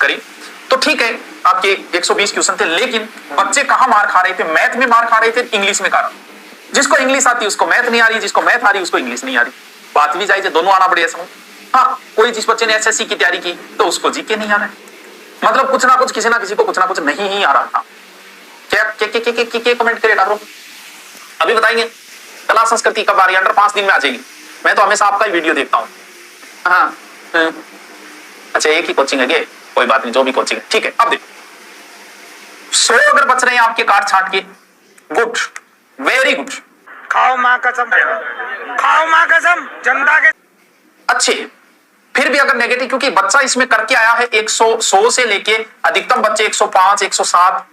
करें तो ठीक है, आपके 120 क्वेश्चन थे, लेकिन बच्चे कहां मार खा रहे थे? मैथ में मार खा रहे थे, इंग्लिश में खा रहे। जिसको इंग्लिश आती है उसको मैथ नहीं आ रही, जिसको मैथ आ रही उसको इंग्लिश नहीं आ रही। बात भी जायज है, दोनों आना बढ़िया समझ। हाँ, कोई जिस बच्चे ने एसएससी की तैयारी की तो उसको जीके नहीं आ रहा है, मतलब कुछ ना कुछ किसी ना किसी को कुछ ना कुछ नहीं ही आ रहा था। क्या कमेंट करेगा ब्रो? अभी बताएंगे कला संस्कृति कब आ रही है? अंडर 5 दिन में आ जाएगी। मैं तो हमेशा आपका ही वीडियो देखता हूँ। हाँ, अच्छा एक ही कोचिंग है, कोई बात नहीं, जो भी कोचिंग है ठीक है। अब देखो 100 अगर बच रहे हैं आपके काट छाट के, गुड, वेरी गुड, खाओ मां कसम, खाओ मां कसम जनता के अच्छे। फिर भी अगर नेगेटिव, क्योंकि बच्चा इसमें करके आया है 100 से लेके अधिकतम बच्चे 105, 107,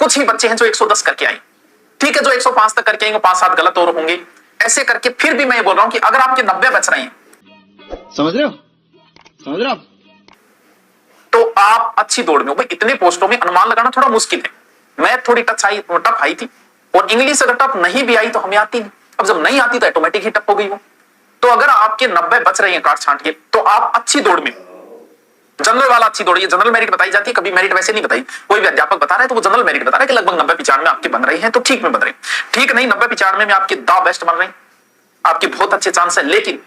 कुछ ही बच्चे हैं जो 110 करके आए। ठीक है, जो 105 तक करके आएंगे 5-7 गलत और होंगे, ऐसे करके फिर भी मैं बोल रहा हूं कि अगर आपके 90 बच रहे हैं, समझ रहे हो, समझ रहे हो, तो आप अच्छी दौड़ में हो। भाई इतने पोस्टों में अनुमान लगाना थोड़ा मुश्किल है। मैथ थोड़ी टफ आई थी, और इंग्लिश अगर टफ नहीं भी आई तो हमें आती नहीं। अब जब नहीं आती तो ऑटोमेटिक ही टफ हो गई वो। तो अगर आपके 90 बच रहे हैं काट छांट के, तो आप अच्छी दौड़ में। जनरल वाला अच्छी दौड़, ये जनरल मेरिट बताई जाती है, कभी मेरिट वैसे नहीं बताई। कोई भी अध्यापक बता रहा है तो वो जनरल मेरिट बता रहा है कि लगभग 90-95 आपके बन रहे हैं, तो ठीक में बन रहे हैं। ठीक नहीं, 90-95 में आपके द बेस्ट बन रहे हैं, आपके बहुत अच्छे चांस है। लेकिन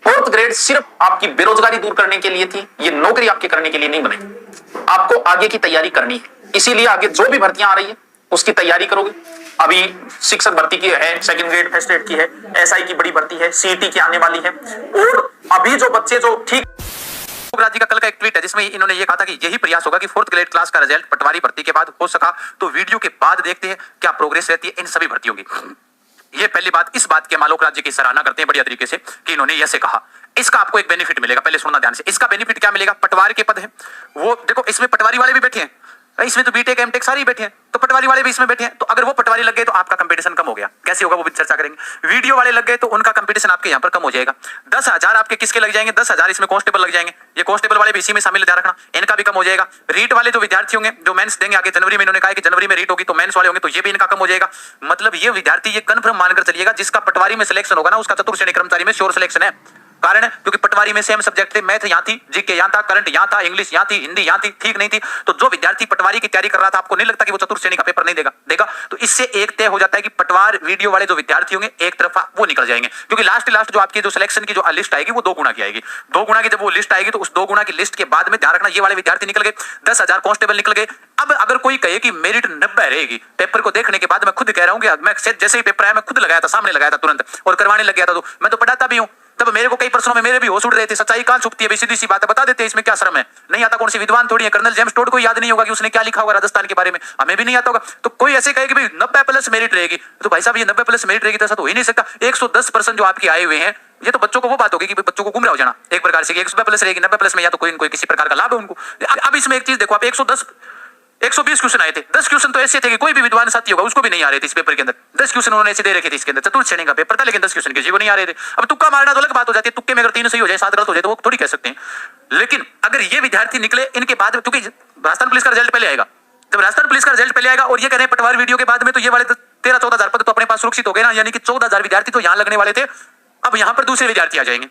4th ग्रेड सिर्फ आपकी बेरोजगारी दूर करने के लिए थी, ये नौकरी आपके करने के लिए नहीं बनी। आपको आगे की तैयारी करनी है, इसीलिए आगे जो भी भर्तियां आ रही है उसकी तैयारी करोगे। अभी शिक्षक भर्ती की है, 2nd ग्रेड फर्स्ट ग्रेड की है, एसआई की बड़ी भर्ती है, सीईटी की आने वाली है। और अभी जो बच्चे जो ठीक जी का कल का एक ट्वीट है जिसमें इन्होंने ये कहा था कि यही प्रयास होगा कि 4th ग्रेड क्लास का रिजल्ट पटवारी भर्ती के बाद हो सका तो वीडियो के बाद देखते हैं क्या प्रोग्रेस रहती है इन सभी भर्तियों की। ये पहली बात, इस बात के मालोक राज्य की सराहना करते हैं बढ़िया तरीके से कि इन्होंने ऐसे कहा। इसका आपको एक बेनिफिट मिलेगा, पहले सुनना ध्यान से। इसका बेनिफिट क्या मिलेगा? पटवारी के पद है वो देखो, इसमें पटवारी वाले भी बैठे हैं, इसमें तो बीटेक एमटेक सारी बैठे हैं, तो पटवारी वाले भी इसमें बैठे हैं। तो अगर वो पटवारी लग गए तो आपका कंपटीशन कम हो गया। कैसे होगा वो भी चर्चा करेंगे। वीडियो वाले लग गए तो उनका कंपटीशन आपके यहाँ पर कम हो जाएगा। 10,000 आपके किसके लग जाएंगे? 10,000 इसमें कांस्टेबल लग जाएंगे। ये कांस्टेबल वाले भी इसी में शामिल, ध्यान रखना, इनका भी कम हो जाएगा। रीट वाले जो विद्यार्थी होंगे जो मेंस देंगे आगे जनवरी में, इन्होंने कहा कि जनवरी में रीट होगी तो मेंस वाले होंगे, तो ये भी इनका कम हो जाएगा। मतलब ये विद्यार्थी ये कन्फर्म मानकर चलिएगा जिसका पटवारी में सिलेक्शन होगा ना उसका चतुर्थ श्रेणी कर्मचारी में श्योर सिलेक्शन है। कारण क्योंकि पटवारी में सेम सब्जेक्ट थे, मैथ यहाँ थी, जीके यहाँ था, करंट यहाँ था, इंग्लिश यहाँ थी, हिंदी यहाँ थी, ठीक नहीं थी। तो जो विद्यार्थी पटवारी की तैयारी कर रहा था, आपको नहीं लगता कि वो चतुर्थ श्रेणी का पेपर नहीं देगा। तो इससे एक तय हो जाता है कि पटवार वीडियो वाले जो विद्यार्थी होंगे एक तरफा वो निकल जाएंगे, क्योंकि लास्ट जो आपकी जो सिलेक्शन की जो लिस्ट आएगी वो 2 गुना की आएगी। 2 गुना की जब वो लिस्ट आएगी तो उस 2 गुना की लिस्ट के बाद में ध्यान रखना ये वाले विद्यार्थी निकल गए, 10,000 कांस्टेबल निकल गए। अब अगर कोई कहे कि मेरिट 90 रहेगी, पेपर को देखने के बाद मैं खुद कह रहा हूँ कि मैं जैसे ही पेपर आया मैं खुद लगाया था, सामने लगाया था तुरंत और करवाने लग गया था। तो मैं तो पढ़ाता भी हूँ, तब मेरे को कई प्रश्नों में मेरे भी होश उड़ रहे थे। सच्चाई कहां छुपती है? सीधी सी बात है, बता देते हैं, इसमें क्या शर्म है? नहीं आता कौन सी विद्वान थोड़ी है, कर्नल जेम्स टोड को याद नहीं होगा कि उसने क्या लिखा होगा राजस्थान के बारे में, हमें भी नहीं आता होगा। तो कोई ऐसे कहे कि भाई 90+ मेरिट रहेगी, तो भाई साहब ये 90+ मेरिट रहेगी तो ऐसा तो हो ही नहीं सकता। 110% जो आपके आए हुए हैं, ये तो बच्चों को वो बात होगी कि बच्चों को गुमराह हो जाना एक प्रकार से, 100+ रहेगी, 90+ में या तो कोई किसी प्रकार का लाभ है उनको। अब इसमें एक चीज देखो, आप 120 क्वेश्चन आए थे, 10 क्वेश्चन तो ऐसे थे कि कोई भी विद्वान साथी होगा उसको भी नहीं आ रहे थे इस पेपर के अंदर। 10 क्वेश्चन उन्होंने ऐसे दे रखे थे इसके अंदर, चतुर्थ श्रेणी का पेपर था, लेकिन 10 क्वेश्चन किसी को नहीं आ रहे थे। अब तुक्का मारना तो अलग बात हो जाती है, तुक्के में अगर 3 सही हो जाए 7 गलत हो जाए तो वो थोड़ी कह सकते हैं। लेकिन अगर ये विद्यार्थी निकले इनके बाद, क्योंकि राजस्थान पुलिस का रिजल्ट पहले आएगा, जब राजस्थान पुलिस का रिजल्ट पहले आएगा और ये कह रहे हैं पटवार वीडियो के बाद में, तो ये वाले 13-14 हजार पद तो अपने पास सुरक्षित हो गए ना, यानी कि 14,000 विद्यार्थी तो यहाँ लगने वाले थे, अब यहाँ पर दूसरे विद्यार्थी आ जाएंगे।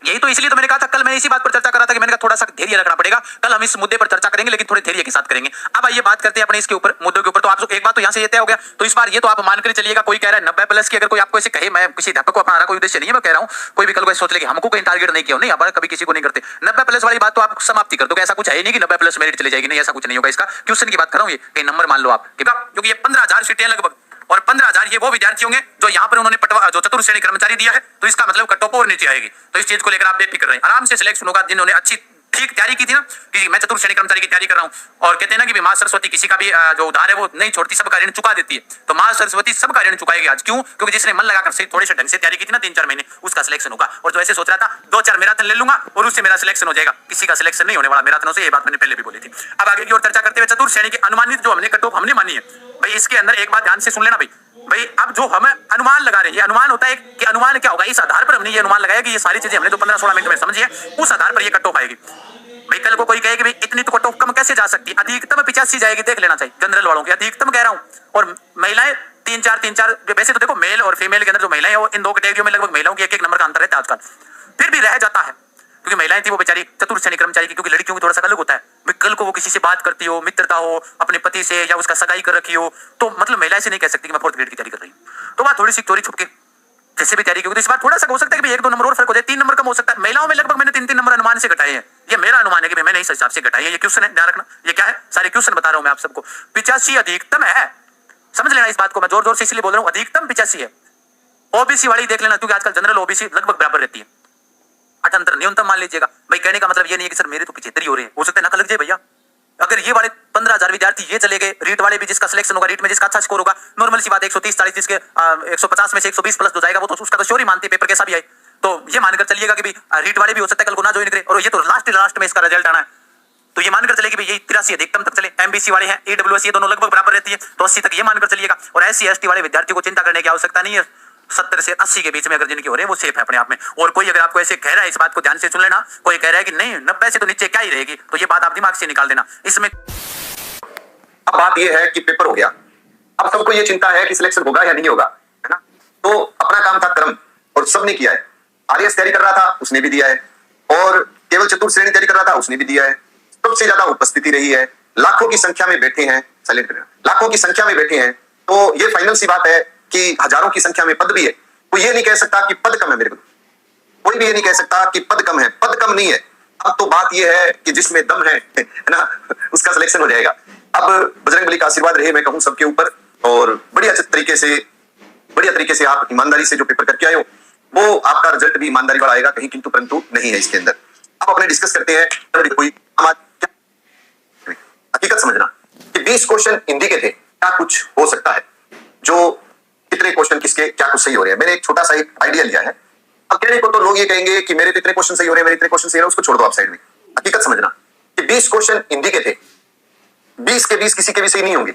यही तो इसलिए तो मैंने कहा था, कल मैं इसी बात पर चर्चा कर रहा था कि मैंने कहा थोड़ा सा धैर्य रखना पड़ेगा, कल हम इस मुद्दे पर चर्चा करेंगे, लेकिन थोड़े धैर्य के साथ करेंगे। अब आइए बात करते हैं अपने इसके ऊपर मुद्दों के ऊपर। तो आप एक बात तो यहाँ से ये तय हो गया, तो इस बार ये तो आप मानकर चलिएगा, कोई कह रहा है 90+ की, अगर कोई आपको ऐसे कहे, मैं किसी अध्यापक को अपना कोई उद्देश्य नहीं है, मैं कह रहा हूँ कोई भी कल को सोच ले कि हमको कोई टारगेट नहीं किया, नहीं अपन कभी किसी को नहीं करते, 90+ वाली बात तो आप समाप्ति कर दो, ऐसा कुछ है नहीं कि 90+ मेरिट चली जाएगी, नहीं ऐसा कुछ नहीं होगा। इसका क्वेश्चन की बात कर रहा हूँ, ये नंबर मान लो आप, क्योंकि ये 15,000 सीटें लगभग, और 15,000 ये वो विद्यार्थी होंगे जो यहाँ पर उन्होंने जो चतुर्थ श्रेणी कर्मचारी दिया है, तो इसका मतलब कट ऑफ और नीचे आएगी। तो इस चीज को लेकर आप बेफिक्र रहें, आराम से सिलेक्शन होगा जिन्होंने अच्छी ठीक तैयारी की थी ना, कि मैं चतुर्थ श्रेणी कर्मचारी की तैयारी कर रहा हूँ, और कहते हैं ना कि माँ सरस्वती किसी का भी जो उधार है वो नहीं छोड़ती, सबका ऋण चुका देती है, तो माँ सरस्वती सबका ऋण चुकाएगी आज। क्यों? क्योंकि जिसने मन लगाकर सही थोड़े से ढंग से तैयारी की थी ना 3-4 महीने, उसका सिलेक्शन होगा। और जो ऐसे सोच रहा था 2-4 मैराथन ले लूंगा और उससे मेरा सिलेक्शन हो जाएगा, किसी का सिलेक्शन नहीं होने वाला मैराथनों से, ये बात मैंने पहले भी बोली थी। अब आगे की ओर चर्चा करते हुए, चतुर्थ श्रेणी की अनुमानित जो हमने कट ऑफ हमने मानी है भाई, इसके अंदर एक बात ध्यान से सुन लेना भाई, अब जो हम अनुमान लगा रहे हैं, ये अनुमान होता है कि अनुमान क्या होगा, इस आधार पर हमने ये अनुमान लगाया कि ये सारी चीजें हमने जो 15-16 मिनट में समझी है, उस आधार पर ये कट ऑफ आएगी। भाई कल को कोई कहे कि भाई इतनी तो कट ऑफ कम कैसे जा सकती है, अधिकतम 85 जाएगी, देख लेना चाहिए जनरल वालों की, अधिकतम कह रहा हूं। और महिलाएं 3-4 वैसे तो देखो मेल और फीमेल के अंदर जो महिलाएं हैं इन 2 कैटेगरियों में लगभग महिलाओं की 1-1 नंबर का अंतर रहता है आजकल, फिर भी रह जाता है, क्योंकि महिलाएं थी वो बेचारी चतुर्थ श्रेणी कर्मचारी की, क्योंकि लड़कियों की थोड़ा सा अलग होता है, कल को वो किसी से बात करती हो, मित्रता हो अपने पति से, या उसका सगाई कर रखी हो, तो मतलब महिला से नहीं कह सकती कि मैं 4th ग्रेड की तैयारी कर रही हूँ। तो बात थोड़ी सी चोरी छुपके जैसे भी तैयारी की, तो इस बार थोड़ा सा हो सकता है कि 1-2 नंबर और फर्क हो जाए, 3 नंबर कम हो सकता है। महिलाओं में लगभग मैंने 3-3 नंबर अनुमान से घटाए हैं, ये मेरा अनुमान है कि मैंने इस हिसाब से घटाई है। ये क्वेश्चन है, ध्यान रखना, ये क्या है, सारे क्वेश्चन बता रहा हूं मैं आप सबको। 85 अधिकतम है, समझ लेना इस बात को, मैं जोर जोर से इसलिए बोल रहा हूं, अधिकतम 85 है। ओबीसी वाली देख लेना, क्योंकि आजकल जनरल ओबीसी लगभग बराबर रहती है, 78 न्यूनतम मान लीजिएगा। भाई कहने का मतलब ये नहीं है कि सर मेरे तो 75 हो रहे हैं, हो सकता है नकल लग जाए भैया। अगर ये वाले 15,000 विद्यार्थी ये चले गए, रीट वाले भी जिसका सिलेक्शन होगा, रीट में जिसका अच्छा स्कोर होगा, नॉर्मल सी बात 130-40 जिसके 150 में से 120 प्लस हो जाएगा, वो तो उसका तो श्योर ही मानते पेपर कैसा भी आए। तो ये मानकर चलिएगा कि भाई रीट वाले भी हो सकता है कल को ना ज्वाइन करे, और ये तो लास्ट में इसका रिजल्ट आना है, तो ये मानकर चले कि भाई ये 83 अधिकतम तक चले। एमबीसी वाले हैं, ईडब्ल्यूएस, ये दोनों लगभग बराबर रहती है, तो 80 तक ये मानकर चलिएगा। और एससी एसटी वाले विद्यार्थियों को चिंता करने की आवश्यकता नहीं है, 70 से 80 के बीच में अगर जिनकी हो रहे हैं वो सेफ है अपने आप में। और कोई अगर आपको ऐसे कह रहा है, इस बात को ध्यान से सुन लेना, कोई कह रहा है कि नहीं 90 से तो नीचे क्या ही रहेगी, तो ये बात आप दिमाग से निकाल देना। इसमें अब बात यह है कि पेपर हो गया, अब सबको ये चिंता है कि सिलेक्शन होगा या नहीं होगा, है ना। तो अपना काम था कर्म, और सबने किया है। आरएस तैयारी कर रहा था, उसने भी दिया है, और केवल चतुर्थ श्रेणी तैयारी कर रहा था, उसने भी दिया है। सबसे ज्यादा उपस्थिति रही है, लाखों की संख्या में बैठे हैं, साइलेंट करना, लाखों की संख्या में बैठे हैं। तो ये फाइनल सी बात है कि हजारों की संख्या में पद भी है, कोई ये नहीं कह सकता कि पद कम है मेरे को, कोई भी ये नहीं कह सकता कि पद कम है, पद कम नहीं है। अब तो बात ये है कि जिसमें दम है ना, उसका सिलेक्शन हो जाएगा। अब बजरंगबली का आशीर्वाद रहे, मैं कहूं सबके ऊपर, और बढ़िया तरीके से आप ईमानदारी से जो पेपर करके आए हो, वो आपका रिजल्ट भी ईमानदारी वाला आएगा, कहीं किंतु परंतु नहीं है इसके अंदर। अब अपने डिस्कस करते हैं, कोई हकीकत समझना कि 20 क्वेश्चन हिंदी के थे, क्या कुछ हो सकता है, जो कितने क्वेश्चन किसके क्या कुछ सही हो रहे हैं। मैंने एक छोटा सा एक आइडिया लिया है। अब कहने को तो लोग ये कहेंगे कि मेरे तो इतने क्वेश्चन सही हो रहे हैं, मेरे इतने क्वेश्चन सही हो रहे हैं, उसको छोड़ दो आप साइड में। हकीकत समझना कि 20 क्वेश्चन हिंदी के थे, 20 के 20 किसी के भी सही नहीं होंगे।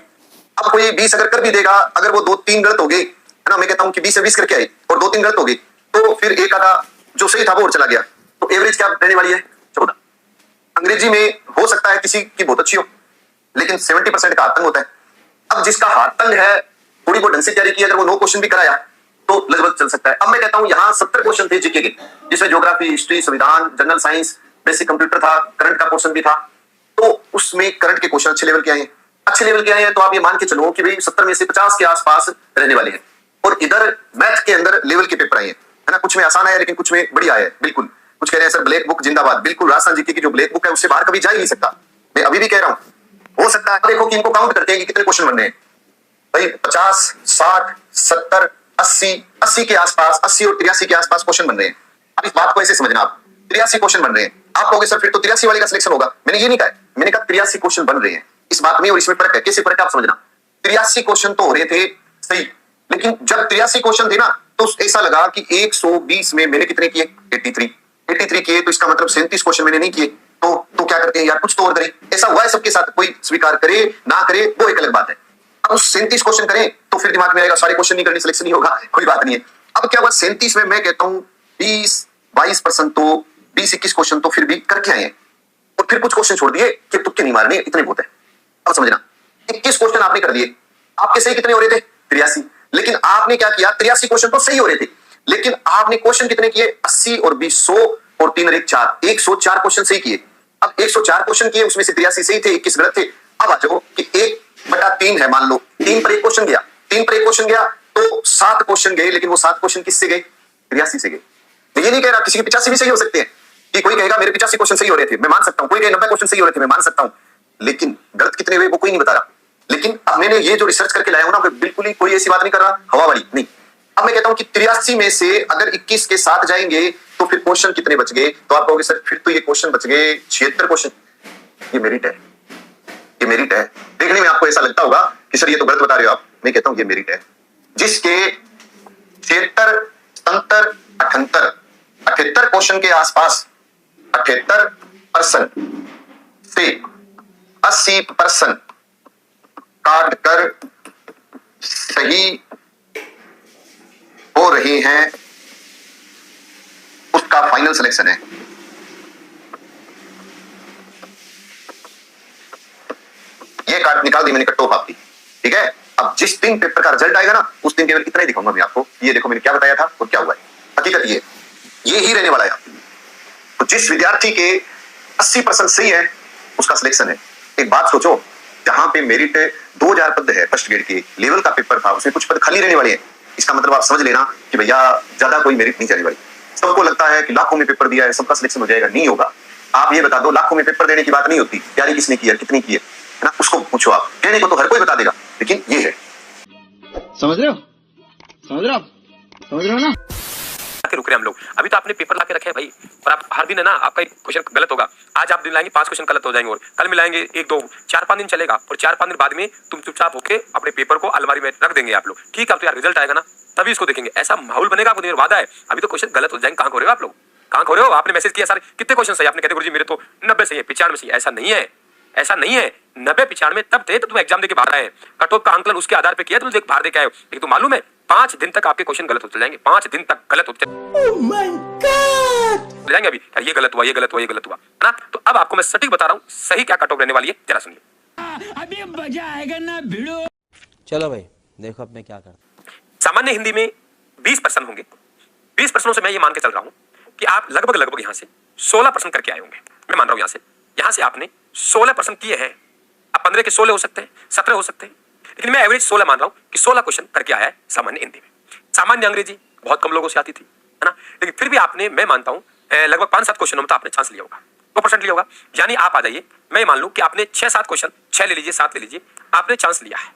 अब कोई 20 अगर कर भी देगा, अगर वो 2-3 गलत हो गए, है ना, मैं कहता हूं कि 20 से 20 करके आए और 2-3 गलत हो गए, तो फिर एक आधा जो सही था वो और चला गया, तो एवरेज क्या रहने वाली है, 14। अंग्रेजी में हो सकता है किसी की बहुत अच्छी हो, लेकिन 70% का आतंक होता है। अब जिसका आतंक है, थोड़ी बहुत ढंग से तैयारी की, अगर वो 9 क्वेश्चन भी कराया तो लगभग चल सकता है। अब मैं कहता हूं यहाँ 70 क्वेश्चन थे जीके के, जिसमें ज्योग्राफी, हिस्ट्री, संविधान, जनरल साइंस, बेसिक कंप्यूटर था, करंट का पोर्शन भी था। तो उसमें करंट के क्वेश्चन अच्छे लेवल के आए हैं, अच्छे लेवल के आए हैं, तो आप ये मान के चलो कि भाई 70 में से 50 के आसपास रहने वाले हैं। और इधर मैथ के अंदर लेवल के पेपर आए हैं, है ना, कुछ में आसान आया लेकिन कुछ में बढ़िया आया है, बिल्कुल। कुछ कह रहे हैं सर ब्लैक बुक जिंदाबाद, बिल्कुल। राजस्थान जीके की जो ब्लैक बुक है उससे बाहर कभी जा ही नहीं सकता, मैं अभी भी कह रहा हूं। हो सकता है देखो कि इनको काउंट करते हैं कि कितने क्वेश्चन बन रहे हैं, भाई 50, 60, 70, 80 के आसपास, 80 और 83 के आसपास क्वेश्चन बन रहे हैं। अब इस बात को ऐसे समझना, आप 83 क्वेश्चन बन रहे हैं, आप कहोगे सर फिर तो 83 वाले का सिलेक्शन होगा। मैंने ये नहीं कहा, मैंने कहा 83 क्वेश्चन बन रहे हैं। इस बात में और इसमें फर्क है, कैसे फर्क है आप समझना। 83 क्वेश्चन तो हो रहे थे सही, लेकिन जब 83 क्वेश्चन थे ना, तो ऐसा लगा कि 120 में मैंने कितने किए, 83 किए, तो इसका मतलब 37 क्वेश्चन मैंने नहीं किए, तो क्या करते हैं यार, कुछ तो और करें। ऐसा हुआ है सबके साथ, कोई स्वीकार करे ना करे वो एक अलग बात है। अब 37 क्वेश्चन करें तो फिर दिमाग में आएगा सारे क्वेश्चन नहीं करने, सिलेक्शन नहीं होगा, कोई बात नहीं है। अब क्या हुआ, 37 में मैं कहता हूं 20-22% तो 20-21 क्वेश्चन तो फिर भी करके आए हैं, और फिर कुछ क्वेश्चन छोड़ दिए कि तुक्के नहीं मारने, इतने बहुत है। अब समझना, 21 क्वेश्चन आपने कर दिए, आपके सही कितने हो रहे थे, 83, लेकिन आपने क्या किया, 83 क्वेश्चन तो सही हो रहे थे, लेकिन आपने क्वेश्चन कितने किए, 80 और 20, 100 और 3 और 1 4, 104 क्वेश्चन सही किए। अब 104 क्वेश्चन किए, उसमें से 83 सही थे, 21 गलत थे। अब आ जाओ कि 1/3 है, मान लो 3 पर 1 क्वेश्चन गया, 3 पर 1 क्वेश्चन गया, तो 7 क्वेश्चन गए, लेकिन वो 7 क्वेश्चन किससे गए, 83 से गए। मैं ये नहीं कह रहा किसी के 85 भी सही हो सकते हैं, कि कोई कहेगा मेरे 85 क्वेश्चन सही हो रहे थे, मैं मान सकता हूं, कोई कहे 90 क्वेश्चन सही हो रहे थे, मैं मान सकता हूं, लेकिन गलत कितने हुए वो कोई नहीं बता रहा। लेकिन अब मैंने ये जो रिसर्च करके लाया हूं ना, बिल्कुल ही कोई ऐसी बात नहीं कर रहा हवा वाली नहीं। अब मैं कहता हूं कि 83 में से अगर 21 के साथ जाएंगे तो फिर क्वेश्चन कितने बच गए, तो आप कहोगे सर फिर तो ये क्वेश्चन बच गए 76 क्वेश्चन। ये मेरिट है, ये मेरिट है। देखने में आपको ऐसा लगता होगा कि सर ये तो गलत बता रहे हो आप, मैं कहता हूं ये मेरिट है। जिसके 76, 77, 78 क्वेश्चन के आसपास 78% से 80% काट कर सही हो रहे हैं, उसका फाइनल सिलेक्शन है। ये कार्ड निकाल दी मैंने कट ऑफ आपकी, ठीक है। अब जिस दिन पेपर का रिजल्ट आएगा ना, उस दिन केवल इतना ही दिखाऊंगा मैं आपको, ये देखो मैंने क्या बताया था और क्या हुआ है। हकीकत ये ही रहने वाला है। तो जिस विद्यार्थी के 80% सही है उसका सिलेक्शन है। एक बात सोचो, जहां पे मेरिट 2000 पद है फर्स्ट ग्रेड के लेवल का पेपर था, उसमें कुछ पद खाली रहने वाले हैं। इसका मतलब आप समझ लेना कि भैया ज्यादा कोई मेरिट नहीं जाने वाली। सबको लगता है कि लाखों में पेपर दिया है, सबका सिलेक्शन हो जाएगा, नहीं होगा। आप ये बता दो, लाखों में पेपर देने की बात नहीं होती, तैयारी किसने की है, कितनी की है ना, उसको पूछो आप। कहने को तो हर कोई बता देगा, लेकिन ये है। समझ रहे हो, समझ रहे हो, समझ रहे हो ना। के रुक रहे हम लोग। अभी तो आपने पेपर लाके रखे हैं भाई, और आप हर दिन है ना, आपका एक क्वेश्चन गलत होगा। आज आप दिन लाएंगे 5 क्वेश्चन गलत हो जाएंगे, और कल मिलाएंगे 1 2 4 5 दिन चलेगा, और 4 5 दिन बाद में तुम चुपचाप होके अपने पेपर को अलमारी में रख देंगे आप लोग। ठीक है, अब तो यार रिजल्ट आएगा ना, तभी इसको देखेंगे। ऐसा माहौल बनेगा, आपको मेरा वादा है। अभी तो क्वेश्चन गलत हो जाएंगे। कहां खो रहे हो आप लोग, कहां खो रहे हो? आपने मैसेज किया सारे, कितने क्वेश्चन सही? आपने कहते गुरुजी मेरे तो 90 सही है, 95 सही है। ऐसा नहीं है, ऐसा नहीं है। 90 95 तब थे तो तुम एग्जाम देके बाहर आए। कट ऑफ का आंकलन उसके आधार पे किया, तुम देख बाहर देके आए हो। लेकिन तुम मालूम है 5 दिन तक आपके क्वेश्चन गलत होते जाएंगे, 5 दिन तक गलत होते जाएंगे। अभी यार ये गलत हुआ, ये गलत हुआ, ये गलत हुआ, है ना? तो अब आपको मैं सटीक बता रहा हूं सही क्या कट ऑफ रहने वाली है, जरा सुनिए। अभी मजा आएगा ना भिड़ो। चलो भाई देखो अब मैं क्या करता। सामान्य हिंदी में 20% होंगे। 20% से मैं ये मान के चल रहा हूं कि आप लगभग यहां से 16% करके आए होंगे। मैं मान रहा हूं यहां से आपने 16% किए हैं। अब 15 के 16 हो सकते हैं, 17 हो सकते हैं, लेकिन मैं एवरेज 16 मान रहा हूं कि 16 क्वेश्चन करके आया है सामान्य हिंदी में। सामान्य अंग्रेजी बहुत कम लोगों से आती थी, है ना, लेकिन फिर भी आपने, मैं मानता हूं लगभग 5-7 क्वेश्चनों में तो आपने चांस लिया होगा, 2% लिया होगा। यानी आप आ जाइए, मैं मान लूं कि आपने 6-7 क्वेश्चन, 6 ले लीजिए, 7 ले लीजिए, आपने चांस लिया है।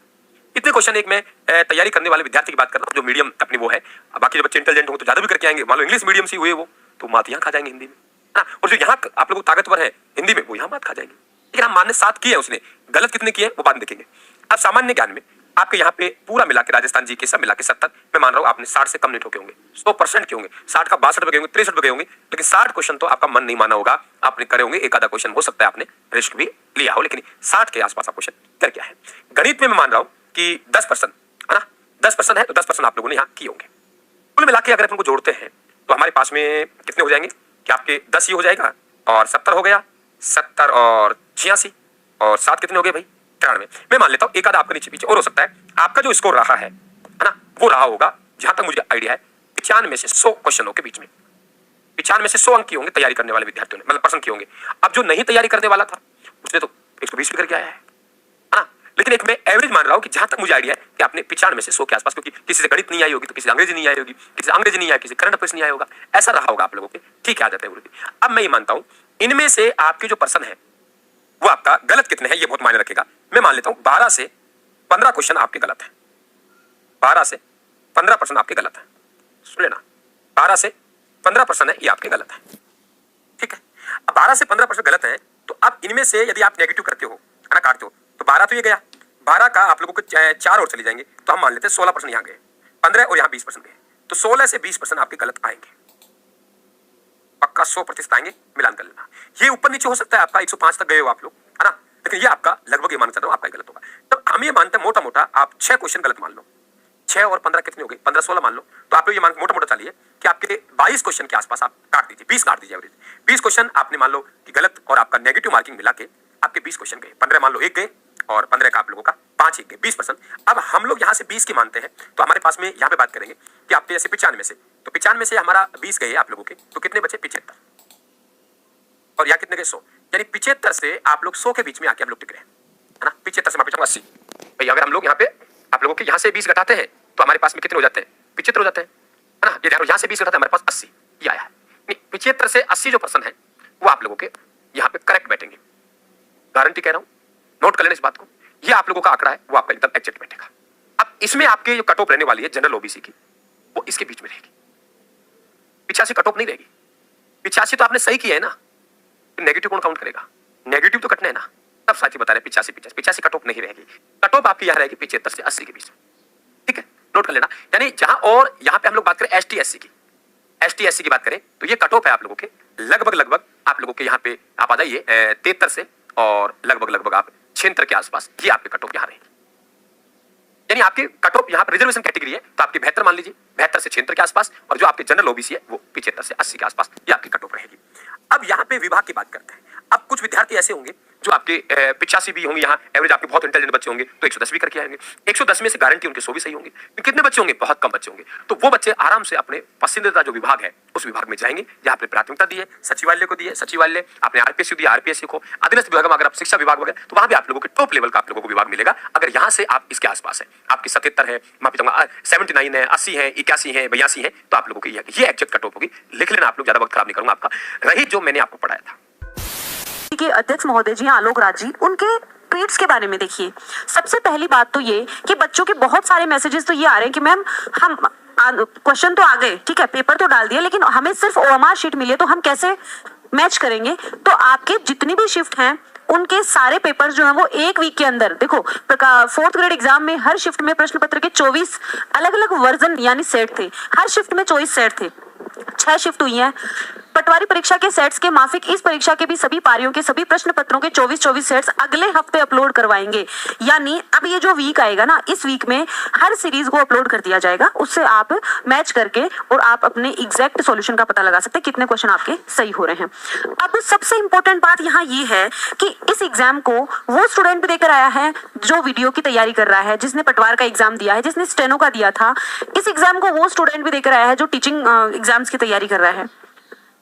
इतने क्वेश्चन एक मैं तैयारी करने वाले विद्यार्थी की बात कर रहा हूं जो मीडियम अपनी वो है। बाकी जो बच्चे इंटेलिजेंट होंगे तो ज्यादा भी करके आएंगे। मान लो इंग्लिश मीडियम से हुए वो, तो मात खा जाएंगे हिंदी में, है ना। और जो यहाँ आप लोग ताकतवर है हिंदी में, वो यहाँ मात खा जाएंगे। लेकिन हम मानने 7 किए उसने, गलत कितने किए वो बाद में देखेंगे। अब सामान्य ज्ञान में आपके यहाँ पे पूरा मिला के राजस्थान जी के सब मिला के 70, मैं मान रहा हूँ आपने 60 से कम नहीं ठोके होंगे, 100% के होंगे। 60 का 62 बगे होंगे, 63 बगे होंगे, लेकिन 60 क्वेश्चन तो आपका मन नहीं माना होगा, आपने करे होंगे। एक आधा क्वेश्चन हो सकता है आपने रिस्क भी लिया हो, लेकिन 60 के आसपास आप क्वेश्चन कर क्या है। गणित में मैं मान रहा हूँ कि 10%, है ना, 10% है तो 10% आप लोगों ने यहाँ किए होंगे। कुल मिला के अगर अपन को जोड़ते हैं तो हमारे पास में कितने हो जाएंगे कि आपके 10 ये हो जाएगा, और 70 हो गया, 70 और 86, और 7 कितने हो गए भाई, 93। मैं मान लेता हूँ एक आधा आपका नीचे पीछे और हो सकता है। आपका जो स्कोर रहा है ना, वो रहा होगा, जहां तक मुझे आइडिया है, 95 से 100 क्वेश्चनों के बीच में। 95 से 100 अंक किए होंगे तैयारी करने वाले विद्यार्थियों ने, मतलब पर्सन किए होंगे। अब जो नहीं तैयारी करने वाला था उसने तो 120 भी करके आया है ना। लेकिन एक मैं एवरेज मान रहा हूँ कि जहां तक मुझे आइडिया है कि आपने 95 से 100 के आसपास, क्योंकि किसी से गणित नहीं आई होगी तो किसी से अंग्रेजी नहीं आई होगी, किसी से अंग्रेजी नहीं आई, किसी करंट अफेयर्स नहीं आया होगा, ऐसा रहा होगा आप लोगों के। ठीक है, आ जाते हैं गुरुजी। अब मैं ये मानता हूँ इनमें से आपके जो पर्सन है वो आपका गलत कितने हैं ये बहुत मायने रखेगा। मैं मान लेता हूं 12 से 15 क्वेश्चन आपके गलत है। 12 से 15% आपके गलत है, सुन लेना, 12 से 15% है ये आपके गलत है। ठीक है, अब 12 से 15% गलत है, तो अब इनमें से यदि आप नेगेटिव करते हो, है ना, काटते हो, तो 12 तो ये गया, 12 का आप लोगों को 4 और चले जाएंगे, तो हम मान लेते हैं 16% यहाँ गए, 15 और यहाँ 20% गए, तो 16 से 20% आपके गलत आएंगे। पक्का 100% आएंगे, मिलान कर लेना। ये ऊपर नीचे हो सकता है, आपका 105 तक गए हो आप लोग, है ना, लेकिन ये आपका लगभग ये मान सकता हूं आपका गलत होगा। तब हम ये मानते हैं मोटा मोटा आप 6 क्वेश्चन गलत मान लो, 6 और 15 कितने हो गए, 15-16 मान लो, तो आप लोग ये मान मोटा मोटा चलिए कि आपके 22 क्वेश्चन के आसपास आप काट दीजिए, 20 काट दीजिए एवरेज। 20 क्वेश्चन आपने मान लो कि गलत, और आपका नेगेटिव मार्किंग मिला के आपके 20 क्वेश्चन गए। 15 मान लो 1 गए, और 15 का आप लोगों का 5 1 गए, 20%। अब हम लोग यहाँ से 20 की मानते हैं, तो हमारे पास में यहाँ पे बात करेंगे कि आपके जैसे 95 से, तो 95 से हमारा 20 गए आप लोगों के, तो कितने बचे 75, और यहाँ कितने गए 100, यानी 75 से आप लोग 100 के बीच में आके हम लोग टिक रहे हैं, है ना। 75 से 80 भाई, अगर हम लोग यहाँ पे आप लोगों के यहाँ से 20 घटाते हैं तो हमारे पास में कितने हो जाते हैं, 75 हो जाते हैं, है ना। ये देखो यहाँ से 20 घटाते हैं, हमारे पास 80 ये आया है। 75 से 80 जो पर्सन है वो आप लोगों के यहाँ पे करेक्ट बैठेंगे, गारंटी कह रहा हूँ, नोट कर लेना इस बात को। ये आप लोगों का आंकड़ा है, वो आपका एकदम एग्जैक्ट बैठेगा। अब इसमें आपके जो कट ऑफ रहने वाली है जनरल ओबीसी की, वो इसके बीच में रहेगी। 85 कट ऑफ नहीं रहेगी। 85 तो आपने सही किया है ना, नेगेटिव कौन काउंट करेगा, नेगेटिव तो कटना है ना। तब साथी बता रहे 85 कट ऑफ नहीं रहेगी, कट ऑफ आपकी यहाँ रहेगी 75 से 80 के बीच में। ठीक है, नोट कर लेना। यानी जहां, और यहाँ पे हम लोग बात करें एसटी एससी की बात करें, तो ये कट ऑफ है आप लोगों के लगभग आप लोगों के यहाँ पे आप आ जाइए 73 से, और लगभग आप 76 के आसपास, ये आपके कट ऑफ यहाँ रहेगी। यानी आपके कट ऑफ यहाँ पर रिजर्वेशन कैटेगरी है तो आपकी 72 मान लीजिए, 72 से 76 के आसपास, और जो आपके जनरल ओबीसी है वो 75 से 80 के आसपास, ये आपकी कट ऑफ रहेगी। अब यहाँ पे विभाग की बात करते हैं। अब कुछ विद्यार्थी ऐसे होंगे जो आपके 85 भी होंगे, यहाँ एवरेज आपके बहुत इंटेलिजेंट बच्चे होंगे तो 110 भी करके आएंगे। 110 में से गारंटी उनके 100 भी सही होंगे। कितने बच्चे होंगे? बहुत कम बच्चे होंगे। तो वो बच्चे आराम से अपने पसंदीदा जो विभाग है उस विभाग में जाएंगे जहाँ आपने प्राथमिकता दी है। सचिवालय को दी है, सचिवालय, आपने आरपीएस दिया, आरपीएस को, अधीनस्थ विभाग में अगर आप शिक्षा विभाग वगैरह, तो वहां भी आप लोगों के टॉप लेवल का आप लोगों को विभाग मिलेगा। अगर यहाँ से आप इसके आसपास है, आपकी 77 है, माफी चाहूंगा 79 है, 80 है, 81 है, 82 है, तो आप लोगों की ये एग्जैक्ट कट ऑफ होगी। लिख लेना आप लोग, ज्यादा वक्त खराब नहीं करूंगा आपका। रही जो मैंने आपको पढ़ाया था के अध्यक्ष महोदय जी आलोक राज जी, उनके ट्वीट्स के बारे में देखिए। सबसे पहली बात तो ये कि बच्चों के बहुत सारे मैसेजेस तो ये आ रहे हैं कि मैम हम क्वेश्चन तो आ गए, ठीक है, पेपर तो डाल दिया, लेकिन हमें सिर्फ ओएमआर शीट मिली है, तो हम कैसे मैच करेंगे? तो आपके जितनी भी शिफ्ट हैं उनके सारे पेपर्स जो हैं वो एक वीक के अंदर, देखो 4th ग्रेड एग्जाम में हर शिफ्ट में प्रश्न पत्र के 24 अलग अलग वर्जन यानी सेट थे। हर शिफ्ट में 24 सेट थे, 6 शिफ्ट हुई हैं। पटवारी परीक्षा के सेट्स के माफिक इस परीक्षा के भी सभी पारियों के सभी प्रश्न पत्रों के 24 सेट्स अगले हफ्ते अपलोड करवाएंगे। यानी अब ये जो वीक आएगा ना, इस वीक में हर सीरीज को अपलोड कर दिया जाएगा। उससे आप मैच करके और आप अपने एग्जैक्ट सॉल्यूशन का पता लगा सकते हैं कितने क्वेश्चन आपके सही हो रहे हैं। अब सबसे इंपॉर्टेंट बात यहाँ ये है कि इस एग्जाम को वो स्टूडेंट भी देकर आया है जो वीडियो की तैयारी कर रहा है, जिसने पटवार का एग्जाम दिया है, जिसने स्टेनो का दिया था। इस एग्जाम को वो स्टूडेंट भी देकर आया है जो टीचिंग एग्जाम्स की तैयारी कर रहा है।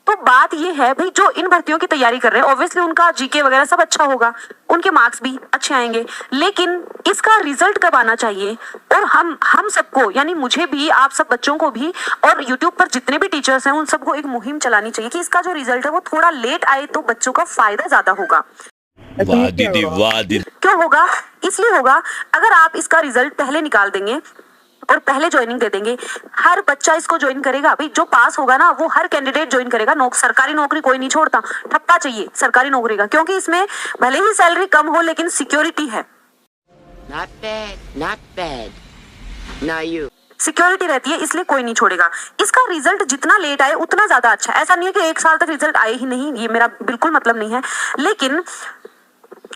तो बात ये है भाई, जो इन भर्तियों की तैयारी कर रहे हैं ऑब्वियसली उनका जीके वगैरह सब अच्छा होगा, उनके मार्क्स भी अच्छे आएंगे, लेकिन इसका रिजल्ट कब आना चाहिए? और हम सबको, यानी मुझे भी, आप सब बच्चों को भी, और यूट्यूब पर जितने भी टीचर्स हैं उन सबको एक मुहिम चलानी चाहिए कि इसका जो रिजल्ट है वो थोड़ा लेट आए तो बच्चों का फायदा ज्यादा होगा। वाह दीदी, वाह दीदी। क्यों होगा? इसलिए होगा, अगर आप इसका रिजल्ट पहले निकाल देंगे और पहले ज्वाइनिंग दे देंगे, हर बच्चा इसको ज्वाइन करेगा। भाई जो पास होगा ना वो हर कैंडिडेट ज्वाइन करेगा। सरकारी नौकरी कोई नहीं छोड़ता, ठप्पा चाहिए सरकारी नौकरी का, क्योंकि इसमें भले ही सैलरी कम हो लेकिन सिक्योरिटी है। Not bad, not bad. Now you. Security रहती है, इसलिए कोई नहीं छोड़ेगा। इसका रिजल्ट जितना लेट आए उतना ज्यादा अच्छा है। ऐसा नहीं है कि 1 साल तक रिजल्ट आए ही नहीं, ये मेरा बिल्कुल मतलब नहीं है, लेकिन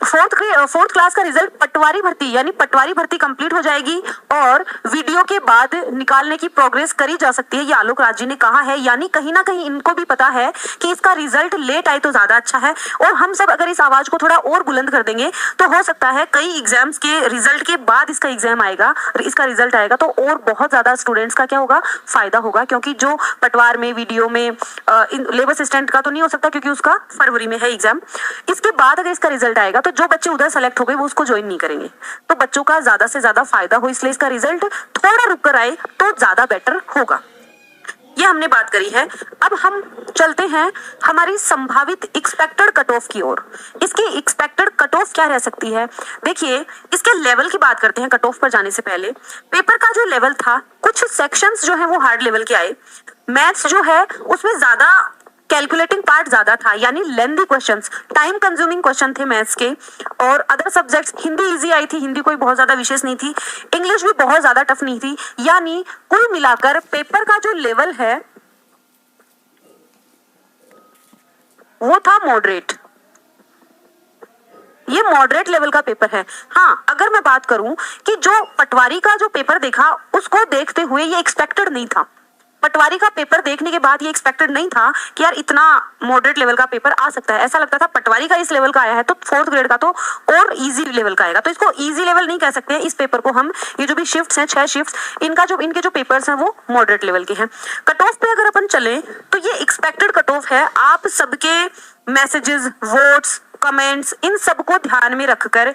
4th क्लास का रिजल्ट पटवारी भर्ती यानी पटवारी भर्ती कंप्लीट हो जाएगी और वीडियो के बाद निकालने की प्रोग्रेस करी जा सकती है, ये आलोक राज जी ने कहा है। यानी कहीं ना कहीं इनको भी पता है कि इसका रिजल्ट लेट आए तो ज्यादा अच्छा है। और हम सब अगर इस आवाज को थोड़ा और बुलंद कर देंगे तो हो सकता है कई एग्जाम्स के रिजल्ट के बाद इसका एग्जाम आएगा, इसका रिजल्ट आएगा तो और बहुत ज्यादा स्टूडेंट्स का क्या होगा, फायदा होगा। क्योंकि जो पटवार में, वीडियो में, लेबर असिस्टेंट का तो नहीं हो सकता क्योंकि उसका फरवरी में है एग्जाम। इसके बाद अगर इसका रिजल्ट आएगा तो जो बच्चे उधर सेलेक्ट हो गए वो उसको ज्वाइन नहीं करेंगे, तो बच्चों का ज्यादा से ज्यादा फायदा हो, इसलिए इसका रिजल्ट थोड़ा रुक कर आए तो ज्यादा बेटर होगा। ये हमने बात करी है। अब हम चलते हैं हमारी संभावित एक्सपेक्टेड कट ऑफ की ओर। इसकी एक्सपेक्टेड कट ऑफ क्या रह सकती है? देखिए, इसके लेवल की बात करते हैं। कट ऑफ पर जाने से पहले पेपर का जो लेवल था, कुछ सेक्शंस जो है वो हार्ड लेवल के आए। मैथ्स जो है उसमें ज्यादा कैलकुलेटिंग पार्ट ज्यादा था, यानी lengthy questions, time consuming question थे मैथ्स के। और अदर सब्जेक्ट्स, हिंदी इजी आई थी, हिंदी कोई बहुत ज्यादा विशेष नहीं थी, इंग्लिश भी बहुत ज्यादा टफ नहीं थी। यानी कुल मिलाकर पेपर का जो लेवल है वो था मॉडरेट। ये मॉडरेट लेवल का पेपर है। हाँ, अगर मैं बात करूं कि जो पटवारी का जो पेपर देखा उसको देखते हुए ये एक्सपेक्टेड नहीं था। पटवारी का पेपर देखने के बाद ये एक्सपेक्टेड नहीं था कि यार इतना मॉडरेट लेवल का पेपर आ सकता है। ऐसा लगता था पटवारी का इस लेवल का आया है तो 4th ग्रेड का तो और इजी लेवल का आएगा, तो इसको इजी लेवल नहीं कह सकते हैं। इस पेपर को हम, ये जो भी शिफ्ट्स हैं 6 शिफ्ट्स, इनके जो पेपर्स हैं वो मॉडरेट लेवल के हैं। कट ऑफ पे अगर अपन चले तो ये एक्सपेक्टेड कट ऑफ है। आप सबके मैसेजेस, वोट्स, कमेंट्स, इन सबको ध्यान में रखकर,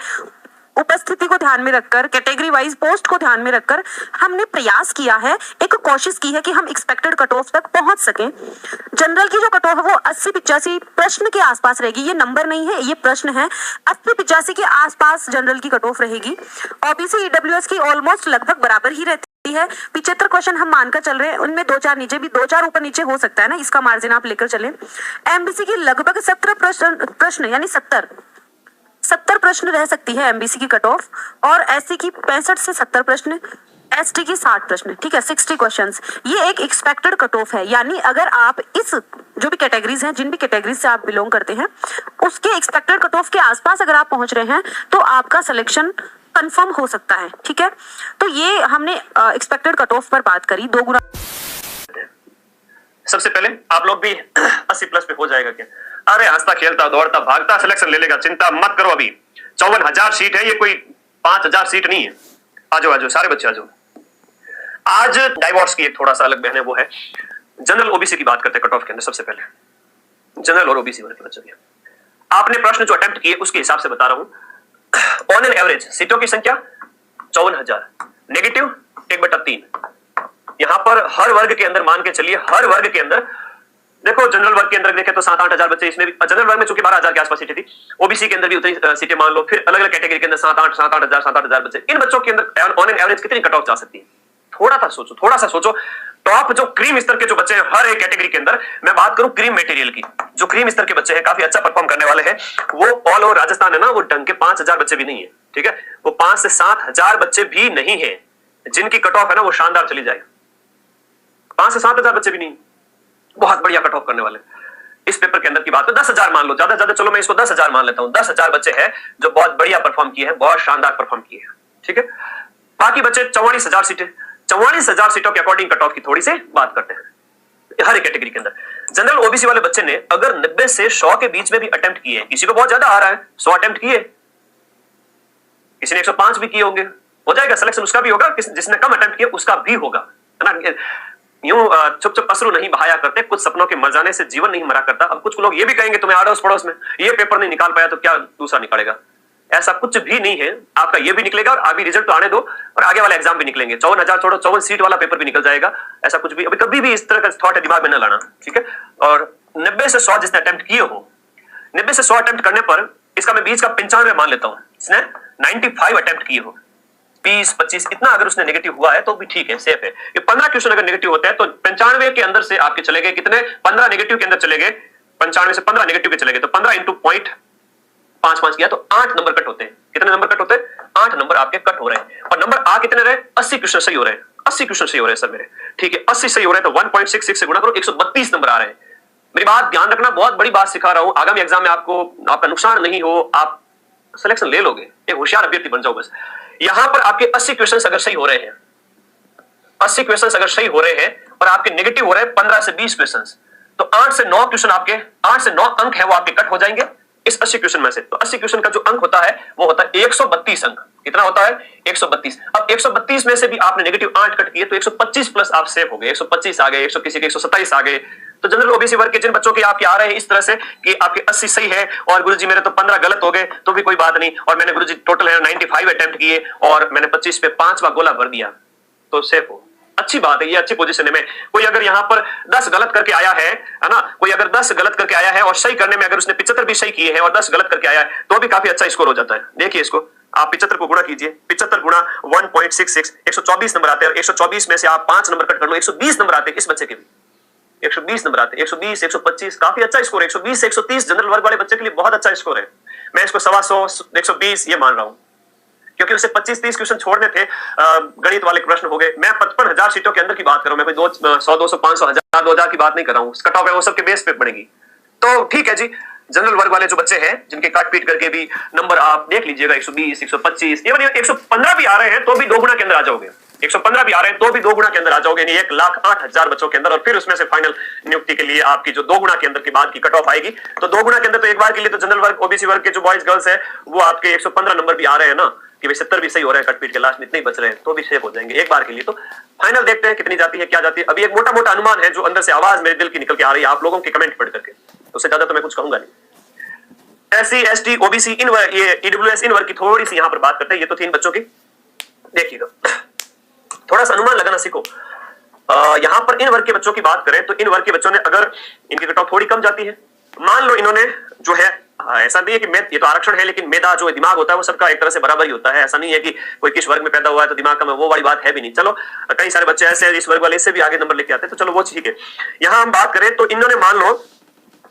उपस्थिति को ध्यान में रखकर, कैटेगरी वाइज पोस्ट को ध्यान में रखकर हमने प्रयास किया है, एक कोशिश की है कि हम एक्सपेक्टेड कट ऑफ तक पहुंच सकें। जनरल की जो कट ऑफ है वो 80-85 प्रश्न के आसपास रहेगी। ये नंबर नहीं है, ये प्रश्न है। 80-85 के आसपास जनरल की कट ऑफ रहेगी। ओबीसी ईडब्ल्यूएस की ऑलमोस्ट लगभग बराबर ही रहती है। 75 क्वेश्चन हम मानकर चल रहे हैं, उनमें 2-4 नीचे भी, 2-4 ऊपर नीचे हो सकता है ना, इसका मार्जिन आप लेकर चले। एमबीसी की लगभग 17 प्रश्न यानी 70 प्रश्न रह सकती है एमबीसी की कट ऑफ, और एससी की 65 से 70 प्रश्न, एसटी की 60 प्रश्न, ठीक है, 60 क्वेश्चंस। ये एक एक्सपेक्टेड कट ऑफ है। यानी अगर आप इस जो भी कैटेगरीज हैं, जिन भी कैटेगरीज से आप बिलोंग करते हैं, उसके एक्सपेक्टेड कट ऑफ के आसपास अगर आप पहुंच रहे हैं तो आपका सिलेक्शन कंफर्म हो सकता है, ठीक है। तो ये हमने एक्सपेक्टेड कट ऑफ पर बात करी। 2 गुना सबसे पहले आप लोग भी 80+ पे हो जाएगा क्या? अरे हंसता खेलता दौड़ता भागता सिलेक्शन ले लेगा, चिंता मत करो। अभी 54,000 सीट है, ये कोई 5,000 सीट नहीं है। आ जाओ सारे बच्चे आ जाओ। आज डाइवोर्स की एक थोड़ा सा अलग बहन है, वो है जनरल ओबीसी की बात करते हैं कट ऑफ के अंदर। सबसे पहले जनरल और ओबीसी वर्ग के बच्चों की आपने प्रश्न जो अटेम्प्ट किए उसके हिसाब से बता रहा हूं। ऑन एन एवरेज सीटों की संख्या 54,000, नेगेटिव 1/3। यहां पर हर वर्ग के अंदर मान के चलिए, हर वर्ग के अंदर देखो, जनरल वर्ग के अंदर देखें तो 7-8 हजार बच्चे, इसमें भी जनरल वर्ग में चूंकि 12,000 के आसपास सीटें थी, ओबीसी के अंदर भी उतनी सीटें मान लो, फिर अलग अलग कैटेगरी के अंदर 7-8 हजार बच्चे। इन बच्चों के अंदर ऑन एन एवरेज कितनी कट ऑफ जा सकती है? थोड़ा सा सोचो। टॉप जो क्रीम स्तर के जो बच्चे हैं हर एक कैटेगरी के अंदर, मैं बात करूं क्रीम मटेरियल की, जो क्रीम स्तर के बच्चे हैं, काफी अच्छा परफॉर्म करने वाले हैं, वो ऑल ओवर राजस्थान है ना, वो ढंग के 5,000 बच्चे भी नहीं है, ठीक है, वो 5 से 7 हजार बच्चे भी नहीं है जिनकी कट ऑफ है ना वो शानदार चली जाएगी। 5 से 7 हजार बच्चे भी नहीं, बहुत बढ़िया कट ऑफ करने वाले। इस पेपर के अंदर की बात है 10,000 मान लो, ज्यादा चलो मैं इसको 10,000 मान लेता हूं। 10,000 बच्चे हैं जो बहुत बढ़िया परफॉर्म किए हैं, बहुत शानदार परफॉर्म किए हैं, ठीक है। बाकी बच्चे 44,000 सीटें, 44,000 सीटों के अकॉर्डिंग कट ऑफ की थोड़ी सी बात करते हैं हर एक कैटेगरी के अंदर। जनरल ओबीसी वाले बच्चे ने अगर 90 से 100 के बीच में भी अटेम्प्ट किए, किसी को बहुत ज्यादा आ रहा है 100 अटेम्प्ट किए, किसी ने 105 भी किए होंगे, हो जाएगा सिलेक्शन, उसका भी होगा। जिसने कम अटेम्प्ट किया उसका भी होगा, है ना। यूं चुप अश्रु नहीं बहाया करते, कुछ सपनों के मर जाने से जीवन नहीं मरा करता। अब कुछ लोग ये भी कहेंगे तुम्हें आड़ोस पड़ोस में ये पेपर नहीं निकाल पाया तो क्या दूसरा निकालेगा, ऐसा कुछ भी नहीं है। आपका ये भी निकलेगा और अभी रिजल्ट तो आने दो, और आगे वाले एग्जाम भी निकलेंगे। 54,000 छोड़ो, 54 सीट वाला पेपर भी निकल जाएगा। ऐसा कुछ भी अभी कभी भी इस तरह का थॉट है दिमाग में न लाना, ठीक है। और 90 से 100 जिसने अटेम्प्ट किए हो, 90 से 100 अटेम्प्ट करने पर इसका मैं बीच का 95 मान लेता हूं, इसने 95 अटेम्प्ट किए हो, 20-25 इतना अगर उसने नेगेटिव हुआ है तो भी ठीक है, सेफ है। ये 15 क्वेश्चन अगर नेगेटिव होता है तो 95 के अंदर से आपके चले गए कितने, 15 नेगेटिव के अंदर चले गए, 95 से 15 नेगेटिव के चले गए, तो 15 इंटू 0.55 किया तो 8 नंबर कट होते हैं। कितने नंबर कट होते हैं? 8 नंबर आपके कट हो रहे हैं। और नंबर आ कितने रहे? 80 क्वेश्चन सही हो रहे हैं, 80 क्वेश्चन सही हो रहे हैं सर मेरे, ठीक है। 80 सही हो रहे हैं तो 1.66 से गुणा करो, 132 नंबर आ रहे हैं। मेरी बात ध्यान रखना, बहुत बड़ी बात सिखा रहा हूं, आगामी एग्जाम में आपको आपका नुकसान नहीं हो, आप सिलेक्शन ले लोगे, एक होशियार अभ्यर्थी बन जाओ बस। यहां पर आपके 80 क्वेश्चन अगर सही हो रहे हैं, 80 क्वेश्चन अगर सही हो रहे हैं और आपके नेगेटिव हो रहे हैं 15 से 20 क्वेश्चन, तो 8 से 9 क्वेश्चन आपके 8 से 9 अंक है वो आपके कट हो जाएंगे इस 80 क्वेश्चन में से। तो 80 क्वेश्चन का जो अंक होता है वो होता है 132 अंक। कितना होता है? 132। अब 132 में से भी आपने नेगेटिव 8 कट किए तो 125 प्लस आप सेफ हो गए, 125 आ गए, 100 किसी के 127 आ गए। तो जनरल ओबीसी वर्ग के जिन बच्चों के आपके आ रहे हैं इस तरह से कि आपके 80 सही है और गुरुजी मेरे तो 15 गलत हो गए तो भी कोई बात नहीं, और मैंने गुरुजी टोटल है 95 अटेम्प्ट किए और मैंने 25 पे 5वां गोला भर दिया, तो सेफ हो। अच्छी बात है, ये अच्छी पोजीशन है में। कोई अगर यहाँ पर 10 गलत करके आया है ना, कोई अगर 10 गलत करके आया है और सही करने में अगर उसने 75 भी सही किए हैं और 10 गलत करके आया है तो भी काफी अच्छा स्कोर हो जाता है। देखिए इसको आप 75 को गुणा कीजिए, 75 गुणा 1.66, 124 नंबर आते हैं। 124 में से आप 5 नंबर कट कर लो, 120 नंबर आते हैं इस बच्चे के भी, 120 नंबर आते हैं, 120, 125 काफी अच्छा स्कोर है। 120 से 130 जनरल वर्ग वाले बच्चे के लिए बहुत अच्छा स्कोर है। मैं इसको 125, 120 ये मान रहा हूं क्योंकि उसे 25-30 क्वेश्चन छोड़ने थे, गणित वाले प्रश्न हो गए। मैं 55,000 सीटों के अंदर की बात कर रहा हूं, मैं कोई 100, 200, 500, 1000, 2000 की बात नहीं कर रहा हूं। कट ऑफ है वो सबके बेस पे पड़ेगी। तो ठीक है जी, जनरल वर्ग वाले जो बच्चे हैं जिनके काट पीट करके भी नंबर आप देख लीजिएगा 120, 125, इवन 115 भी आ रहे हैं तो भी 2 गुना के अंदर आ जाओगे। 115 भी आ रहे हैं तो भी 2 गुना के अंदर आ जाओगे, 1,08,000 बच्चों के अंदर। और फिर उसमें से फाइनल नियुक्ति के लिए आपकी जो 2 गुना के अंदर की बाद की कट ऑफ आएगी, तो 2 गुना के अंदर तो एक बार के लिए तो जनरल वर्ग ओबीसी वर्ग के जो बॉयज गर्ल्स है वो आपके 115 नंबर भी आ रहे हैं ना, कि भाई 70 भी सही हो रहे हैं, कटपीट के लास्ट में इतने ही बच रहे हैं तो भी सेफ हो जाएंगे एक बार के लिए। तो फाइनल देखते हैं कितनी जाती है, क्या जाती है। अभी एक मोटा मोटा अनुमान है जो अंदर से आवाज मेरे दिल की निकल के आ रही है आप लोगों के कमेंट पढ़ करके, उससे ज्यादा तो मैं कुछ कहूंगा नहीं। एससी, एसटी, ओबीसी इन वर्ग, ये ईडब्ल्यूएस इन वर्ग की थोड़ी सी यहां पर बात करते हैं। ये तो 3 बच्चों की, देखिएगा थोड़ा सा अनुमान लगाना सीखो। यहां पर इन वर्ग के बच्चों की बात करें तो इन वर्ग के बच्चों ने अगर इनकी कट ऑफ थोड़ी कम जाती है, मान लो इन्होंने जो है ऐसा नहीं है कि ये तो आरक्षण है लेकिन मेधा जो दिमाग होता है वो सबका एक तरह से बराबर ही होता है। ऐसा नहीं है कि कोई किस वर्ग में पैदा हुआ है तो दिमाग कम है, वो वाली बात है भी नहीं। चलो कई सारे बच्चे ऐसे हैं इस वर्ग वाले इससे भी आगे नंबर लेके आते हैं, तो चलो वो ठीक है। यहां हम बात करें तो इन्होंने मान लो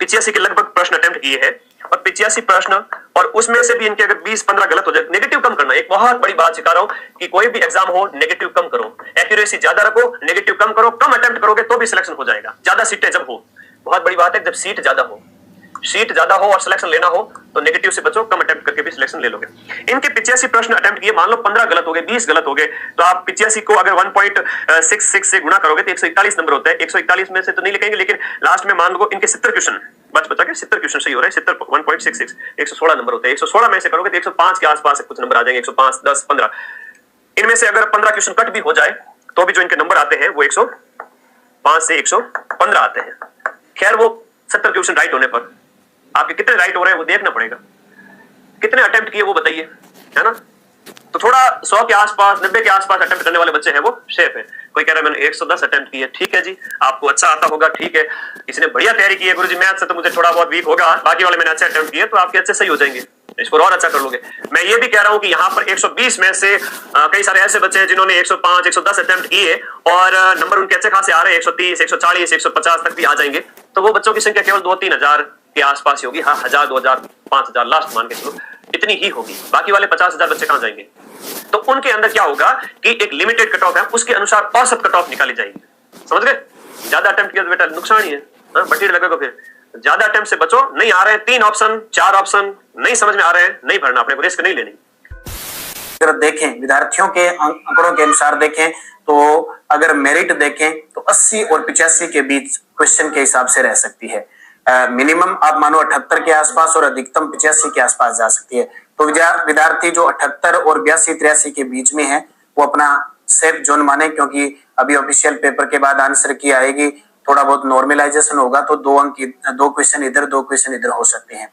85 के लगभग प्रश्न अटेम्प्ट किए हैं और 85 प्रश्न, और उसमें से भी इनके अगर 20-15 गलत हो जाए, नेगेटिव कम करना। एक बहुत बड़ी बात सिखा रहा हूं कि कोई भी एग्जाम हो नेगेटिव कम करो, एक्यूरेसी ज्यादा रखो, नेगेटिव कम करो। कम अटेम्प्ट करोगे तो भी सिलेक्शन हो जाएगा। ज्यादा सीटें जब हो, बहुत बड़ी बात है, जब सीट ज्यादा हो और सिलेक्शन लेना हो तो नेगेटिव से बचो, कम अटेम्प्ट करके भी सिलेक्शन ले लोगे। इनके 85 प्रश्न अटेम्प्ट किए, मान लो 15 गलत हो गए, 20 गलत हो गए, तो आप 85 को अगर 1.66 से गुणा करोगे तो 141 नंबर होता है। 141 में से तो नहीं लिखेंगे लेकिन लास्ट में मान लो इनके 70 क्वेश्चन बचा के 70 क्वेश्चन सही हो रहे हैं। 70 1.66 116 नंबर होते हैं। 116 में से करोगे तो 105 के आसपास कुछ नंबर आ जाएंगे। 105 10 15 इनमें से अगर 15 क्वेश्चन कट भी हो जाए तो भी जो इनके नंबर आते हैं वो 105 से 115 आते हैं। खैर वो 70 क्वेश्चन राइट होने पर आपके कितने राइट हो रहे हैं वो देखना पड़ेगा। कितने अटेम्प्ट किए वो बताइए, है ना। तो थोड़ा 100 के आसपास 90 के आसपास अटेम्प्ट करने वाले बच्चे हैं वो सेफ है। कोई कह रहा है मैंने 110 अटेम्प्ट किए, ठीक है जी, आपको अच्छा आता होगा, ठीक है। किसी ने बढ़िया तैयारी की है, गुरुजी मैथ से तो मुझे थोड़ा बहुत वीक होगा, बाकी वाले मैंने अच्छे अटेम्प्ट किए, तो आपके अच्छे सही हो जाएंगे, इसको और अच्छा कर लोगे। मैं ये भी कह रहा हूं कि यहाँ पर 120 में से कई सारे ऐसे बच्चे हैं जिन्होंने 105 110 अटेम्प्ट किए और नंबर उनके अच्छे खासे आ रहे हैं, 130 140 150 तक भी आ जाएंगे। तो वो बच्चों की संख्या केवल 2-3 हजार के आसपास ही होगी। हाँ, 1000 2000 5000 लास्ट मान के चलो, इतनी ही होगी। बाकी वाले 50,000 बच्चे कहां जाएंगे। तो उनके अंदर क्या होगा कि एक लिमिटेड कट ऑफ है, उसके अनुसार औसत कट ऑफ निकाली जाएगी। समझ गए। ज्यादा अटेम्प्ट किया तो बेटा नुकसान ही है, बटीर लगेगा। फिर ज्यादा अटेम्प्ट से बचो। नहीं आ रहे हैं 3 ऑप्शन 4 ऑप्शन नहीं समझ में आ रहे हैं, नहीं भरना, अपने को रिस्क नहीं लेनी। अगर देखें विद्यार्थियों के आंकड़ों के अनुसार देखें तो अगर मेरिट देखें तो 80 और 85 के बीच क्वेश्चन के हिसाब से रह सकती है। मिनिमम आप मानो 78 के आसपास और अधिकतम 85 के आसपास जा सकती है। तो विद्यार्थी जो 78 और 82 83 के बीच में है वो अपना सेफ जोन माने, क्योंकि अभी ऑफिशियल पेपर के बाद आंसर की आएगी, थोड़ा बहुत नॉर्मलाइजेशन होगा तो 2 अंक 2 क्वेश्चन इधर 2 क्वेश्चन इधर हो सकते हैं।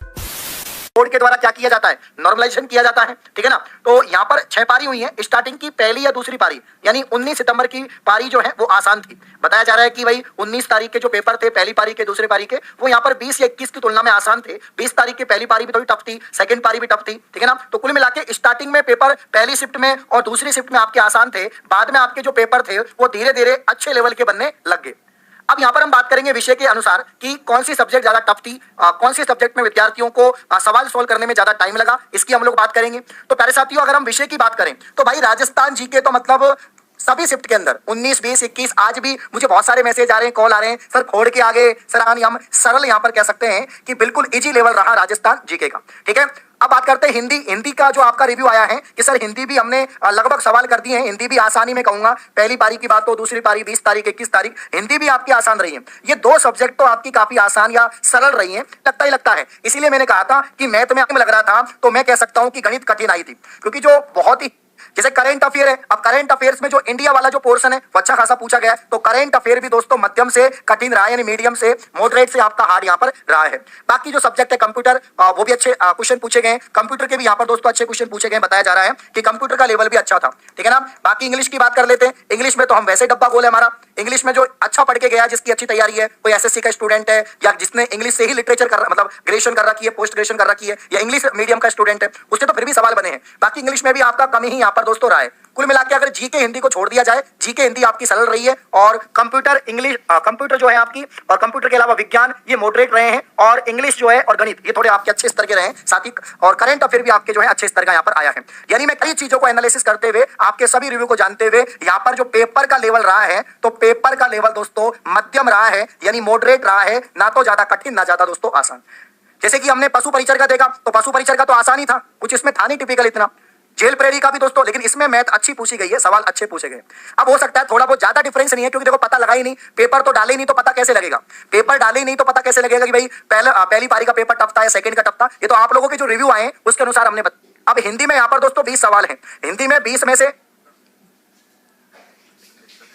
बोर्ड के द्वारा क्या किया जाता है, नॉर्मलाइजेशन किया जाता है, ठीक है ना। तो यहाँ पर 6 पारी हुई है। स्टार्टिंग की पहली या दूसरी पारी यानी 19 सितंबर की पारी जो है वो आसान थी। बताया जा रहा है कि भाई 19 तारीख के जो पेपर थे पहली पारी के दूसरे पारी के, वो यहाँ पर 20 या 21 की तुलना में आसान थे। 20 तारीख की पहली पारी भी थोड़ी टफ थी, सेकंड पारी भी टफ थी, ठीक है ना। तो कुल मिला के स्टार्टिंग में पेपर पहली शिफ्ट में और दूसरी शिफ्ट में आपके आसान थे, बाद में आपके जो पेपर थे वो धीरे धीरे अच्छे लेवल के बनने लग गए। अब यहाँ पर हम बात करेंगे विषय के अनुसार कि कौन सी सब्जेक्ट ज्यादा टफ थी, कौन सी सब्जेक्ट में विद्यार्थियों को सवाल सोल्व करने में ज्यादा टाइम लगा, इसकी हम लोग बात करेंगे। तो प्यारे साथियों, अगर हम विषय की बात करें तो भाई राजस्थान जीके तो मतलब सभी शिफ्ट के अंदर 19 20 21 आज भी मुझे बहुत सारे मैसेज आ रहे हैं, कॉल आ रहे हैं, सर खोड़ के आगे सर हम सरल यहाँ पर कह सकते हैं कि बिल्कुल इजी लेवल रहा राजस्थान जीके का, ठीक है। अब बात करते हैं हिंदी का जो आपका रिव्यू आया है कि सर हिंदी भी हमने लगभग सवाल कर दिए हैं। हिंदी भी आसानी में कहूंगा, पहली पारी की बात हो, दूसरी पारी 20 तारीख 21 तारीख हिंदी भी आपकी आसान रही है। ये 2 सब्जेक्ट तो आपकी काफी आसान या सरल रही है, लगता ही लगता है। इसीलिए मैंने कहा था कि मैथ में लग रहा था तो मैं कह सकता हूं कि गणित कठिन आई थी, क्योंकि जो बहुत ही जैसे करंट अफेयर है। अब करंट अफेयर्स में जो इंडिया वाला जो पोर्शन है वो अच्छा खासा पूछा गया है। तो करंट अफेयर भी दोस्तों मध्यम से कठिन रहा है, यानी मीडियम से मॉडरेट से आपका हार्ड यहाँ पर रहा है। बाकी जो सब्जेक्ट है कंप्यूटर, वो भी अच्छे क्वेश्चन पूछे गए। कंप्यूटर के भी यहाँ पर दोस्तों अच्छे क्वेश्चन पूछे गए। बताया जा रहा है कि कंप्यूटर का लेवल भी अच्छा था, ठीक है ना। बाकी इंग्लिश की बात कर लेते हैं। इंग्लिश में तो हम वैसे डब्बा गोल है हमारा। इंग्लिश में जो अच्छा पढ़ के गया, जिसकी अच्छी तैयारी है, कोई एसएससी का स्टूडेंट है या जिसने इंग्लिश से ही लिटरेचर कर मतलब ग्रेजुएशन कर रखी है, पोस्ट ग्रेजुएशन कर रखी है, या इंग्लिश मीडियम का स्टूडेंट है, उससे तो फिर भी सवाल बने हैं। बाकी इंग्लिश में भी आपका कमी ही यहाँ पर दोस्तों रहा है। कुल मिला के अगर जीके हिंदी को छोड़ दिया जाए, जीके हिंदी आपकी सरल रही है और कंप्यूटर इंग्लिश कंप्यूटर जो है आपकी और कंप्यूटर के अलावा विज्ञान ये मॉडरेट रहे हैं, और इंग्लिश जो है और गणित ये थोड़े आपके अच्छे स्तर के रहे हैं साथ ही, और करंट अफेयर भी आपके जो है अच्छे स्तर का यहाँ पर आया है। यानी मैं कई चीजों को एनालिसिस करते हुए, आपके सभी रिव्यू को जानते हुए, यहाँ पर जो पेपर का लेवल रहा है तो पेपर का लेवल दोस्तों मध्यम रहा है, यानी मॉडरेट रहा है, ना तो ज्यादा कठिन ना ज्यादा दोस्तों आसान। जैसे कि हमने पशु परिचर का देखा तो पशु परिचर का तो आसान ही था, कुछ इसमें था नहीं टिपिकल इतना। जेल प्रेरी का भी दोस्तों, लेकिन इसमें मैथ अच्छी पूछी गई है, सवाल अच्छे पूछे गए। अब हो सकता है थोड़ा बहुत ज्यादा डिफरेंस नहीं है, क्योंकि देखो पता लगा ही नहीं, पेपर तो डाले ही नहीं तो पता कैसे लगेगा, पेपर डाले ही नहीं तो पता कैसे लगेगा कि भाई पहली पारी का पेपर टफ था या सेकंड का टफ था। ये तो आप लोगों के जो रिव्यू आए उसके अनुसार हमने अब हिंदी में यहाँ पर दोस्तों 20 सवाल है। हिंदी में 20 में से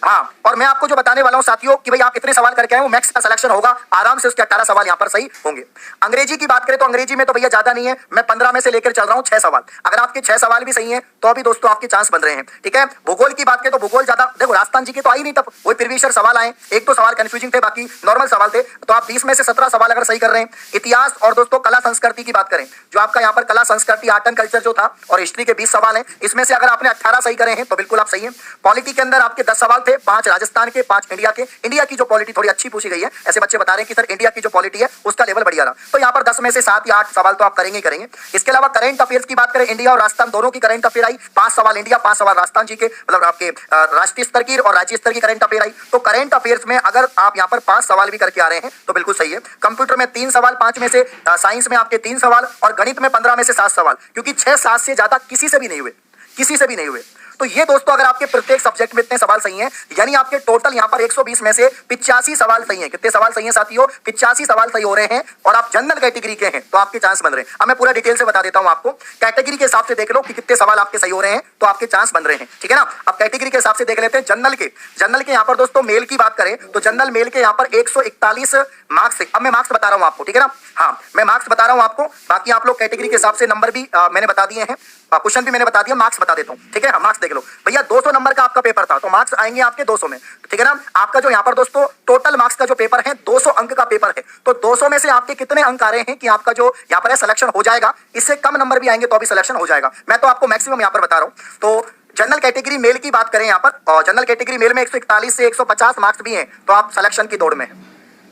हाँ, और मैं आपको जो बताने वाला हूं साथियों कि भाई आप इतने सवाल करके आए, वो मैक्स का सिलेक्शन होगा, आराम से उसके 18 सवाल यहां पर सही होंगे। अंग्रेजी की बात करें तो अंग्रेजी में तो भैया ज्यादा नहीं है, मैं 15 में से लेकर चल रहा हूं 6 सवाल। अगर आपके 6 सवाल भी सही हैं तो अभी दोस्तों आपके चांस बन रहे हैं, ठीक है। भूगोल की बात करें तो भूगोल ज्यादा देखो, राजस्थान जी के तो आई नहीं तब, वही प्रीवियस सवाल आए, 1-2 सवाल कंफ्यूजिंग थे, बाकी नॉर्मल सवाल थे। तो आप 20 में से 17 सवाल अगर सही कर रहे हैं। इतिहास और दोस्तों कला संस्कृति की बात करें, जो आपका यहाँ पर कला संस्कृति आर्ट एंड कल्चर जो था, और हिस्ट्री के 20 सवाल हैं, इसमें से अगर आपने 18 सही करे हैं तो बिल्कुल आप सही हैं। पॉलिटी के अंदर आपके 10 सवाल थे, 5 राजस्थान के, 5 इंडिया के। इंडिया की जो पॉलिटी थोड़ी अच्छी पूछी गई है, ऐसे बच्चे बता रहे हैं कि सर इंडिया की जो पॉलिटी है उसका लेवल बढ़िया रहा, तो यहाँ पर 10 में से 7 या 8 सवाल तो आप करेंगे ही करेंगे। इसके अलावा करंट अफेयर्स की बात करें, इंडिया और राजस्थान दोनों की करंट अफेयर आई, 5 सवाल इंडिया 5 सवाल राजस्थान जी के, मतलब आपके राष्ट्रीय स्तर की और राज्य स्तर की करंट अफेयर आई। तो करंट अफेयर्स में अगर आप यहाँ पर 5 सवाल भी करके आ रहे हैं तो बिल्कुल सही है। कंप्यूटर में 3 सवाल, 5 में से साइंस में आपके 3 सवाल, और गणित में 15 में से 7 सवाल, क्योंकि 6-7 से ज्यादा किसी से भी नहीं हुए, किसी से भी नहीं हुए। तो ये दोस्तों अगर आपके प्रत्येक सब्जेक्ट में इतने सवाल सही हैं, यानी आपके टोटल यहाँ पर 120 में से 85 सवाल सही हैं। कितने सवाल सही हैं साथियों? 85 सवाल सही हो रहे हैं और आप जनरल कैटेगरी के हैं तो आपके चांस बन रहे हैं। अब मैं पूरा डिटेल से बता देता हूं आपको। कैटेगरी के हिसाब से देख लो कि कितने सवाल आपके सही हो रहे हैं तो आपके चांस बन रहे हैं, ठीक है ना। अब कैटेगरी के हिसाब से देख लेते हैं जनरल के यहाँ पर दोस्तों मेल की बात करें तो जनरल मेल के यहाँ पर 141 मार्क्स है। अब मैं मार्क्स बता रहा हूं आपको, ठीक है ना। हाँ, मैं मार्क्स बता रहा हूं आपको, बाकी आप लोग कैटेगरी के हिसाब से नंबर भी मैंने बता दिए हैं, क्वेश्चन भी मैंने बता दिया, मार्क्स बता देता हूं, ठीक है। हाँ, मार्क्स देख लो भैया। 200 नंबर का आपका पेपर था तो मार्क्स आएंगे आपके 200 में, ठीक है ना। आपका जो यहाँ पर दोस्तों टोटल मार्क्स का जो पेपर है 200 अंक का पेपर है, तो 200 में से आपके कितने अंक आ रहे हैं कि आपका जो यहाँ पर है सिलेक्शन हो जाएगा। इससे कम नंबर भी आएंगे तो अभी सिलेक्शन हो जाएगा। मैं तो आपको मैक्सिमम यहाँ पर बता रहा हूँ। तो जनरल कैटेगरी मेल की बात करें यहाँ पर, और जनरल कैटेगरी मेल में 141 से 150 मार्क्स भी हैं तो आप सिलेक्शन की दौड़ में हैं,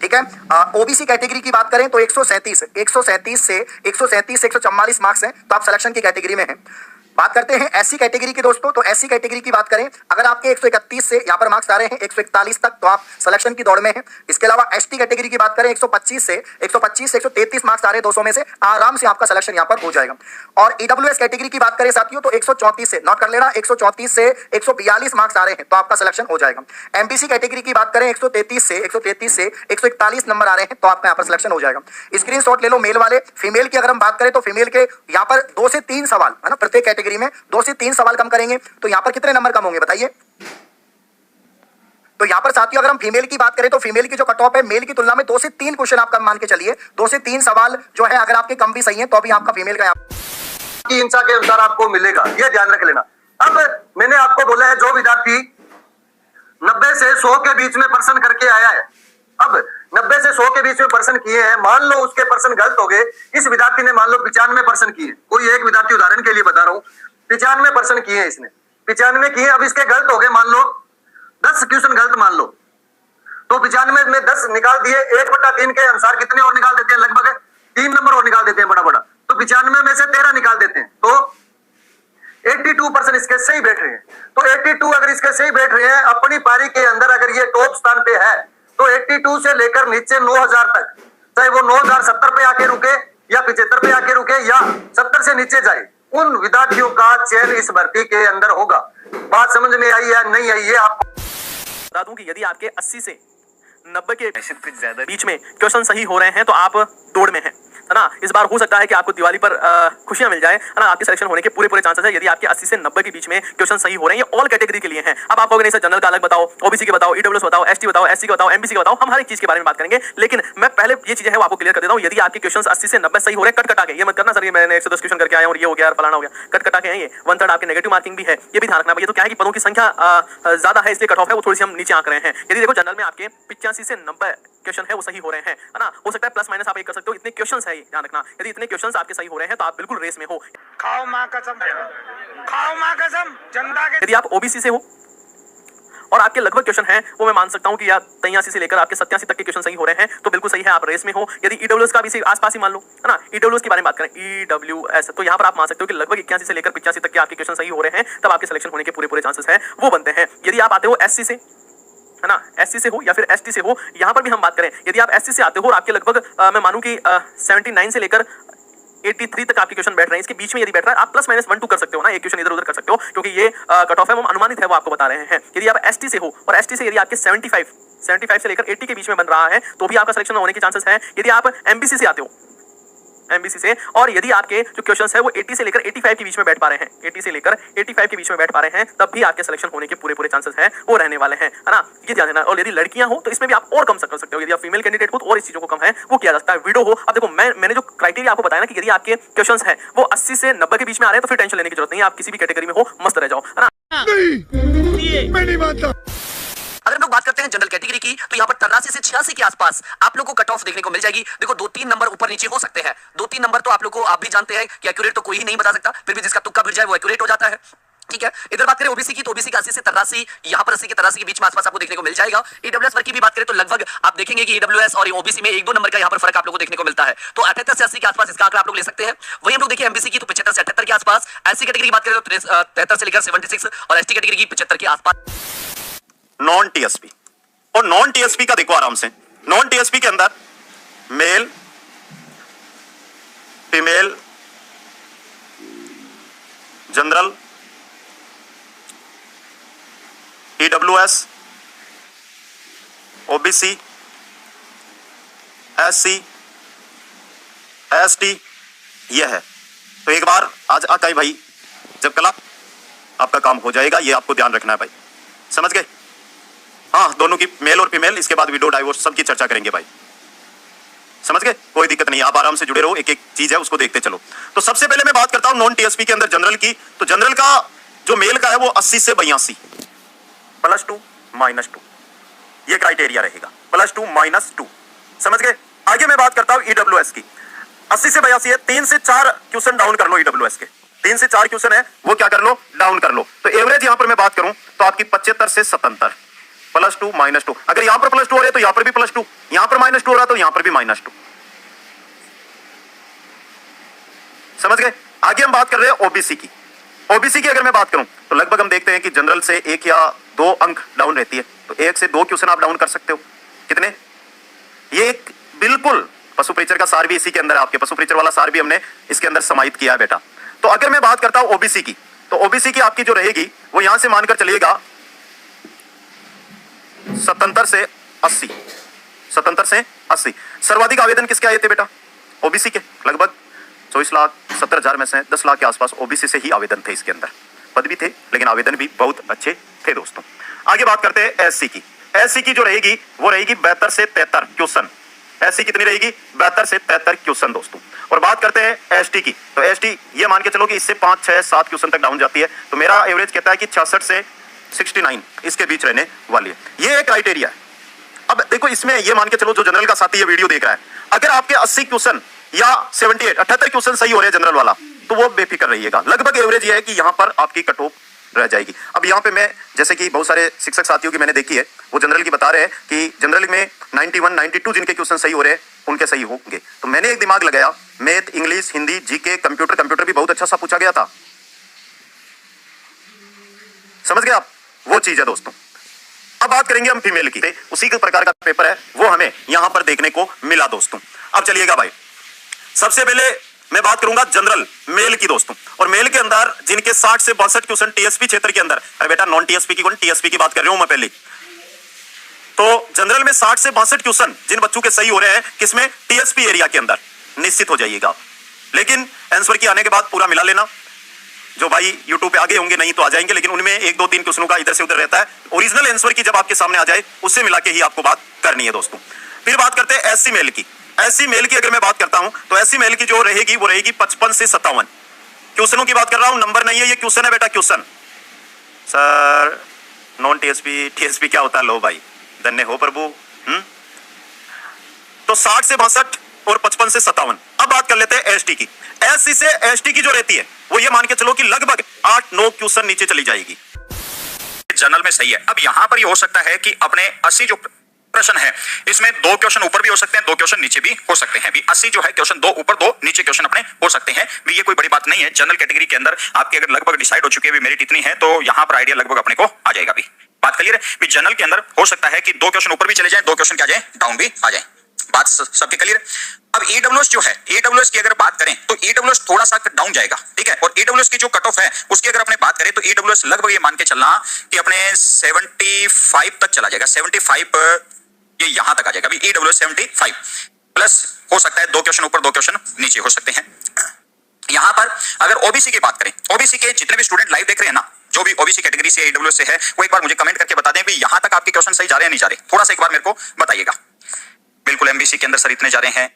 ठीक है। ओबीसी कैटेगरी की बात करें तो 137 से 144 मार्क्स हैं तो आप सिलेक्शन की कैटेगरी में हैं। बात करते हैं एससी कैटेगरी की दोस्तों, तो एससी कैटेगरी की बात करें अगर आपके 131 से यहाँ पर मार्क्स आ रहे हैं 141 तक तो आप सिलेक्शन की दौड़ में हैं। इसके अलावा एसटी कैटेगरी की बात करें 125 से 133 मार्क्स आ रहे हैं 200 में से, आराम से आपका सिलेक्शन यहाँ पर हो जाएगा। और ईडब्ल्यूएस कैटेगरी की बात करें साथियों तो 134 से, नोट कर लेना, 134 से 142 मार्क्स आ रहे हैं तो आपका सिलेक्शन हो जाएगा। एमपीसी कैटेगरी की बात करें 133 से 141 नंबर आ रहे हैं तो आपका यहाँ पर सिलेक्शन हो जाएगा। स्क्रीनशॉट ले लो मेल वाले। फीमेल की अगर हम बात करें तो फीमेल के यहाँ पर 2 से 3 सवाल है ना, प्रत्येक कैटेगरी में 2 से 3 सवाल कम करेंगे तो यहां पर कितने नंबर कम होंगे बताइए। तो यहां पर साथियों अगर हम फीमेल की बात करें तो फीमेल की जो कट ऑफ है मेल की तुलना में 2 से 3 क्वेश्चन आप कम मान के चलिए। 2 से 3 सवाल जो है अगर आपके कम भी सही है तो अभी आपका फीमेल का की इंसा के अनुसार आपको मिलेगा, यह ध्यान रख लेना। अब मैंने आपको बोला है जो विद्यार्थी 90 से 100 के बीच में पर्सन करके आया है, अब 90 से 100 के बीच में पर्सन किए हैं, मान लो उसके पर्सन गलत हो गए, इस विद्यार्थी ने मान लो 95 पर्सन किए, कोई एक विद्यार्थी उदाहरण के लिए बता रहा हूं 95 पर्सन किए हैं, इसने 95 किए, अब इसके गलत हो गए, मान लो 10 क्वेश्चन गलत मान लो, तो 95 में 10 निकाल दिए, 1/3 के अनुसार कितने और निकाल देते हैं, लगभग 3 नंबर और निकाल देते हैं बड़ा, तो 95 में से 13 निकाल देते हैं, तो 82% इसके सही बैठ रहे हैं। तो 82 अगर इसके सही बैठ रहे हैं अपनी पारी के अंदर, अगर ये टॉप स्थान पे है तो 82 से लेकर नीचे 9000 तक, चाहे वो 9070 पे आके रुके या 75 पे आके रुके या 70 से नीचे जाए, उन विद्यार्थियों का चयन इस भर्ती के अंदर होगा। बात समझ में आई या नहीं आई, ये आपको बता दूं कि यदि आपके 80 से 90 के बीच में क्वेश्चन सही हो रहे हैं तो आप दौड़ में हैं, है ना। इस बार हो सकता है कि आपको दिवाली पर खुशियां मिल जाए, है ना। आपके सिलेक्शन होने के पूरे चांसेस है यदि आपके 80 से 90 के बीच में क्वेश्चन सही हो रहे हैं। ये ऑल कैटेगरी के लिए हैं। अब आप कहोगे नहीं सर जनरल का अलग बताओ, ओबीसी के बताओ, ईडब्ल्यूएस बताओ, एसटी बताओ, एससी का बताओ, एमबीसी का बताओ, हम हर एक चीज के बारे में बात करेंगे। लेकिन मैं पहले ये चीजें है वो आपको क्लियर कर देता हूं। यदि आपके क्वेश्चन 80 से 90 सही हो रहे हैं, कट कटा के, ये मत करना सर ये मैंने 110 क्वेश्चन करके आया और ये हो गया, फलाना हो गया, कट कटा के हैं ये 1/3 आपके नेगेटिव मार्किंग भी है, ये भी ध्यान रखना। ये तो क्या है कि पदों की संख्या ज्यादा है इसलिए कट ऑफ है वो थोड़ी सी हम नीचे आंक रहे हैं। यदि देखो जनरल में आपके 85 से 90 क्वेश्चन है वो सही हो रहे हैं, है ना। हो सकता है प्लस माइनस आप एक कर सकते हो, इतने क्वेश्चंस है, ध्यान रखना। यदि इतने क्वेश्चंस आपके सही हो रहे हैं तो आप बिल्कुल रेस में हो। खाओ मां कसम, खाओ मां कसम जनता के। यदि आप ओबीसी से हो और आपके लगभग क्वेश्चन हैं वो मैं मान सकता हूं कि या 83 से लेकर आपके 87 तक के क्वेश्चन सही हो रहे हैं तो बिल्कुल सही है, आप रेस में हो। यदि ईडब्ल्यूएस का भी इसी आसपास ही मान लो, है ना, ईडब्ल्यूएस के बारे में बात करें, ईडब्ल्यूएस, तो यहां पर आप मान सकते हो कि लगभग 81 से लेकर 85 तक के आपके क्वेश्चन सही हो रहे हैं, तब आपके सिलेक्शन होने के पूरे चांसेस हैं वो बनते हैं। यदि आप आते हो एससी से, है ना, एससी से हो या फिर एसटी से हो, यहां पर भी हम बात करें, यदि आप एससी से आते हो और आपके लगभग मैं मानूं कि 79 से लेकर 83 तक आपके क्वेश्चन बैठ रहे हैं, इसके बीच में यदि बैठ रहा है आप प्लस माइनस 1-2 कर सकते हो ना, एक क्वेश्चन इधर उधर कर सकते हो क्योंकि ये कट ऑफ है वो अनुमानित है वो आपको बता रहे हैं। यदि आप एसटी से हो और एसटी से यदि आपके 75 से लेकर 80 के बीच में बन रहा है तो भी आपका सिलेक्शन होने के चांसेस है। यदि आप एमबीसी से आते हो, एमबीसी से, और यदि आपके जो क्वेश्चंस है वो 80 से लेकर 85 के बीच में बैठ पा रहे हैं, 80 से लेकर 85 के बीच में बैठ पा रहे हैं, तब भी आपके सिलेक्शन होने के पूरे चांसेस हैं वो रहने वाले हैं, है ना, ये ध्यान देना। और यदि लड़कियां हो तो इसमें भी आप और कम कर सकते हो, यदि आप फीमेल कैंडिडेट हो तो और इस चीजों को कम है वो किया जा सकता है। वीडियो हो, अब देखो मैंने जो क्राइटेरिया आपको बताया ना कि यदि आपके क्वेश्चंस है वो 80 से 90 के बीच में आ रहे हैं तो फिर टेंशन लेने की जरूरत नहीं है, आप किसी भी कैटेगरी में हो मस्त रह जाओ, है ना। मैं नहीं मानता। अगर हम लोग बात करते हैं जनरल कैटेगरी की तो यहाँ पर 83 से 86 के आसपास आप लोगों को कट ऑफ देखने को मिल जाएगी। देखो 2-3 नंबर ऊपर नीचे हो सकते हैं, 2-3 नंबर तो आप लोगों को आप भी जानते हैं कि एक्यूरेट तो कोई ही नहीं बता सकता, फिर भी जिसका तुक्का भिड़ जाए वो एक्यूरेट हो जाता है, ठीक है। इधर बात करें ओबीसी की तो ओबीसी का 80 से 83, यहाँ पर 80 के 83 के बीच में आसपास आपको देखने को मिल जाएगा। ईडब्ल्यूएस वर्ग की भी बात करें तो लगभग आप देखेंगे कि ईडब्ल्यूएस और ओबीसी में 1-2 नंबर का यहाँ पर फर्क आप लोगों को देखने को मिलता है, तो 78 से 80 के आसपास इसका आंकड़ा आप लोग ले सकते हैं। वही हम लोग देखिए एमबीसी की तो 75 से 78 के आसपास, एससी कैटेगरी की बात करें तो 73 से लेकर 76 और एसटी कैटेगरी की 75 के आसपास। नॉन टीएसपी और नॉन टीएसपी का देखो आराम से, नॉन टीएसपी के अंदर male, female, general, EWS, OBC, SC, ST ये है। तो एक बार आज आता है भाई, जब कल आपका काम हो जाएगा, ये आपको ध्यान रखना है भाई, समझ गए? हाँ, दोनों की मेल और फीमेल, इसके बाद विडो डाइवोर्स सबकी चर्चा करेंगे भाई, समझ गए? कोई दिक्कत नहीं, आप आराम से जुड़े रहो, एक एक चीज है उसको देखते चलो। तो सबसे पहले मैं बात करता हूं नॉन टीएसपी के अंदर जनरल की। तो जनरल का जो मेल का है वो 80 से 82 +2 -2 ये क्राइटेरिया रहेगा, +2 -2, समझ गए? आगे मैं बात करता हूं ईडब्ल्यूएस की। 80 से 82 है, 3 से 4 क्वेश्चन डाउन कर लो ईडब्ल्यूएस के, 3 से 4 क्वेश्चन है वो क्या कर लो, डाउन कर लो। तो एवरेज यहां पर मैं बात करूं तो आपकी 75 से 77, +2 -2। अगर यहां पर +2 हो रहा है तो यहां पर भी +2, यहां पर -2 हो रहा है तो यहां पर भी -2, समझ गए? आगे हम बात कर रहे हैं ओबीसी की। ओबीसी की अगर मैं बात करूं तो लगभग हम देखते हैं कि जनरल से 1 या 2 अंक डाउन रहती है, तो 1 से 2 क्वेश्चन आप डाउन कर सकते हो। कितने? ये एक बिल्कुल पशु परीक्षर का सार भी इसी के अंदर है, आपके पशु परीक्षर वाला सार भी हमने इसके अंदर समाहित किया है बेटा। तो अगर मैं बात करता हूं ओबीसी की, तो ओबीसी की आपकी जो रहेगी वो यहां से मानकर चलिएगा 77 से 80, 77 से 80। सर्वाधिक आवेदन किसके आए थे बेटा? ओबीसी के। लगभग 24,70,000 में से 10 लाख के आसपास ओबीसी से ही आवेदन थे। इसके अंदर पद भी थे लेकिन आवेदन भी बहुत अच्छे थे दोस्तों। आगे बात करते हैं एससी की। एससी की जो रहेगी वो रहेगी 72 से 73 क्वेश्चन। एससी कितनी रहेगी? 72 से 73 क्वेश्चन दोस्तों। और बात करते हैं एसटी की, तो एसटी ये मान के चलो कि इससे 5, 6, 7 क्वेश्चन तक डाउन जाती है। तो मेरा एवरेज कहता है कि 66 से 69 इसके बीच रहने वाली है। ये एक क्राइटेरिया है। अब देखो इसमें ये मान के चलो जो जनरल का साथी ये वीडियो देख रहा है, अगर आपके 80 क्वेश्चन या 78, 78 क्वेश्चन सही हो रहे हैं जनरल वाला, तो वो बेफिक्र रहिएगा। लगभग एवरेज ये है कि यहां पर आपकी कट ऑफ रह जाएगी। अब यहां पे मैं जैसे कि बहुत सारे शिक्षक साथियों की मैंने देखी है, वो जनरल की बता रहे हैं कि जनरल में 91, 92 जिनके क्वेश्चन सही हो रहे हैं उनके सही होंगे। तो मैंने एक दिमाग लगाया, math, English, Hindi, GK, computer भी बहुत अच्छा सा पूछा गया था, समझ गए आप? वो चीज है दोस्तों। अब बात करेंगे हम फीमेल की। उसी के प्रकार का पेपर है वो हमें यहां पर देखने को मिला दोस्तों। अब चलिएगा भाई, सबसे पहले मैं बात करूंगा जनरल मेल की दोस्तों। और मेल के अंदर जिनके 60 से 62 क्वेश्चन टीएसपी क्षेत्र के अंदर, अरे बेटा नॉन टीएसपी की कौन, टीएसपी की बात कर रहा हूं मैं पहले। तो जनरल में 60 से 62 क्वेश्चन जिन बच्चों के सही हो रहे हैं किसमें? टीएसपी एरिया के अंदर, निश्चित हो जाइएगा। लेकिन आंसर की आने के बाद पूरा मिला लेना। जो भाई यूट्यूब पे आगे होंगे नहीं तो आ जाएंगे, लेकिन उनमें 1, 2, 3 क्वेश्चनों का इधर से उधर रहता है। ओरिजिनल आंसर की जब आपके सामने आ जाए उससे मिला के ही आपको बात करनी है दोस्तों। फिर बात करते हैं एससी मेल की। एससी मेल की अगर मैं बात करता हूं तो एससी मेल की जो रहेगी वो रहेगी 55 से 57 क्वेश्चनों की बात कर रहा हूं। नंबर नहीं है, ये क्वेश्चन है बेटा, question. Sir non TSP, TSP क्या होता है? लो भाई, धन्य हो प्रभु। तो 60 से 62 और 55 से 57। अब बात कर लेते हैं एसटी की। एससी से एसटी की जो रहती है वो ये मान के चलो कि लगभग 8-9 क्वेश्चन नीचे चली जाएगी। जनरल में सही है। अब यहां पर ये हो सकता है कि अपने 80 जो प्रश्न है इसमें 2 क्वेश्चन ऊपर भी हो सकते हैं, 2 क्वेश्चन नीचे भी हो सकते हैं। भी 80 जो है क्वेश्चन 2 ऊपर 2 नीचे क्वेश्चन अपने हो सकते हैं। भी ये कोई बड़ी बात नहीं है। जनरल कैटेगरी के अंदर आपके अगर लगभग डिसाइड हो चुके हैं मेरिट इतनी है तो यहां पर आइडिया लगभग अपने को आ जाएगा। भी बात क्लियर है? भी जनरल के अंदर हो सकता है कि 2 क्वेश्चन ऊपर भी चले जाए, 2 क्वेश्चन क्या जाए, डाउन भी आ जाए। बात सबके क्लियर है? अब ईडब्ल्यूएस जो है, ईडब्ल्यूएस की अगर बात करें तो ईडब्ल्यूएस थोड़ा सा डाउन जाएगा, ठीक है। और ईडब्ल्यूएस की जो कट ऑफ है उसकी अगर अपने बात करें तो ईडब्ल्यूएस लगभग ये मान के चलना कि अपने 75 तक चला जाएगा। 75 ये यहां तक आ जाएगा। अभी ईडब्ल्यूएस 75 प्लस हो सकता है 2 क्वेश्चन ऊपर 2 क्वेश्चन नीचे हो सकते हैं। यहां पर अगर ओबीसी की बात करें, ओबीसी के जितने भी स्टूडेंट लाइव देख रहे हैं ना, जो भी ओबीसी कैटेगरी से ईडब्ल्यूएस से है, वो एक बार मुझे कमेंट करके बता दें भी यहां तक आपके क्वेश्चन सही जा रहे हैं नहीं जा रहे, थोड़ा सा एक बार मेरे को बताइएगा। बिल्कुल एमबीसी के अंदर सर इतने जा रहे हैं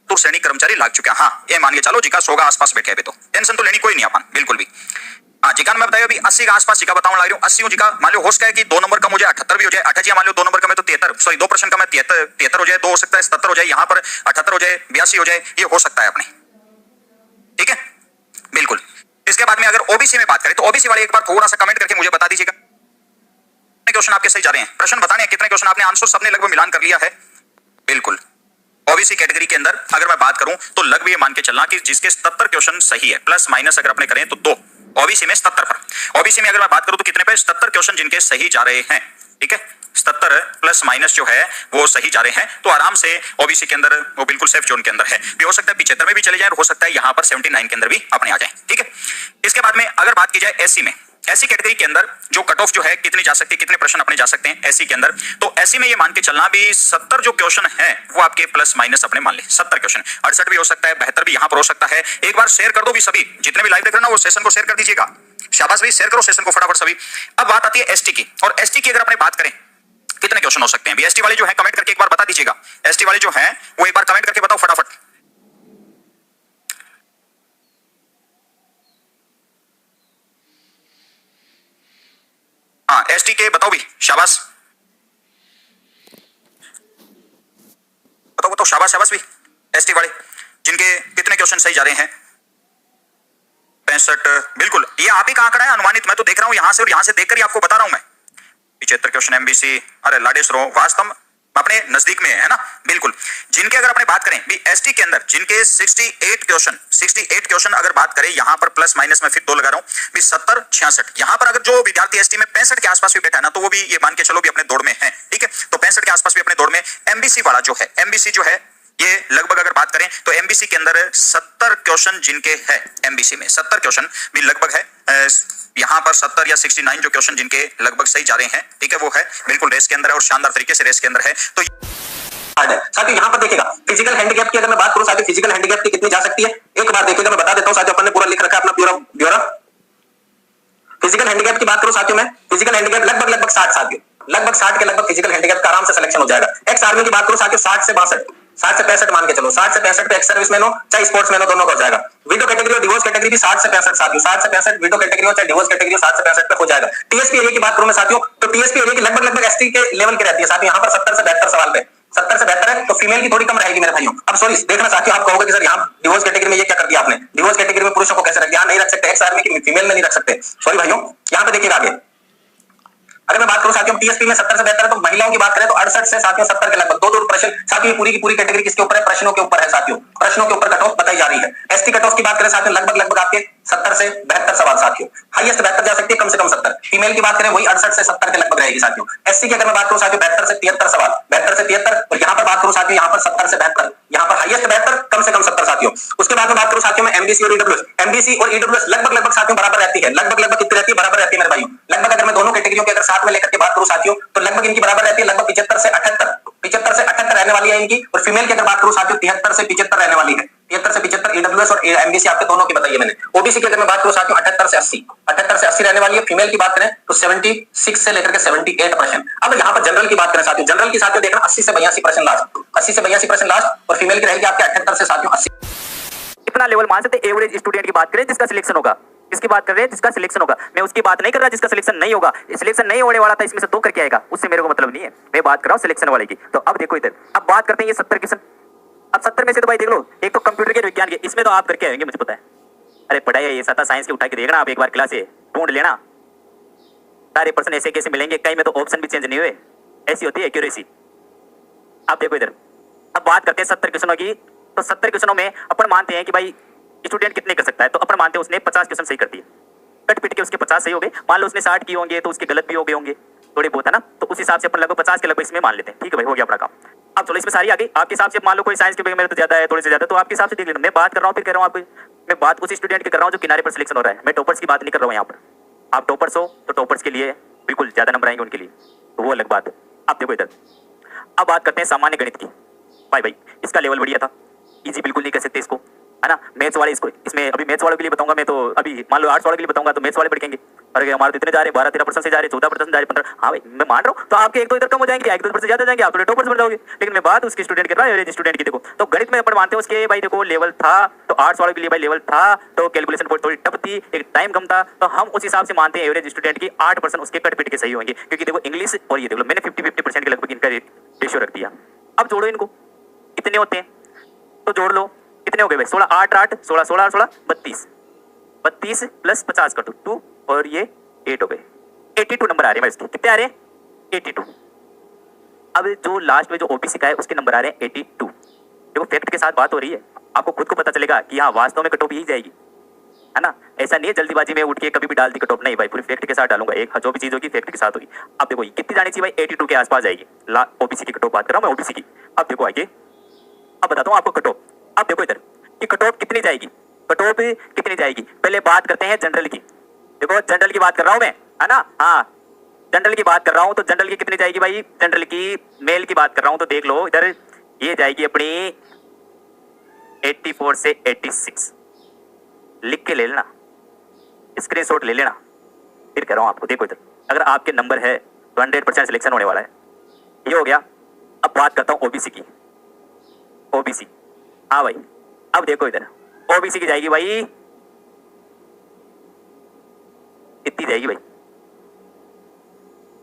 तो श्रेणी कर्मचारी लाग चुके हैं। हाँ ये मान के चलो जिका 100 का आसपास बैठे हैं, तो टेंशन तो लेनी कोई नहीं अपन बिल्कुल भी। हाँ जिका मैं बताया अभी 80 के आसपास जिका बताऊं लग रही हूँ। 80 जिका मान लो होस्ट का है कि 2 नंबर का मुझे 78 भी हो जाए, 78 मान लो 2 नंबर का मैं तो 73, सॉरी 2 प्रश्न का मैं 73 हो जाए, 2 हो सकता है 77 हो जाए, यहाँ पर 78 हो जाए, 82 हो जाए, ये हो सकता है अपने, ठीक है बिल्कुल। इसके बाद में अगर ओबीसी में बात करें तो ओबीसी वाले एक बार थोड़ा सा कमेंट करके मुझे बता दीजिएगा कितने क्वेश्चन आपके सही जा रहे हैं। प्रश्न बताने कितने क्वेश्चन आपने आंसर सबने लगभग मिलान कर लिया है। बिल्कुल ओबीसी कैटेगरी के अंदर अगर मैं बात करूं तो लगभग ये मान के चलना कि जिसके 77 क्वेश्चन सही है, प्लस माइनस अगर अपने करें तो 2 ओबीसी में 77 पर। ओबीसी में अगर मैं बात करूं तो कितने पे? 77 क्वेश्चन जिनके सही जा रहे हैं, ठीक है 77 प्लस माइनस जो है वो सही जा रहे हैं, तो आराम से ओबीसी के अंदर वो बिल्कुल सेफ जोन के अंदर है। भी हो सकता है 75 में भी चले जाए, हो सकता है यहां पर 79 के अंदर भी अपने आ जाए, ठीक है। इसके बाद में अगर बात की जाए एससी में, ऐसी कैटेगरी के अंदर जो कट ऑफ जो है कितनी जा सकती है, कितने प्रश्न अपने जा सकते हैं एससी के अंदर, तो एससी में ये मान के चलना भी 70 जो क्वेश्चन है वो आपके प्लस माइनस अपने मान ले 70 क्वेश्चन, 68 भी हो सकता है, 72 भी यहां पर हो सकता है। एक बार शेयर कर दो भी सभी, जितने भी लाइव देख रहे हैं ना वो सेशन को शेयर कर दीजिएगा। शाबाश भाई, शेयर करो सेशन को फटाफट सभी। अब बात आती है एसटी की, और एसटी की अगर अपने बात करें कितने क्वेश्चन हो सकते हैं, एसटी वाले जो है कमेंट करके एक बार बता दीजिएगा। एसटी वाले जो है वो एक बार कमेंट करके बताओ फटाफट। हाँ एसटी के बताओ भी, शाबाश बताओ बताओ, शाबाश शाबाश भी। एसटी वाले जिनके कितने क्वेश्चन सही जा रहे हैं, 65, बिल्कुल ये आप ही का आंकड़ा है अनुमानित, मैं तो देख रहा हूं यहां से और यहां से देखकर ही आपको बता रहा हूं मैं। 75 क्वेश्चन एमबीसी, अरे लाडेसरो वास्तव अपने नजदीक में है ना, बिल्कुल। जिनके अगर अपने बात करें भी एसटी के अंदर जिनके 68 क्वेश्चन अगर बात करें, यहां पर प्लस माइनस में फिर 2 लगा रहा हूं भी 70, 66, यहां पर अगर जो विद्यार्थी एसटी में 65 के आसपास भी बैठा है ना, तो वो भी ये मान के चलो भी अपने दौड़ में है, ठीक है। तो 65 के आसपास भी अपने दौड़ में। एमबीसी वाला जो है, एमबीसी जो है ये लगभग अगर बात करें तो एमबीसी के अंदर 70 क्वेश्चन जिनके है, एमबीसी में 70 क्वेश्चन भी लगभग है, यहां पर 70 या 69 जो क्वेश्चन जिनके लगभग सही जा रहे हैं, ठीक है, वो है बिल्कुल रेस के अंदर है और शानदार तरीके से रेस के अंदर है। तो साथियों यहाँ पर देखिएगा फिजिकल हैंडीकैप की अगर मैं बात करूं साथियों, फिजिकल हैंडीकैप की कितनी जा सकती है, एक बार देखिएगा मैं बता देता हूं साथियों, अपन ने पूरा लिख रखा है अपना ब्यौरा। फिजिकल हैंडीकैप की बात करूं साथियों में, फिजिकल हैंडीकैप लगभग 60 साथियों, लगभग 60 के लगभग फिजिकल हैंडीकैप का आराम से सिलेक्शन हो जाएगा। एक्स आर्मी की बात करूं साथियों 60 से 65 मान के चलो, 60 से 65 पे एक्स सर्विसमैन हो चाहे स्पोर्ट्समैन हो, दोनों का हो जाएगा। विडो कैटेगरी और डिवोर्स कैटेगरी भी 60 से 65 साथियों, 60 से 65 विडो कैटेगरी हो चाहे डिवोर्स कैटेगरी हो, 60 से 65 पे हो जाएगा। टीएसपी एरिया की बात करूं मैं साथियों, तो टीएसपी एरिया की लगभग एसटी के लेवल की रहती है साथियों, यहां पर 70 से 72 सवाल पे, 70 से 72 है, तो फीमेल की थोड़ी कम रहेगी मेरे भाइयों। अब सॉरी देखना साथियों, आप कहोगे कि सर यहाँ डिवोर्स कैटेगरी में ये क्या कर दिया आपने, डिवोर्स कैटेगरी में पुरुषों को कैसे रख दिया, नहीं रख सकते, एक्स आर्मी की फीमेल में नहीं रख सकते, सॉरी भाइयों। यहाँ पे देखिएगा आगे अगर मैं बात करूं साथियों टीएसपी में 70 से 72 है, तो महिलाओं की बात करें तो 68 से साथियों 70 के लगभग, दो प्रश्न साथियों, पूरी की पूरी कैटेगरी किसके ऊपर है, प्रश्नों के ऊपर है साथियों, प्रश्नों के ऊपर कट ऑफ बताई जा रही है। एसटी कट ऑफ की बात करें साथियों लगभग आपके 70 से 72 सवाल साथियों, हाईएस्ट 72 जा सकती है, कम से कम 70। फीमेल की बात करें वही 68 से 70 के लगभग रहेगी साथियों। एससी की अगर मैं बात करूं साथियों 72 से 73 सवाल, 72 से 73, और यहाँ पर बात करूं साथियों यहाँ पर 70 से 72, यहाँ पर हाईएस्ट 72, कम से कम 70 साथियों। उसके बाद में बात करूं साथियों में एमबीसी और ईडब्ल्यूएस, एमबीसी और ईडब्ल्यूएस लगभग साथियों बराबर रहती है, लगभग कितनी रहती है, बराबर रहती है मेरे भाइयों। लगभग अगर मैं दोनों कैटेगरियों के अगर साथ में लेकर के बात करूं साथियों, तो लगभग इनकी बराबर रहती है, लगभग 75 से 78 रहने वाली है इनकी। और फीमेल की अगर बात करूं साथियों 73 से 75 रहने वाली है, 73 से 75 ईडब्ल्यूएस और एमबीसी आपके दोनों की बताइए मैंने। ओबीसी की अगर मैं बात करूं साथियों 78 से 80 रहने वाली है। फीमेल की बात करें तो 76 से लेकर के 78 प्रश्न। अब यहाँ पर जनरल की बात करें साथियों, जनरल की साथियों देखना 80 से 82 प्रश्न लास्ट, 80 से 82 प्रश्न लास्ट, और फीमेल की रहेगी आपके 78 से साथियों 80। इतना लेवल मान सकते एवरेज स्टूडेंट की बात करें जिसका सिलेक्शन होगा, किसकी बात कर रहे हैं, जिसका सिलेक्शन होगा। मैं उसकी बात नहीं कर रहा जिसका सिलेक्शन नहीं होगा, सिलेक्शन नहीं होने वाला था इसमें से 2 करके आएगा, उससे मेरे को मतलब नहीं है, मैं बात कर रहा हूं सिलेक्शन वाले की। तो अब देखो इधर, अब बात करते हैं ये 70 क्वेश्चन। अब 70 में से तो भाई देख लो, एक तो कंप्यूटर के विज्ञान के, इसमें तो आप करके आएंगे मुझे पता है, अरे पढ़ाई ये साता साइंस की उठा के देखना आप एक बार क्लास से ढूंढ लेना, सारे प्रश्न ऐसे कैसे मिलेंगे, कहीं में तो ऑप्शन भी चेंज नहीं हुए, ऐसी होती है एक्यूरेसी। आप देखो इधर, अब बात करते हैं 70 क्वेश्चनों की। तो 70 क्वेश्चनों में अपन मानते हैं कि भाई स्टूडेंट कितने कर सकता है, तो अपन मानते हैं उसने 50 क्वेश्चन सही कर दिए, कट पिट के उसके 50 सही हो गए। मान लो उसने 60 किए होंगे तो उसके गलत भी हो गए होंगे थोड़े बहुत, है ना, तो उस हिसाब से अपन लगभग 50 के लगभग इसमें मान लेते हैं, ठीक है भाई, हो गया अपना काम। अब चलो इसमें सारी आ गई, आपके हिसाब से मान लो कोई साइंस के मेरे तो ज्यादा है, थोड़े से ज्यादा, तो आपके हिसाब से देख लेना। मैं बात कर रहा हूँ, फिर कह रहा हूँ आपको, मैं बात उस स्टूडेंट की कर रहा हूँ जो किनारे पर सिलेक्शन हो रहा है, मैं टॉपर्स की बात नहीं कर रहा हूँ। यहाँ पर आप टॉपर्स हो तो टॉपर्स के लिए बिल्कुल ज्यादा नंबर आएंगे उनके लिए, तो वो अलग बात है। आप देखो इधर, अब बात करते हैं सामान्य गणित की। भाई इसका लेवल बढ़िया था, इजी बिल्कुल नहीं कर सकते इसको, है ना। मैथ्स वाले इसको, इसमें अभी मैथ्स वालों के लिए बताऊंगा मैं, तो अभी मान लो आर्ट्स वालों के लिए बताऊंगा तो मैथ्स वाले बढ़ेंगे, अरे हमारे तो इतने जा रहे 12-13% से जा रहे, 14% जा रहे, 15, हाँ भाई मैं मान रहा हूँ, तो आपके 1-2 इधर कम हो जाएंगे, 1-2% ज्यादा जाएंगे, आप तो टॉपर्स बन जाओगे। लेकिन मैं बात उसके स्टूडेंट कर रहा हूँ, एवरेज स्टूडेंट की। देखो तो गणित में अपन मानते हैं उसके भाई देखो लेवल था, तो आर्ट्स वालों के लिए भाई लेवल था, तो कैलकुलेशन थोड़ी टफ थी, एक टाइम कम था, तो हम उस हिसाब से मानते हैं एवरेज स्टूडेंट की 8% उसके कट पिट के सही होंगे, क्योंकि देखो इंग्लिश और ये देखो मैंने 50-50% के लगभग इनका रेशियो रख दिया। अब जोड़ो इनको, कितने होते हैं तो जोड़ लो, कितने हो गए भाई, 16 8 8 16 16 16 32 प्लस 50 कर दो 2 और ये 8 हो गए, 82 नंबर आ रहे हैं इसके, कितने आ रहे हैं 82। अब जो लास्ट में जो ओबीसी का है उसके नंबर आ रहे हैं 82। देखो फैक्ट के साथ बात हो रही है, आपको खुद को पता चलेगा कि हाँ वास्तव में कटऑफ यही जाएगी, है ना। ऐसा नहीं है जल्दीबाजी में उठ के कभी भी डाल दी कटऑफ, नहीं भाई पूरी फैक्ट के साथ डालूंगा, एक जो भी चीज होगी फैक्ट के साथ होगी। अब देखो कितनी जानी चाहिए भाई, 82 के आसपास जाएगी, ओबीसी की कटऑफ बात कर रहा हूँ मैं, ओबीसी की। अब देखो आगे, अब बताता हूँ आपको कटऑफ। अब देखो इधर कि कटऑफ कितनी जाएगी, कटऑफ कितनी जाएगी। पहले बात करते हैं जनरल की, देखो जनरल की बात कर रहा हूं मैं, है ना, हाँ जनरल की बात कर रहा हूं, तो जनरल की कितनी जाएगी भाई, जनरल की मेल की बात कर रहा हूं, तो देख लो इधर, ये जाएगी अपनी 84 से 86, लिख के ले लेना, स्क्रीनशॉट ले लेना, फिर कह रहा हूं आपको, देखो इधर अगर आपके नंबर है तो 100% सिलेक्शन होने वाला है, ये हो गया। अब बात करता हूं ओबीसी की, ओबीसी, हाँ भाई, अब देखो इधर ओबीसी की जाएगी भाई, कितनी जाएगी भाई,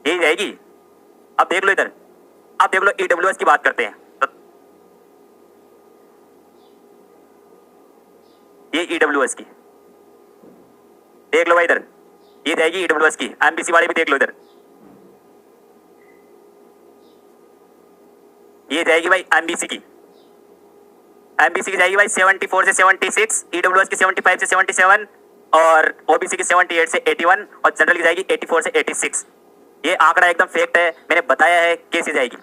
यही जाएगी। अब देख लो इधर, अब देख लो ईडब्ल्यूएस की बात करते हैं, तो ये ईडब्ल्यूएस की देख लो भाई इधर, ये जाएगी ईडब्ल्यूएस की, एमबीसी वाले भी देख लो इधर, ये जाएगी भाई एमबीसी की, एमबीसी की जाएगी भाई 74 से 76, ईडब्ल्यूएस की 75 से 77 और ओबीसी की 78 से 81 और जनरल की जाएगी 84 से 86। ये आंकड़ा एकदम फैक्ट है, मैंने बताया है कैसे जाएगी।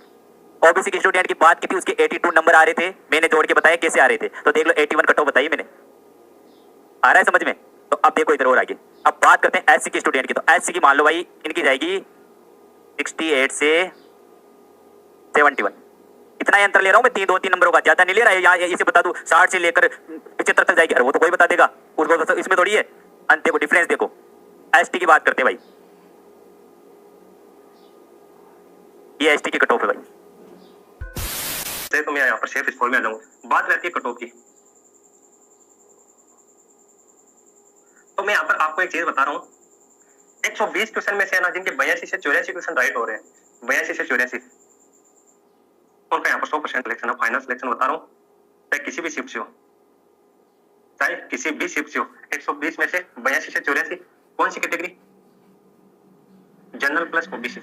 ओबीसी के स्टूडेंट की बात की थी, उसके 82 नंबर आ रहे थे, मैंने जोड़ के बताया कैसे आ रहे थे, तो देख लो 81 कट ऑफ बताई मैंने, आ रहा है समझ में। तो अब देखो इधर और आगे, अब बात करते हैं एससी के स्टूडेंट की, तो एससी की मान लो भाई इनकी जाएगी 68 से 71, इतना ही अंतर ले रहा हूं मैं, 2-3 नंबरों का, ज्यादा नहीं ले रहा है। यहाँ इसे बता दूं 60 से लेकर 75 तक जाएगी, अरे वो तो कोई बता देगा, उसको तो इसमें थोड़ी है, अंत देखो डिफरेंस देखो। एसटी की बात करते हैं भाई, ये एसटी की कट ऑफ है भाई, तो मैं यहाँ पर सेफ स्कोर में आ जाऊंगा। बात रहती है कट ऑफ की, तो मैं यहाँ पर आपको एक चीज बता रहा हूँ, 120 क्वेश्चन में से ना जिनके 82 से 84 क्वेश्चन राइट हो रहे हैं, 82 से 84, उनका यहाँ पर 100% सिलेक्शन है, फाइनल सिलेक्शन बता रहा हूँ, चाहे किसी भी शिफ्ट से हो, चाहे किसी भी शिफ्ट से हो। 120 में से 82 से 84 कौन सी कैटेगरी, जनरल प्लस ओबीसी,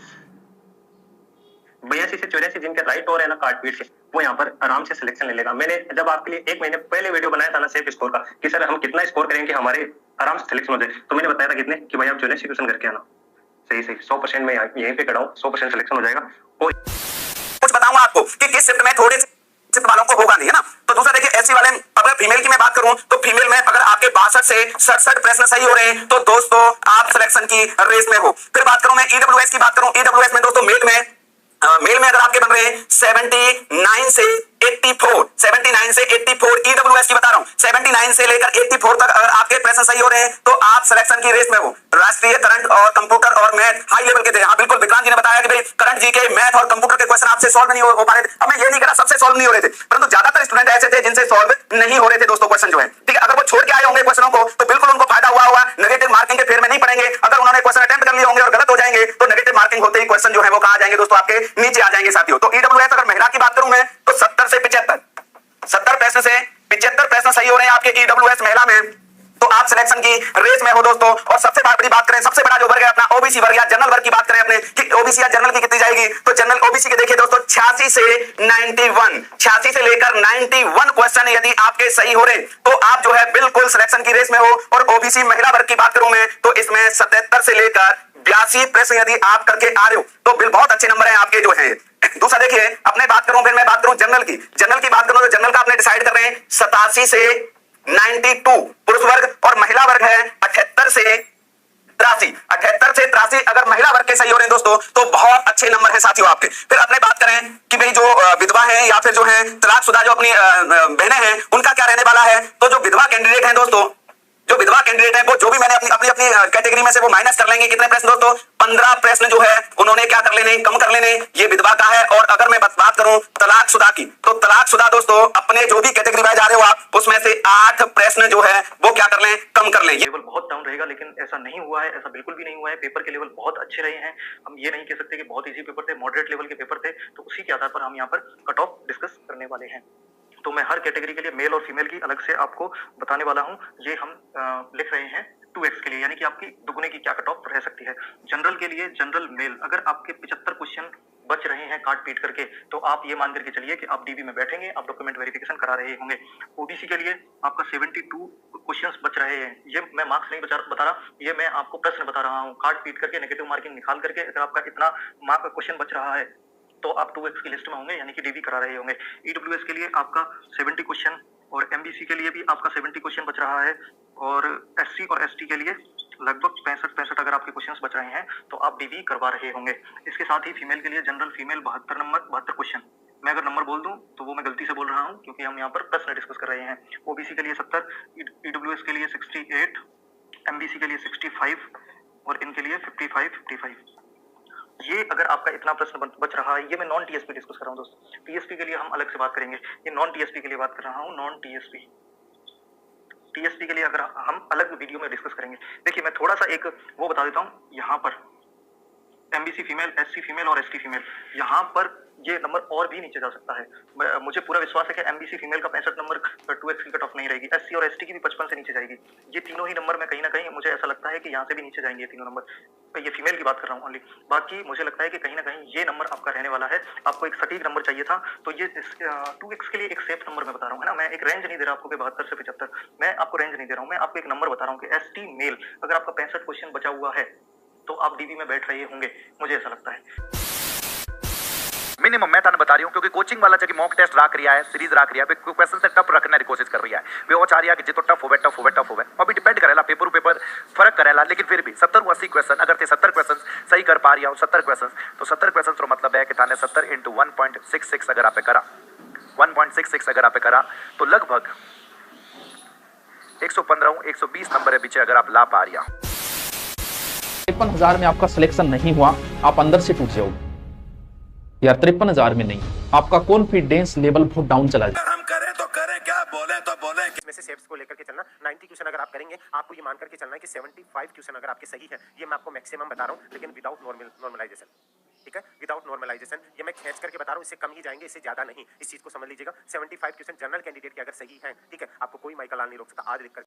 82 से 84 जिनके राइट हो रहे हैं ना कार्ड पीट से, वो यहाँ पर आराम से सिलेक्शन ले लेगा। मैंने जब आपके लिए 1 महीने पहले वीडियो बनाया था ना सेफ स्कोर का, कि सर हम कितना स्कोर करेंगे हमारे आराम से सिलेक्शन हो जाए, तो मैंने बताया था कितने, कि भाई आप 84 क्वेश्चन करके आना, सही 100% में यहीं पे खड़ा हूँ, 100% सिलेक्शन हो जाएगा। और कुछ बताऊंगा आपको कि किस शिफ्ट में थोड़े शिफ्ट वालों को होगा नहीं, है ना। तो दूसरा देखिए एससी वाले, अगर फीमेल की मैं बात करूं तो फीमेल में अगर आपके 62 से 67 प्रश्न सही हो रहे हैं तो दोस्तों आप सिलेक्शन की रेस में हो। फिर बात करूं मैं ईडब्ल्यूएस की बात करूं, ईडब्ल्यूएस में दोस्तों मेल में अगर आपके बन रहे हैं 79 से 84, 79 से 84 ईडब्ल्यूएस की बता रहा हूं, 79 से लेकर 84 तक अगर आपके प्रश्न सही हो रहे हैं तो आप सिलेक्शन की रेस में हो। राष्ट्रीय करंट और कंप्यूटर और मैथ हाई लेवल के थे, हाँ बिल्कुल विक्रांत जी ने बताया कि भाई करंट जी के मैथ और कंप्यूटर के क्वेश्चन आपसे सॉल्व नहीं हो पा रहे थे। अब मैं ये नहीं कह रहा सबसे सॉल्व नहीं हो रहे थे, परंतु ज्यादातर स्टूडेंट ऐसे थे जिनसे सॉल्व नहीं हो रहे थे दोस्तों क्वेश्चन जो है, ठीक है। अगर वो छोड़ के आए होंगे क्वेश्चनों को तो बिल्कुल उनको फायदा हुआ होगा, नेगेटिव मार्किंग के फेर में नहीं पड़ेंगे। अगर उन्होंने क्वेश्चन अटेम्प्ट कर लिए होंगे और गलत हो जाएंगे तो नेगेटिव मार्किंग होते ही क्वेश्चन जो है वो कहां जाएंगे दोस्तों, आपके नीचे आ जाएंगे साथियों। तो ईडब्ल्यूएस अगर महिला की बात करूं मैं तो 70 से 75, 70 प्रश्न से 75 प्रश्न सही हो रहे हैं आपके ईडब्ल्यूएस महिला में, तो आप सिलेक्शन की रेस में हो दोस्तों। और सबसे बड़ी बात करें, सबसे बड़ा जो वर्ग है अपना ओबीसी वर्ग या जनरल वर्ग की बात करें अपने, कि ओबीसी या जनरल की कितनी जाएगी, तो जनरल ओबीसी के देखिए दोस्तों 86 से 91, 86 से लेकर 91 क्वेश्चन यदि आपके सही हो रहे तो आप जो है बिल्कुल सिलेक्शन की रेस में हो। और ओबीसी महिला वर्ग की बात करूं मैं तो इसमें 77 से लेकर 82 प्रश्न यदि आप करके आ रहे हो तो बहुत अच्छे नंबर हैं आपके जो है। दूसरा देखिए अपने बात करूं, फिर मैं बात करूं जनरल की, जनरल की बात करूं तो जनरल का आपने डिसाइड कर रहे हैं 87 से 92 पुरुष वर्ग और महिला वर्ग है 78 से 83, 78 से 83 अगर महिला वर्ग के सही हो रहे हैं दोस्तों तो बहुत अच्छे नंबर हैं साथियों आपके। फिर अपने बात करें कि भाई जो विधवा है या फिर जो है तलाकशुदा जो अपनी बहनें हैं उनका क्या रहने वाला है, तो जो विधवा कैंडिडेट हैं दोस्तों, जो विधवा कैंडिडेट है वो जो भी मैंने अपनी कैटेगरी में से वो माइनस कर लेंगे, कितने प्रश्न दोस्तों 15 प्रश्न जो है उन्होंने क्या कर लेने, कम कर लेने, ये विधवा का है। और अगर मैं बात करूं तलाकशुदा की तो तलाकशुदा दोस्तों अपने जो भी कैटेगरी में जा रहे हो आप उसमें से 8 प्रश्न जो है वो क्या कर लें, कम कर लें। ये लेवल बहुत डाउन रहेगा, लेकिन ऐसा नहीं हुआ है, ऐसा बिल्कुल भी नहीं हुआ है। पेपर के लेवल बहुत अच्छे रहे हैं, हम ये नहीं कह सकते कि बहुत इजी पेपर थे, मॉडरेट लेवल के पेपर थे, तो उसी के आधार पर हम यहाँ पर कट ऑफ डिस्कस करने वाले हैं। तो मैं हर कैटेगरी के लिए मेल और फीमेल की अलग से आपको बताने वाला हूं। ये हम लिख रहे हैं 2x के लिए, यानी कि आपकी दुगने की क्या कट ऑफ रह सकती है। जनरल के लिए जनरल मेल अगर आपके 75 क्वेश्चन बच रहे हैं काट पीट करके तो आप ये मान करके चलिए कि आप डीबी में बैठेंगे, आप डॉक्यूमेंट वेरिफिकेशन करा रहे होंगे। ओबीसी के लिए आपका 72 क्वेश्चंस बच रहे हैं, ये मैं मार्क्स नहीं बता रहा, ये मैं आपको प्रश्न बता रहा हूँ। काट पीट करके नेगेटिव मार्किंग निकाल करके अगर आपका इतना मार्क क्वेश्चन बच रहा है तो आप 2x की लिस्ट में होंगे, यानी कि डीबी करा रहे होंगे। ईडब्ल्यूएस के लिए आपका 70 क्वेश्चन और एमबीसी के लिए भी आपका 70 क्वेश्चन बच रहा है और एससी और एसटी के लिए लगभग 65 अगर आपके क्वेश्चंस बच रहे हैं तो आप डीवी करवा रहे होंगे। इसके साथ ही फीमेल के लिए जनरल फीमेल 72 क्वेश्चन, मैं अगर नंबर बोल दूं तो वो मैं गलती से बोल रहा हूं क्योंकि हम यहाँ पर प्रश्न डिस्कस कर रहे हैं। ओबीसी के लिए 70, ईडब्ल्यूएस के लिए 68, एमबीसी के लिए 65 और इनके लिए 55। ये अगर आपका इतना प्रश्न बच रहा है, ये मैं नॉन टीएसपी डिस्कस कर रहा हूँ दोस्तों। टीएसपी के लिए हम अलग से बात करेंगे, ये नॉन टीएसपी के लिए बात कर रहा हूँ। नॉन टीएसपी टीएसपी के लिए अगर हम अलग वीडियो में डिस्कस करेंगे। देखिए मैं थोड़ा सा एक वो बता देता हूँ, यहाँ पर एमबीसी फीमेल, एससी फीमेल और एसटी फीमेल, यहाँ पर ये नंबर और भी नीचे जा सकता है। मुझे पूरा विश्वास है कि एमबीसी फीमेल का 65 नंबर 2x की कट ऑफ नहीं रहेगी। एससी और एसटी की भी 55 से नीचे जाएगी। ये तीनों ही नंबर में कहीं ना कहीं मुझे ऐसा लगता है कि यहाँ से भी नीचे जाएंगे ये तीनों नंबर। ये फीमेल की बात कर रहा हूँ ओनली, बाकी मुझे लगता है कि कहीं ना कहीं ये नंबर आपका रहने वाला है। आपको एक सटीक नंबर चाहिए था तो ये 2x के लिए एक सेफ नंबर मैं बता रहा हूँ, है ना। मैं एक रेंज नहीं दे रहा आपको कि 72 से 75, मैं आपको रेंज नहीं दे रहा हूँ, मैं आपको एक नंबर बता रहा हूँ कि एसटी मेल अगर आपका 65 क्वेश्चन बचा हुआ है तो आप डीबी में बैठ रहे होंगे, मुझे ऐसा लगता है। मिनिमम मैं थाने बता रही हूँ क्योंकि कोचिंग वाला जगह मॉक टेस्ट राख रिया है, सीरीज राख रिया है, क्वेश्चन से टफ रखने की कोशिश कर रही है। वे वो चाह रही है कि जितो टफ होवे अभी डिपेंड करेला पेपर फर्क करेला। लेकिन फिर भी 70-80 क्वेश्चन अगर थे 70 क्वेश्चन सही कर पा रही हो 70 क्वेश्चन तो 70 क्वेश्चन तो मतलब है कि थाने 70 × 1.66 अगर आप करा 1.66 अगर आप करा तो लगभग 115-120 नंबर है पीछे अगर आप ला पा रही। 53,000 में आपका सिलेक्शन नहीं हुआ, आप अंदर से टूट जाओगे यार। 53,000 में नहीं, आपका कॉन्फिडेंस लेवल बहुत डाउन चला जाए। हम करें तो करें, क्या बोले तो बोले। इसमें से शेप्स को लेकर के चलना 90 क्वेश्चन अगर आप करेंगे आपको ये मान करके चलना है कि 75 क्वेश्चन अगर आपके सही है। ये मैं आपको मैक्सिमम बता रहा हूँ, लेकिन विदाउट नॉर्मलाइजेशन, ठीक है, विदाउट नॉर्मलाइजेशन। ये मैं खींच करके बता रहा हूँ, इससे कम ही जाएंगे, इससे ज्यादा नहीं। इस चीज को समझ लीजिएगा। 75 क्वेश्चन जनरल कैंडिडेट के अगर सही है, ठीक है, आपको कोई माइकल लाल नहीं रोक सकता। आज लिख कर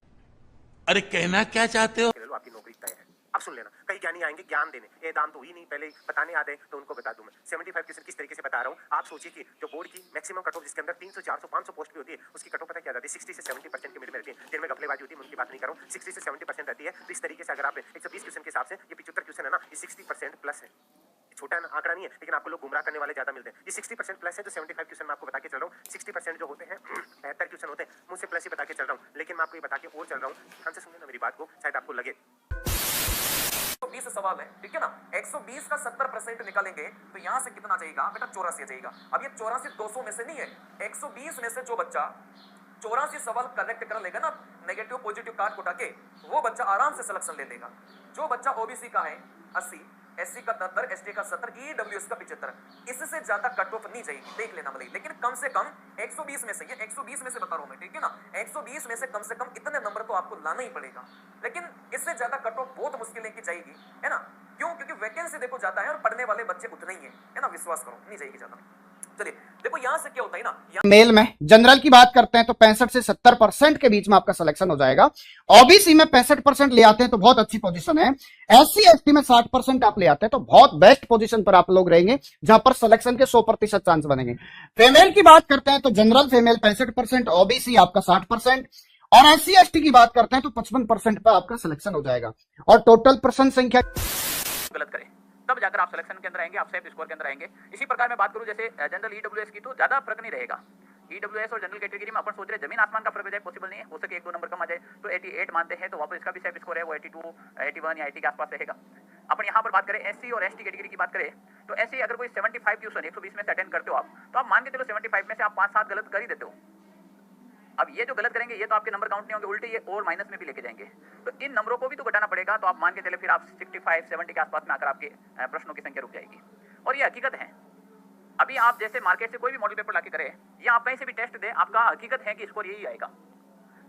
अरे कहना क्या चाहते हो? आपकी नौकरी तय है। अब सुन लेना, कई ज्ञानी आएंगे ज्ञान देने, ये दाम तो ही नहीं, पहले बताने आते तो उनको बता दूं मैं। 75 क्वेश्चन किस तरीके से बता रहा हूँ, आप सोचिए कि जो बोर्ड की मैक्सिमम कट ऑफ जिसके अंदर 300, 400, 500 पोस्ट भी होती है, उसकी कट ऑफ पता क्या जाती है 60 से 70% के मिड में रहती है। जिनमें घपलेबाजी होती है उनकी बात नहीं कर रहा हूँ, 60 से 70% रहती है। तो इस तरीके से अगर आप 120 क्वेश्चन के हिसाब से ये 75 क्वेश्चन है ना, ये 60% प्लस है। छोटा आंकड़ा नहीं है, लेकिन आपको लोग गुमराह करने वाले ज्यादा मिलते हैं। ये 60% प्लस है, जो 75 क्वेश्चन मैं आपको बता के चल रहा हूँ। 60% जो होते हैं 75 क्वेश्चन होते हैं, मुझसे प्लस ही बता के चल रहा हूँ, लेकिन मैं आपको ये बता के और चल रहा हूँ। ध्यान से सुनिए ना मेरी बात को, शायद आपको लगे 120 सवाल है, ठीक है ना। 120 का 70% निकालेंगे तो यहाँ से कितना जाएगा बेटा, 84 जाएगा। अब ये 84 200 में से नहीं है, 120 में से जो बच्चा 84 सवाल करेक्ट कर लेगा ना, नेगेटिव पॉजिटिव कार्ड उठा के, वो बच्चा आराम से सिलेक्शन ले लेगा। जो बच्चा ओबीसी का है 80, एससी का 73, एसटी का 70, ईडब्ल्यूएस का 75, इससे ज्यादा कट ऑफ नहीं जाएगी, देख लेना भले। लेकिन कम से कम 120 में से, ये 120 में से बता रहा हूं मैं, ठीक है ना, 120 में से कम इतने नंबर तो आपको लाना ही पड़ेगा। लेकिन इससे ज्यादा कट ऑफ बहुत मुश्किल लेके जाएगी, है ना। क्यों? क्योंकि वैकेंसी देखो ज्यादा है और पढ़ने वाले बच्चे उतने ही है ना, विश्वास करो, नहीं जाएगी ज्यादा। चलिए देखो यहां से क्या होता है ना, मेल में जनरल की बात करते हैं तो 65 से 70% के बीच में आपका सिलेक्शन हो जाएगा। ओबीसी में 65% ले आते हैं तो बहुत अच्छी पोजीशन है। एससी एसटी में 60% आप ले आते हैं तो बहुत बेस्ट पोजीशन पर आप लोग रहेंगे, जहां पर सिलेक्शन के 100% चांस बनेंगे। फीमेल की बात करते हैं तो जनरल फीमेल 65%, ओबीसी आपका 60%, और एससी एसटी की बात करते हैं तो 55% पर आपका सिलेक्शन हो जाएगा। और टोटल पर्सन संख्या गलत करें तब जाकर आप सिलेक्शन के अंदर आएंगे, आप सेफ स्कोर के अंदर आएंगे। इसी प्रकार मैं बात करूं जैसे जनरल ईडब्ल्यूएस की, तो ज्यादा फर्क नहीं रहेगा। ईडब्ल्यूएस और जनरल कैटेगरी में अपन सोच रहे जमीन आसमान का फर्क हो जाए, पॉसिबल नहीं है। हो सके 1-2 नंबर कम आ जाए तो 88 मानते हैं, तो वापस इसका भी सेफ स्कोर है वो 82, 81 या 80 के आसपास रहेगा। अपन यहाँ पर बात करें एससी और एसटी कैटेगरी की बात करें तो एससी अगर कोई 75 क्वेश्चन 120 में से अटेंड करते हो आप, तो आप मान के चलो 75 में से आप 5-7 गलत कर ही देते हो। अब ये जो गलत करेंगे ये तो आपके नंबर काउंट नहीं होंगे, उल्टे ये और माइनस में भी लेके जाएंगे। तो इन नंबरों को भी तो घटाना पड़ेगा। तो आप मान के चले फिर आप 65-70 के आसपास में आकर आपके प्रश्नों की संख्या रुक जाएगी। और ये हकीकत है। अभी आप जैसे मार्केट से कोई भी मॉडल पेपर लाके करें या आप कहीं से भी टेस्ट दें, आपका हकीकत है कि स्कोर यही आएगा।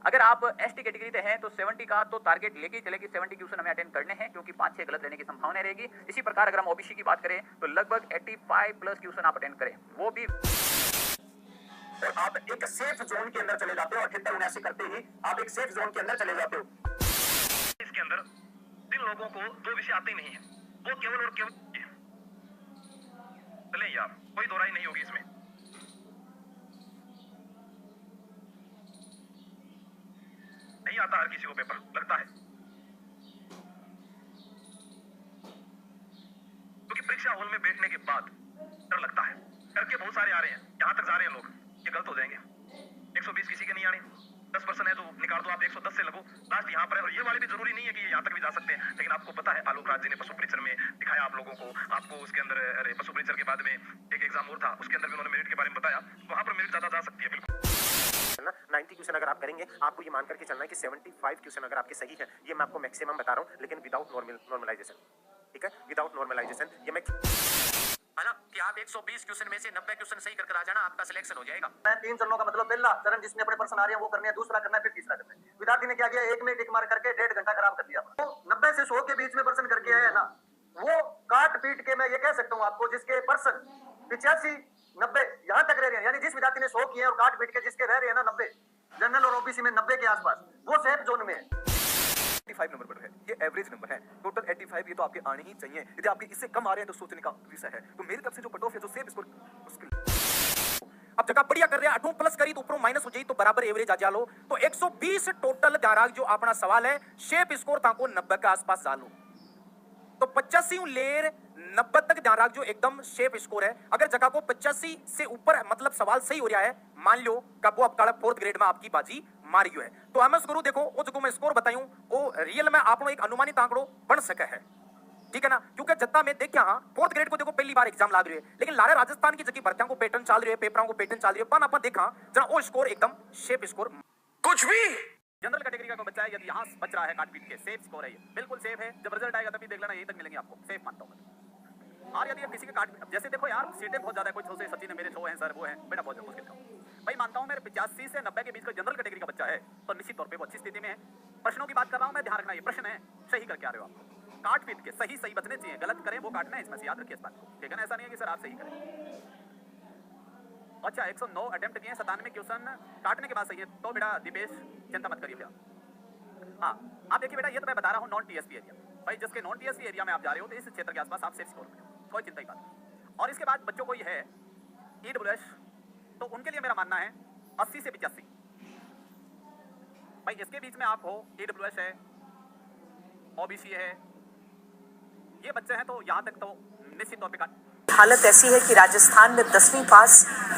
अगर आप एसटी कैटेगरी से हैं तो 70 का तो टारगेट लेके ही चले कि 70 क्वेश्चन हमें अटेंड करने हैं, क्योंकि 5-6 गलत रहने की संभावना रहेगी। इसी प्रकार अगर हम ओबीसी की बात करें तो लगभग 85+ क्वेश्चन आप अटेंड करें, वो भी आप एक सेफ जोन के अंदर चले जाते हो। 78-79 करते ही आप एक सेफ जोन के अंदर चले जाते हो। इसके अंदर जिन लोगों को 2 विषय आते ही नहीं है वो केवल और केवल चले यार, कोई दोहराई नहीं होगी इसमें। नहीं आता हर किसी को पेपर, लगता है क्योंकि परीक्षा हॉल में बैठने के बाद डर लगता है। करके बहुत सारे आ रहे हैं, यहां तक जा रहे हैं लोग, ये गलत हो जाएंगे। 120 किसी के नहीं आने, 10% है तो काट दो, आप 110 से लगो, लास्ट यहाँ पर है। और ये वाले भी जरूरी नहीं है कि यहाँ तक भी जा सकते हैं, लेकिन आपको पता है आलोक राज जी ने पशु परीक्षण में दिखाया आप लोगों को, आपको उसके अंदर अरे पशु परीक्षण के बाद में एक एग्जाम और था, उसके अंदर भी उन्होंने मेरिट के बारे में बताया, वहां पर मेरिट ज्यादा जा सकती है। बिल्कुल 90 क्वेश्चन अगर आप करेंगे, आपको ये मान करके चलना है कि 75 क्वेश्चन अगर आपके सही है, ये मैं आपको मैक्सिमम बता रहा हूँ, लेकिन विदाउट नॉर्मलाइजेशन, ठीक है, विदाउट नॉर्मलाइजेशन ये मैं है ना कि आप 120 क्वेश्चन में से 90 क्वेश्चन सही करके आ जाना, आपका सिलेक्शन हो जाएगा। मैं 3 चरणों का मतलब पहला चरण जिसमें अपने प्रश्न आ रहे हैं वो करने हैं, दूसरा करना है, फिर तीसरा करना है। विद्यार्थी ने क्या किया, एक में टिक मार करके 1.5 घंटा खराब कर दिया। तो 90 से 100 के बीच में प्रश्न करके आया ना, वो काट पीट के मैं ये कह सकता हूँ आपको, जिसके प्रश्न 85 90 यहाँ तक रह रहे हैं, यानी जिस विद्यार्थी ने 100 किए और काट पीट के जिसके रह रहे हैं ना 90, जनरल और ओबीसी में 90 के आसपास, वो सेफ जोन में है। 85 नंबर पर है, ये एवरेज नंबर है, टोटल 85 ये तो आपके आने ही चाहिए। यदि आपके इससे कम आ रहे हैं तो सोचने का विषय है। तो मेरी तरफ से जो कट ऑफ है, जो सेफ स्कोर मुश्किल, अब जगह बढ़िया कर रहे हैं, 8 प्लस करी तो ऊपर माइनस हो जाए तो बराबर एवरेज आ जा लो। तो 120 टोटल जाराग जो अपना सवाल है, शेप स्कोर ताको 90 के आसपास जा लो, तो 85 लेर 90 तक ध्यान रख जो एकदम शेप स्कोर है। अगर जगह को 85 से ऊपर मतलब सवाल सही हो रहा है, मान लो कब वो आपका 4th ग्रेड में आपकी बाजी मारी है, तो एमएस गुरु देखो वो जो मैं स्कोर बताऊं वो रियल में आप एक अनुमानित आंकड़ो बन सके है, ठीक है ना। क्योंकि जत्ता में देखिए, हाँ 4th ग्रेड को देखो पहली बार एग्जाम लाग रही है, लेकिन लारे राजस्थान की जगह भर्तियों को पैटर्न चल रही है, पेपरों को पैटर्न चल रही है, पर अपन देखा जरा वो स्कोर एकदम शेप स्कोर कुछ भी जनरल कैटेगरी का कोई बच्चा है, यदि यहाँ बच रहा है काट पीट के, सेफ स्कोर है, ये बिल्कुल सेफ है। जब रिजल्ट आएगा तभी देख लेना, यही तक मिलेंगे आपको, सेफ मानता हूँ। और यदि किसी के काट, जैसे देखो यार सीटें बहुत ज्यादा है, कोई 100 से सचिन है, मेरे 100 हैं सर, वो है बेटा बहुत मुश्किल था भाई, मानता हूँ मेरे 85 से 90 के बीच का जनरल कैटेगरी का बच्चा है, तो निश्चित तौर पे वो अच्छी स्थिति में है। प्रश्नों की बात कर रहा हूँ मैं, ध्यान रखना ये प्रश्न है सही करके आ रहे हो आप, काट पीट के सही सही बचने चाहिए, गलत करें वो काटना है, इसमें से याद रखिए इस बात को, ठीक है ना। ऐसा नहीं है कि सर आप सही करें। अच्छा 109 अटेम्प्ट किए, 97 क्वेश्चन काटने के बाद सही है, तो बेटा दीपेश चिंता मत करिए भैया। हाँ आप देखिए बेटा, ये तो मैं बता रहा हूँ नॉन टीएसपी एरिया, भाई जिसके नॉन टीएसपी एरिया में आप जा रहे हो तो इस क्षेत्र के आसपास आप सेफ स्कोर करें, कोई चिंता की बात नहीं। और इसके बाद बच्चों को ये है ईडब्ल्यूएस, तो उनके लिए मेरा मानना है 80 से 85, भाई इसके बीच में आप हो, ईडब्ल्यूएस है, ओबीसी है, ये बच्चे हैं, तो यहाँ तक तो निश्चित तौर पे काट। हालत ऐसी है कि राजस्थान में 10वीं पास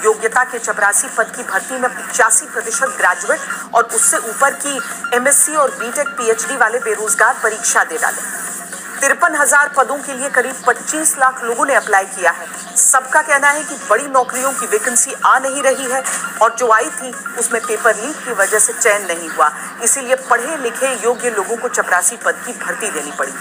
योग्यता के चपरासी पद की भर्ती में 85% ग्रेजुएट और उससे ऊपर की एमएससी और बीटेक पीएचडी वाले बेरोजगार परीक्षा दे डाले। 53,000 पदों के लिए करीब 25 लाख लोगों ने अप्लाई किया है। सबका कहना है कि बड़ी नौकरियों की वैकेंसी आ नहीं रही है और जो आई थी उसमें पेपर लीक की वजह से चयन नहीं हुआ, इसीलिए पढ़े लिखे योग्य लोगों को चपरासी पद की भर्ती देनी पड़ी।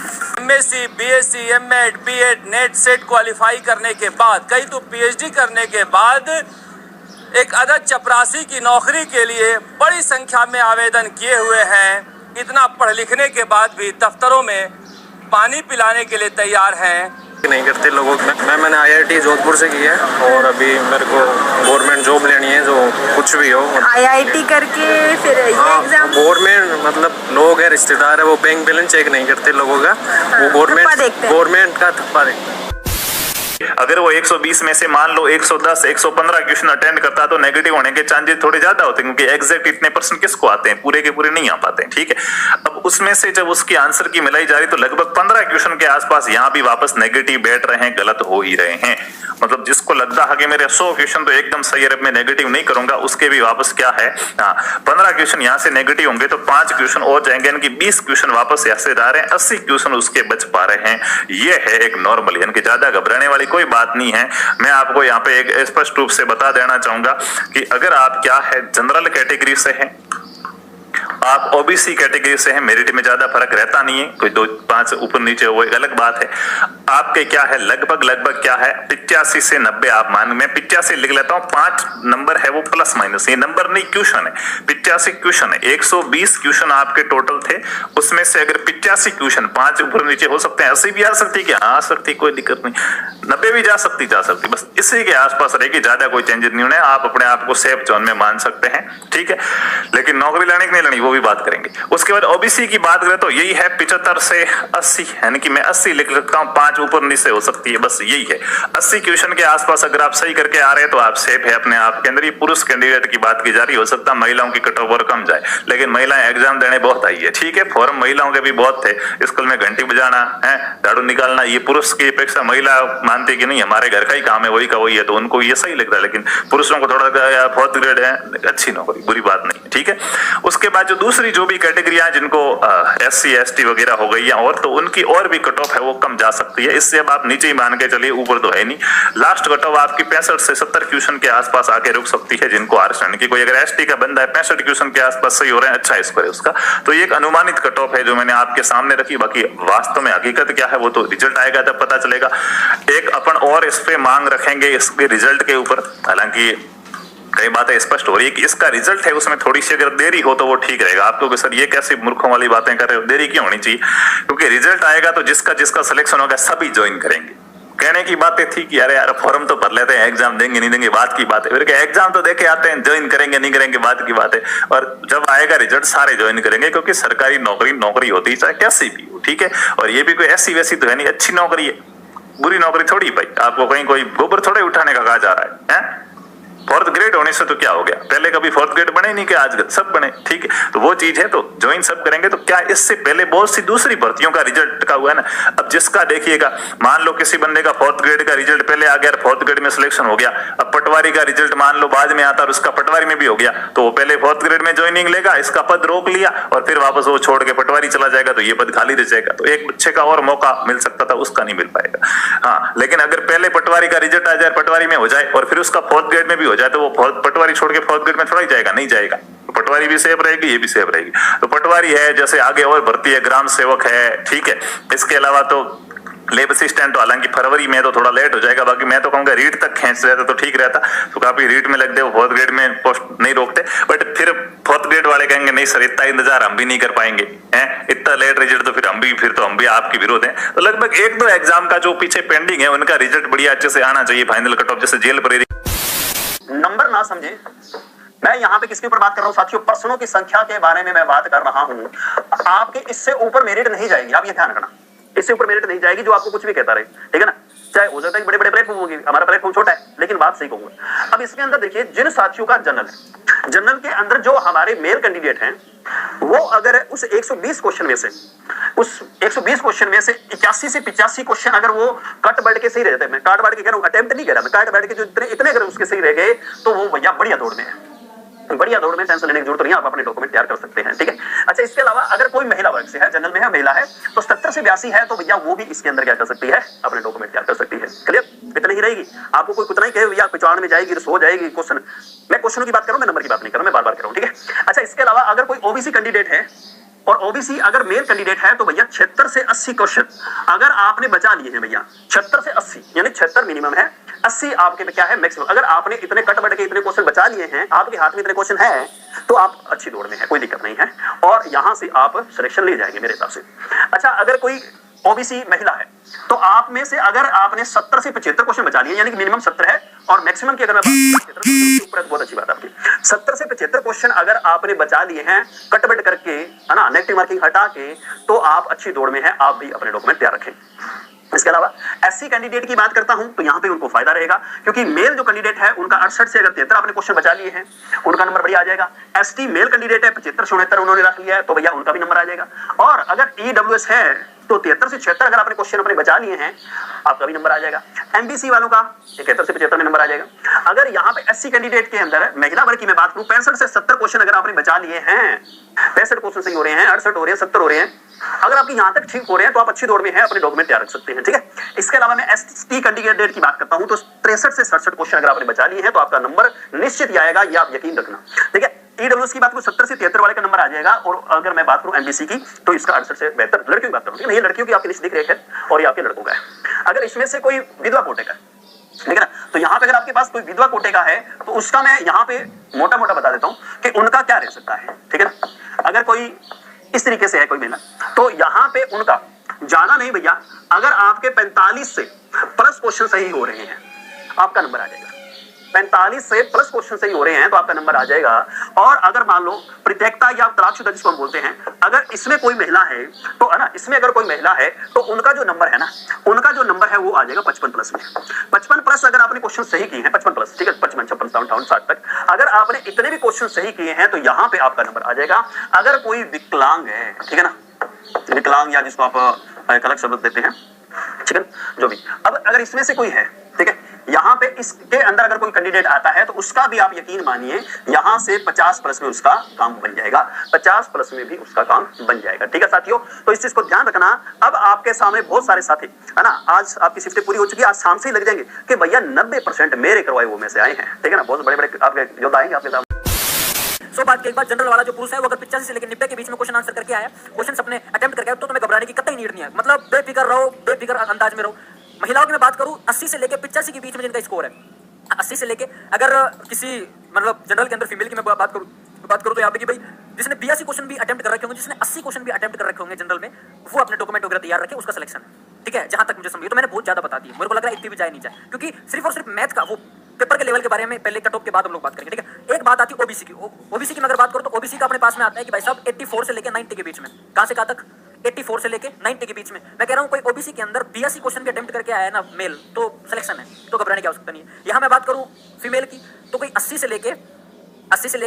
MSc, BSc, MEd, BEd, NET, SET qualify करने के बाद, कई तो पीएचडी करने के बाद एक अदद चपरासी की नौकरी के लिए बड़ी संख्या में आवेदन किए हुए हैं। इतना पढ़ लिखने के बाद भी दफ्तरों में पानी पिलाने के लिए तैयार हैं। नहीं करते लोगों में। मैंने आईआईटी जोधपुर से की है और अभी मेरे को गवर्नमेंट जॉब लेनी है, जो कुछ भी हो। आईआईटी करके फिर ये एग्जाम, गवर्नमेंट मतलब लोग है, रिश्तेदार है, वो बैंक बैलेंस चेक नहीं करते लोगों का, वो गवर्नमेंट का थप्पा देखते। अगर वो 120 में से मान लो 110 115 क्वेश्चन अटेंड करता है तो नेगेटिव होने के चांसेस थोड़े ज्यादा होते हैं, क्योंकि एग्जैक्ट इतने परसेंट किसको आते हैं, पूरे के पूरे नहीं आ पाते हैं, ठीक है। अब उसमें से जब उसकी आंसर की मिलाई जा रही तो लगभग 15 क्वेश्चन के आसपास यहाँ भी वापस नेगेटिव बैठ रहे हैं, गलत हो ही रहे हैं। मतलब जिसको लगता है कि मेरे 100 क्वेश्चन तो एकदम सही है, मैं नेगेटिव नहीं करूंगा, उसके भी वापस क्या है 15 क्वेश्चन यहाँ से नेगेटिव होंगे तो 5 क्वेश्चन और जाएंगे, यानी कि 20 क्वेश्चन वापस यहाँ से आ रहे हैं, 80 क्वेश्चन उसके बच पा रहे हैं। ये है एक नॉर्मल, यानी कि ज्यादा घबराने वाली कोई बात नहीं है। मैं आपको यहाँ पे एक स्पष्ट रूप से बता देना चाहूंगा कि अगर आप क्या है जनरल कैटेगरी से हैं, आप ओबीसी कैटेगरी से हैं, मेरिट में ज्यादा फर्क रहता नहीं है, कोई 2-5 ऊपर नीचे वो एक अलग बात है। आपके क्या है लगभग क्या है 85 से 90 आप मान, मैं 85 लिख लेता हूं, 5 नंबर है वो प्लस माइनस, ये नंबर नहीं क्वेश्चन है, 85 क्वेश्चन है। 120 क्वेश्चन आपके टोटल थे, उसमें से अगर 85 क्वेश्चन 5 ऊपर नीचे हो सकते हैं, 80 भी आ सकती है, आ सकती, कोई दिक्कत नहीं, 90 भी जा सकती, बस इसी के आसपास रहेगी, ज्यादा कोई चेंजेस नहीं होने। आप अपने आप को सेफ जोन में मान सकते हैं, ठीक है। लेकिन नौकरी लेने की नहीं लेनी वो भी बात करेंगे। उसके बाद ओबीसी की बात करें तो यही है 75 से 80, यानी कि मैं 80 लिख सकता हूं, 5 ऊपर नीचे हो सकती है, बस यही है। 80 क्वेश्चन के आसपास अगर आप सही करके आ रहे हैं तो आप सेफ है अपने आप के अंदर। ये पुरुष कैंडिडेट की बात की जा रही, हो सकता है महिलाओं की कट ऑफ कम जाए, लेकिन महिलाएं एग्जाम देने बहुत आई है, ठीक है। फॉर्म महिलाओं के भी बहुत थे, स्कूल में घंटी बजाना है, झाड़ू निकालना, ये पुरुष की अपेक्षा महिला मानती कि नहीं हमारे घर का ही काम है, वही का वही है, तो उनको ये सही लग रहा है। लेकिन पुरुषों को थोड़ा 4th ग्रेड है, अच्छी नौकरी, बुरी बात नहीं है, ठीक है। उसके बाद जो दूसरी जो भी कैटेगरियां जिनको SC ST वगैरह हो गई या और, तो उनकी और भी कट ऑफ है वो कम जा सकती है। इससे अब आप नीचे ही मान के चलिए, ऊपर तो है नहीं। लास्ट कट ऑफ आपकी 65 से 70 क्वेश्चन के आसपास आके रुक सकती है जिनको आरक्षण की। कोई अगर ST का बंदा है 65 क्वेश्चन के आसपास सही हो रहे हैं, अच्छा स्कोर है उसका, तो ये एक अनुमानित कट ऑफ है जो मैंने आपके सामने रखी। बाकी वास्तव में हकीकत क्या है वो तो रिजल्ट आएगा तब पता चलेगा। एक अपन और इस पे मांग रखेंगे इसके रिजल्ट के ऊपर। हालांकि कई बातें स्पष्ट हो रही है कि इसका रिजल्ट है उसमें थोड़ी सी अगर देरी हो तो वो ठीक रहेगा। आप लोग सर ये कैसी मूर्खों वाली बातें कर रहे हो, देरी क्यों होनी चाहिए? क्योंकि रिजल्ट आएगा तो जिसका जिसका सिलेक्शन होगा सभी ज्वाइन करेंगे। कहने की बातें थी कि अरे यार फॉर्म तो भर लेते हैं, एग्जाम देंगे नहीं देंगे बात की बात है। फिर एग्जाम तो देके आते हैं, ज्वाइन करेंगे नहीं करेंगे बात की बात है। और जब आएगा रिजल्ट सारे ज्वाइन करेंगे, क्योंकि सरकारी नौकरी होती है चाहे कैसी भी हो, ठीक है। और ये भी कोई ऐसी वैसी तो है नहीं, अच्छी नौकरी है, बुरी नौकरी थोड़ी भाई। आपको कहीं कोई गोबर थोड़े उठाने का कहा जा रहा है? 4th ग्रेड होने से तो क्या हो गया, पहले कभी 4th ग्रेड बने नहीं, क्या आज सब बने, ठीक है। तो वो चीज है, तो ज्वाइन सब करेंगे। तो क्या इससे पहले बहुत सी दूसरी भर्तियों का रिजल्ट का हुआ है ना। अब जिसका देखिएगा, मान लो किसी बंदे का 4th ग्रेड का रिजल्ट पहले आ गया, 4th ग्रेड में सिलेक्शन हो गया। अब पटवारी का रिजल्ट मान लो बाद में आता और उसका पटवारी में भी हो गया, तो वो पहले 4th ग्रेड में ज्वाइनिंग लेगा, इसका पद रोक लिया और फिर वापस वो छोड़ के पटवारी चला जाएगा, तो ये पद खाली रह जाएगा। तो एक बच्चे का और मौका मिल सकता था, उसका नहीं मिल पाएगा। हाँ, लेकिन अगर पहले पटवारी का रिजल्ट आ जाए, पटवारी में हो जाए और फिर उसका 4th ग्रेड में भी हो जाए, तो वो पटवारी छोड़ के 4th ग्रेड में थोड़ा ही जाएगा, नहीं जाएगा। तो पटवारी भी सेफ रहेगी, ये भी सेफ रहेगी। तो पटवारी है, जैसे आगे और भर्ती है, ग्राम सेवक है, ठीक है। इसके अलावा तो लेब असिस्टेंट, तो हालांकि फरवरी में तो थोड़ा लेट हो जाएगा। बाकी मैं तो कहूंगा रीट तक खींच रहता तो ठीक रहता, तो काफी रीट में लग दे, 4th ग्रेड में पोस्ट नहीं रोकते। बट फिर 4th ग्रेड वाले कहेंगे नहीं सर इतना इंतजार हम भी नहीं कर पाएंगे, हैं इतना लेट रिजल्ट, तो फिर हम भी आपके विरोध हैं। तो लगभग 1-2 एग्जाम का जो पीछे पेंडिंग है उनका रिजल्ट बढ़िया अच्छे से आना चाहिए। फाइनल कट ऑफ जैसे जेल प्रेरी नंबर ना समझे, मैं यहाँ पे किसके ऊपर बात कर रहा हूँ साथियों, पर्सनों की संख्या के बारे में मैं बात कर रहा हूँ। आपके इससे ऊपर मेरिट नहीं जाएगी, आप ये ध्यान रखना, इससे ऊपर मेरिट नहीं जाएगी जो आपको कुछ भी कहता रहे, ठीक है ना। चाहे हो सकता है बड़े बड़े प्लेटफॉर्म होगी, हमारा प्लेटफॉर्म छोटा है, लेकिन बात सही कहूंगा। अब इसके अंदर देखिए, जिन साथियों का जनरल है, जनरल के अंदर जो हमारे मेल कैंडिडेट हैं, वो अगर उस 120 क्वेश्चन में से, उस 120 क्वेश्चन में से 81 से 85 क्वेश्चन अगर वो कट बैठ के सही रहते हैं, मैं काट बैठ के कह रहा हूं, अटेम्प्ट नहीं कर रहा मैं, काट बैठ के जो इतने अगर उसके सही रह गए, तो वो भैया बढ़िया दौड़ में है, बढ़िया दौड़ में, टेंशन लेने की जरूरत नहीं है, आप अपने डॉक्यूमेंट तैयार कर सकते हैं, ठीक है। अच्छा, इसके अलावा अगर कोई महिला वर्ग से है, जनरल में है, महिला है, तो 70 से 82 है, तो भैया वो भी इसके अंदर क्या कर सकती है, अपने डॉक्यूमेंट तैयार कर सकती है। क्लियर, इतनी ही रहेगी। आपको कोई कुछ नहीं कहे भैया 95 में जाएगी, सो जाएगी क्वेश्चन, मैं क्वेश्चनों की बात करूं, मैं नंबर की बात नहीं कर रहा, मैं बार बार कर रहा हूं, ठीक है। अच्छा, इसके अलावा अगर कोई ओबीसी कैंडिडेट है, और ओबीसी अगर मेल कैंडिडेट है, तो भैया 76 से 80 क्वेश्चन अगर आपने बचा लिए हैं भैया, 76 से 80 यानी 76 मिनिमम है, 80 आपके पे क्या है मैक्सिमम। अगर आपने इतने कट बढ़ के इतने क्वेश्चन बचा लिए हैं, आपके हाथ में इतने क्वेश्चन है, तो आप अच्छी दौड़ में है, कोई दिक्कत नहीं है, और यहां से आप सिलेक्शन ले जाएंगे मेरे हिसाब से। अच्छा, अगर कोई ओबीसी महिला है, तो आप में से अगर आपने 70 से 75 क्वेश्चन बचा लिए, यानी कि मिनिमम 70 है और मैक्सिमम की अगर मैं बात करूं, बहुत अच्छी बात है आपकी, 70 से 75 क्वेश्चन अगर आपने बचा लिए हैं कट बट करके, है ना, नेगेटिव मार्किंग हटा के, तो आप अच्छी दौड़ में हैं, आप भी अपने डॉक्यूमेंट तैयार रखें। इसके अलावा एससी कैंडिडेट की बात करता हूं, तो यहां पे उनको फायदा रहेगा, क्योंकि मेल जो कैंडिडेट है उनका 68 से अगर 73 आपने क्वेश्चन बचा लिए हैं, उनका नंबर बढ़िया आ जाएगा। एसटी मेल कैंडिडेट है 75 से 69 उन्होंने रख लिया है, तो भैया उनका भी नंबर आ जाएगा। और अगर ईडब्ल्यूएस है तो 73 से 76 अगर आपने क्वेश्चन अपने बचा लिए हैं, आपका भी नंबर आ जाएगा। एमबीसी वालों का 71 से 75 में नंबर आ जाएगा। अगर यहाँ पे एससी कैंडिडेट के अंदर महिला वर्ग की मैं बात करूं, 65 से 70 क्वेश्चन अगर आपने बचा लिए हैं, 65 क्वेश्चन सही हो रहे हैं, 68 हो रहे हैं, 70 हो रहे हैं, अगर आपकी यहां तक ठीक हो रहे हैं, तो आप अच्छी दौड़ में हैं, अपने डॉक्यूमेंट तैयार रख सकते हैं, ठीक है। इसके अलावा मैं एसटी कैंडिडेट की बात करता हूं, तो 63 से 67 क्वेश्चन अगर आपने बचा लिए हैं, तो आपका नंबर निश्चित ही आएगा, ये आप यकीन रखना, ठीक है। ईडब्ल्यूएस की बात करूं, 70 से 73 वाले का नंबर आ जाएगा। और अगर मैं बात करूं एमबीसी की, तो इसका 68 से बेहतर, लड़कियों की बात करूं, ये लड़कियों की आपकी लिस्ट दिख रही है और ये आपके लड़कों का है। अगर इसमें से कोई विधवा कोटे का, ठीक है ना, तो यहाँ पे अगर आपके पास कोई विधवा कोटे का है, तो उसका मैं यहाँ पे मोटा मोटा बता देता हूँ कि उनका क्या रह सकता है, ठीक है ना। अगर कोई इस तरीके से है कोई महिला, तो यहाँ पे उनका जाना नहीं भैया, अगर आपके 45 से प्लस क्वेश्चन सही हो रहे हैं, आपका नंबर आ जाएगा। 45 से प्लस क्वेश्चन सही हो रहे हैं, तो आपका नंबर आ जाएगा। और अगर मान लो प्रत्येकता या तलाकशुदा जिसको हम बोलते हैं, अगर इसमें कोई महिला है, तो है ना, इसमें अगर कोई महिला है, तो उनका जो नंबर है ना, उनका जो नंबर है वो आ जाएगा 55 प्लस में। 55 प्लस अगर आपने क्वेश्चन सही किए हैं, 55 प्लस, ठीक है, 55, 56, 57, 60 तक अगर आपने इतने भी क्वेश्चन सही किए हैं, तो यहाँ पे आपका नंबर आ जाएगा। अगर कोई विकलांग है, ठीक है ना, विकलांग या जिसको आप अलग शब्द देते हैं, ठीक है, जो भी, अब अगर इसमें से कोई है, ठीक है, यहाँ पे इसके अंदर अगर कोई कैंडिडेट आता है तो उसका भी आप यकीन मानिए यहाँ से 50 प्लस में उसका काम बन जाएगा, 50 प्लस में भी उसका काम बन जाएगा। ठीक है साथियों, तो इस चीज को ध्यान रखना। अब आपके सामने बहुत सारे साथी है ना, आज आपकी शिफ्टें पूरी हो चुकी है, आज शाम से ही लग जाएंगे कि भैया 90% मेरे करवाए वो में से आए हैं। ठीक है ना, बहुत बड़े बड़े आपके योद्धा आएंगे आपके सामने। सो बात एक बार जनरल वाला जो पुरुष है वो अगर 85 से लेकर 90 के बीच में क्वेश्चन आंसर करके आया, क्वेश्चन अपने अटेम्प्ट करके आया, तो तुम्हें घबराने की कतई नीड नहीं है। मतलब बेफिक्र रहो, बेफिक्र अंदाज में रहो। महिलाओं की मैं बात करूं 80 से लेकर 85 के बीच में जिनका स्कोर है, 80 से लेके अगर किसी मतलब जनरल के अंदर फीमेल की मैं बात करूं तो यहाँ पे कि भाई जिसने 82 क्वेश्चन भी अटेम्प्ट कर रखे होंगे, जिसने 80 क्वेश्चन भी अटेम्प्ट कर रखे होंगे जनरल में, वो अपने डॉक्यूमेंट वगैरह तैयार रखे, उसका सिलेक्शन है। ठीक है, जहां तक मुझे समझ, तो मैंने बहुत ज्यादा बता दिया, मेरे को लग रहा है इतनी भी जाए नहीं जाए, क्योंकि सिर्फ और सिर्फ मैथ का वो पेपर के लेवल के बारे में पहले कट ऑफ के बाद हम लोग बात करेंगे। ठीक है, एक बात आती है ओबीसी की। ओबीसी की मैं अगर बात करूं तो ओबीसी का अपने पास में आता है कि भाई साहब 84 से लेकर 90 के बीच में, कहां से कहां तक, 84 से लेके 90 के बीच में। मैं कह रहा हूं कोई ओबीसी के अंदर 82 क्वेश्चन भी अटेम्प्ट करके आया है ना मेल, तो सिलेक्शन है, तो घबराने की आवश्यकता नहीं है। यहां मैं बात करूं फीमेल की तो कोई 80 से लेके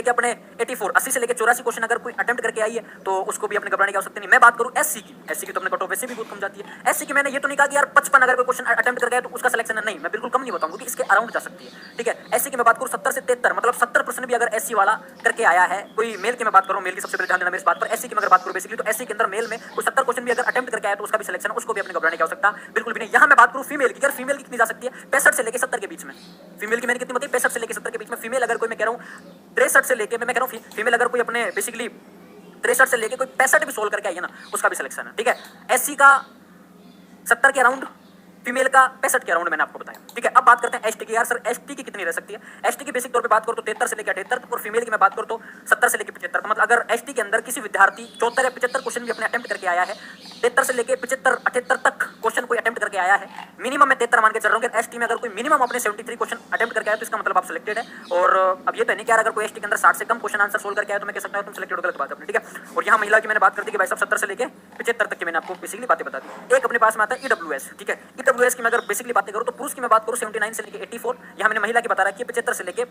अपने 84, 80 से लेके 84 क्वेश्चन अगर कोई अटेम्प्ट करके आई है तो उसको भी अपने घबराने की आवश्यकता नहीं। मैं बात करूं एससी की तो अपने कट ऑफ वैसे भी बहुत कम जाती है। एससी की मैंने ये तो नहीं कहा कि यार 55 अगर कोई क्वेश्चन अटेम्प्ट करके आए तो उसका सिलेक्शन है, नहीं, मैं बिल्कुल कम नहीं बताऊंगा कि इसके अराउंड जा सकती है। ठीक है, एससी की मैं बात करूं 70 से 73, मतलब 70% भी अगर एससी वाला करके आया है। कोई मेल की मैं बात करूं, मेल की सबसे पहले ध्यान देना मेरी इस बात पर। एससी की मैं अगर बात करूं बेसिकली तो एससी के अंदर मेल में कोई 70 क्वेश्चन भी अगर अटेम्प्ट करके आया तो उसका भी सिलेक्शन है, उसको भी अपने घबराने की आवश्यकता बिल्कुल भी नहीं। यहाँ मैं बात करूं फीमेल की, अगर फीमेल की कितनी जा सकती है, 65 से लेकर 70 के बीच में। फीमेल की मैंने कितनी बताई, 65 से लेकर 70 के बीच में। फीमेल अगर कोई मैं कह रहा हूं 63 से लेके, मैं कह रहा हूं फीमेल अगर कोई अपने बेसिकली 63 से लेके कोई 65 भी सोल्व करके आई है ना, उसका भी सिलेक्शन है। ठीक है, एससी का 70 के अराउंड, फीमेल का 65 के अराउंड मैंने आपको बताया। ठीक है, अब बात करते हैं एसटी की। यार सर एसटी की कितनी रह सकती है? एसटी की बेसिक तौर पे बात करो तो 73 से लेकर 78 तक, और फीमेल की मैं बात करूं तो 70 से लेकर 75 तक। मतलब अगर एसटी के अंदर किसी विद्यार्थी 74 या 75 क्वेश्चन भी अपने अटेम्प्ट करके आया है, 73 से लेकर 75 78 तक क्वेश्चन कोई अटेम्प्ट करके आया है, मिनिमम मैं 73 मान के चल रहा हूं कि एसटी में अगर कोई मिनिमम अपने 73 क्वेश्चन अटेम्प्ट करके आया तो इसका मतलब आप सिलेक्टेड है। और अब ये तो नहीं कि यार अगर कोई एसटी के अंदर 60 से कम क्वेश्चन आंसर सोल्व करके आया तो मैं कह सकता हूं तुम सिलेक्टेड हो, गलत बात है अपनी। ठीक है, और यहाँ महिला की मैंने बात करती कि भाई साहब 70 से लेकर 75 तक की मैंने आपको बेसिकली बातें बता दी। एक अपने पास में आता है ईडब्ल्यूएस। ठीक है, ईडब्ल्यूएस की मैं अगर बेसिकली बातें करूं तो पुरुष की मैं बात करूं 79 से लेकर 84, यहाँ मैंने महिला की बता रखी है 75 से लेकर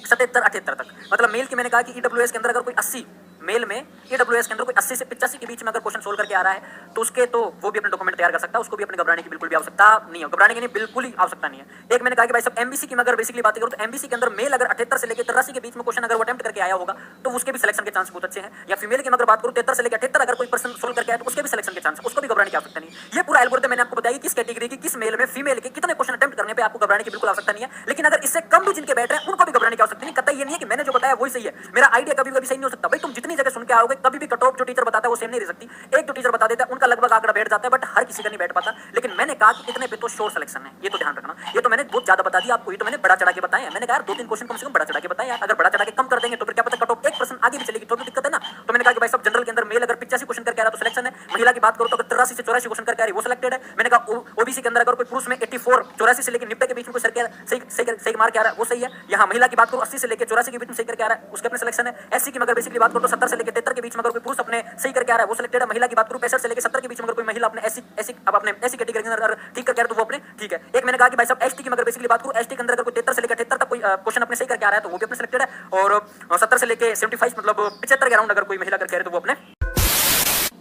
77 78 तक। मतलब मेल की मैंने कहा कि ईडब्ल्यूएस के अंदर अगर कोई 80, मेल में ईडब्ल्यूएस के अंदर कोई 80 से 85 के बीच में अगर क्वेश्चन सोल्व करके आ रहा है तो उसके तो वो भी अपने डॉक्यूमेंट तैयार कर सकता है, उसको भी अपने घबराने की बिल्कुल भी आवश्यकता नहीं है। घबराने की नहीं, बिल्कुल ही आवश्यकता नहीं है। एक मैंने कहा कि भाई सब एमबीसी की मैं अगर बेसिकली बात करूं तो एमबीसी के अंदर मेल अगर 78 से लेकर 83 के बीच में क्वेश्चन अगर वो अटेम्प्ट करके आया होगा तो उसके भी सिलेक्शन के चांस बहुत अच्छे हैं। या फीमेल की मैं अगर बात करूं 73 से लेकर 78 अगर कोई पर्सन सोल्व करके आया तो उसके भी सिलेक्शन के चांस, उसको भी घबराने की आवश्यकता नहीं है। ये पूरा एल्गोरिथम मैंने आपको बताया किस कैटेगरी की, किस मेल में, फीमेल के कितने क्वेश्चन अटेम्प्ट करने पे आपको घबराने की बिल्कुल आवश्यकता नहीं है। लेकिन अगर इससे कम भी जिनके बैठ रहे हैं उनको भी घबराने की आवश्यकता नहीं। कतई ये नहीं है कि मैंने जो बताया वही सही है, मेरा आइडिया कभी कभी सही नहीं हो सकता। भाई तुम जितनी जगह सुन के आओगे कभी भी कट ऑफ जो टीचर बताता है वो सेम नहीं रह सकती। एक जो टीचर बता देता है उनका लगभग आंकड़ा बैठ जाता है, बट हर किसी का नहीं बैठ पाता। लेकिन मैंने कहा कि इतने पे तो श्योर सिलेक्शन है, ये तो ध्यान रखना। ये तो मैंने बहुत ज्यादा बता दिया आपको, ये तो मैंने बड़ा चढ़ा के बताया। मैंने कहा यार 2-3 क्वेश्चन कम से कम बड़ा चढ़ा के बताया। अगर बड़ा चढ़ा के कम कर देंगे तो फिर क्या पता कट ऑफ 1% आगे भी चलेगी, तो भी दिक्कत है ना। तो मैंने कहा कि भाई सब जनरल के अंदर मेल अगर 85 क्वेश्चन करके आ रहा तो सिलेक्शन है। महिला की बात करो तो अगर 83 से 84 क्वेश्चन करके आ रही वो सिलेक्टेड है। मैंने कहा ओबीसी के अंदर अगर कोई पुरुष में 84 84 से लेकर 90 के बीच में कोई सही मार के आ रहा है वो सही है। यहाँ महिला की बात करो 80 से लेकर 84 के बीच में सही करके आ रहा है, उसके अपने सिलेक्शन है। एससी की अगर बेसिकली बात करो तो 70 से लेकर 73 के बीच में अगर कोई पुरुष अपने सही करके आ रहा है वो सिलेक्टेड है। महिला की बात करूं 65 से लेकर 70 के बीच में अगर कोई महिला अपने एससी कैटेगरी के अंदर ठीक करके आ रहा है तो वो अपने ठीक है। एक मैंने कहा कि भाई साहब एसटी की अगर बेसिकली बात करूं, एसटी के अंदर अगर कोई 73 से लेकर 78 तक कोई क्वेश्चन अपने सही करके आ रहा है तो वो भी अपने सिलेक्टेड है। और 70 से लेकर 75 मतलब 75 के अराउंड अगर कोई महिला करके आ रही है तो वो अपने,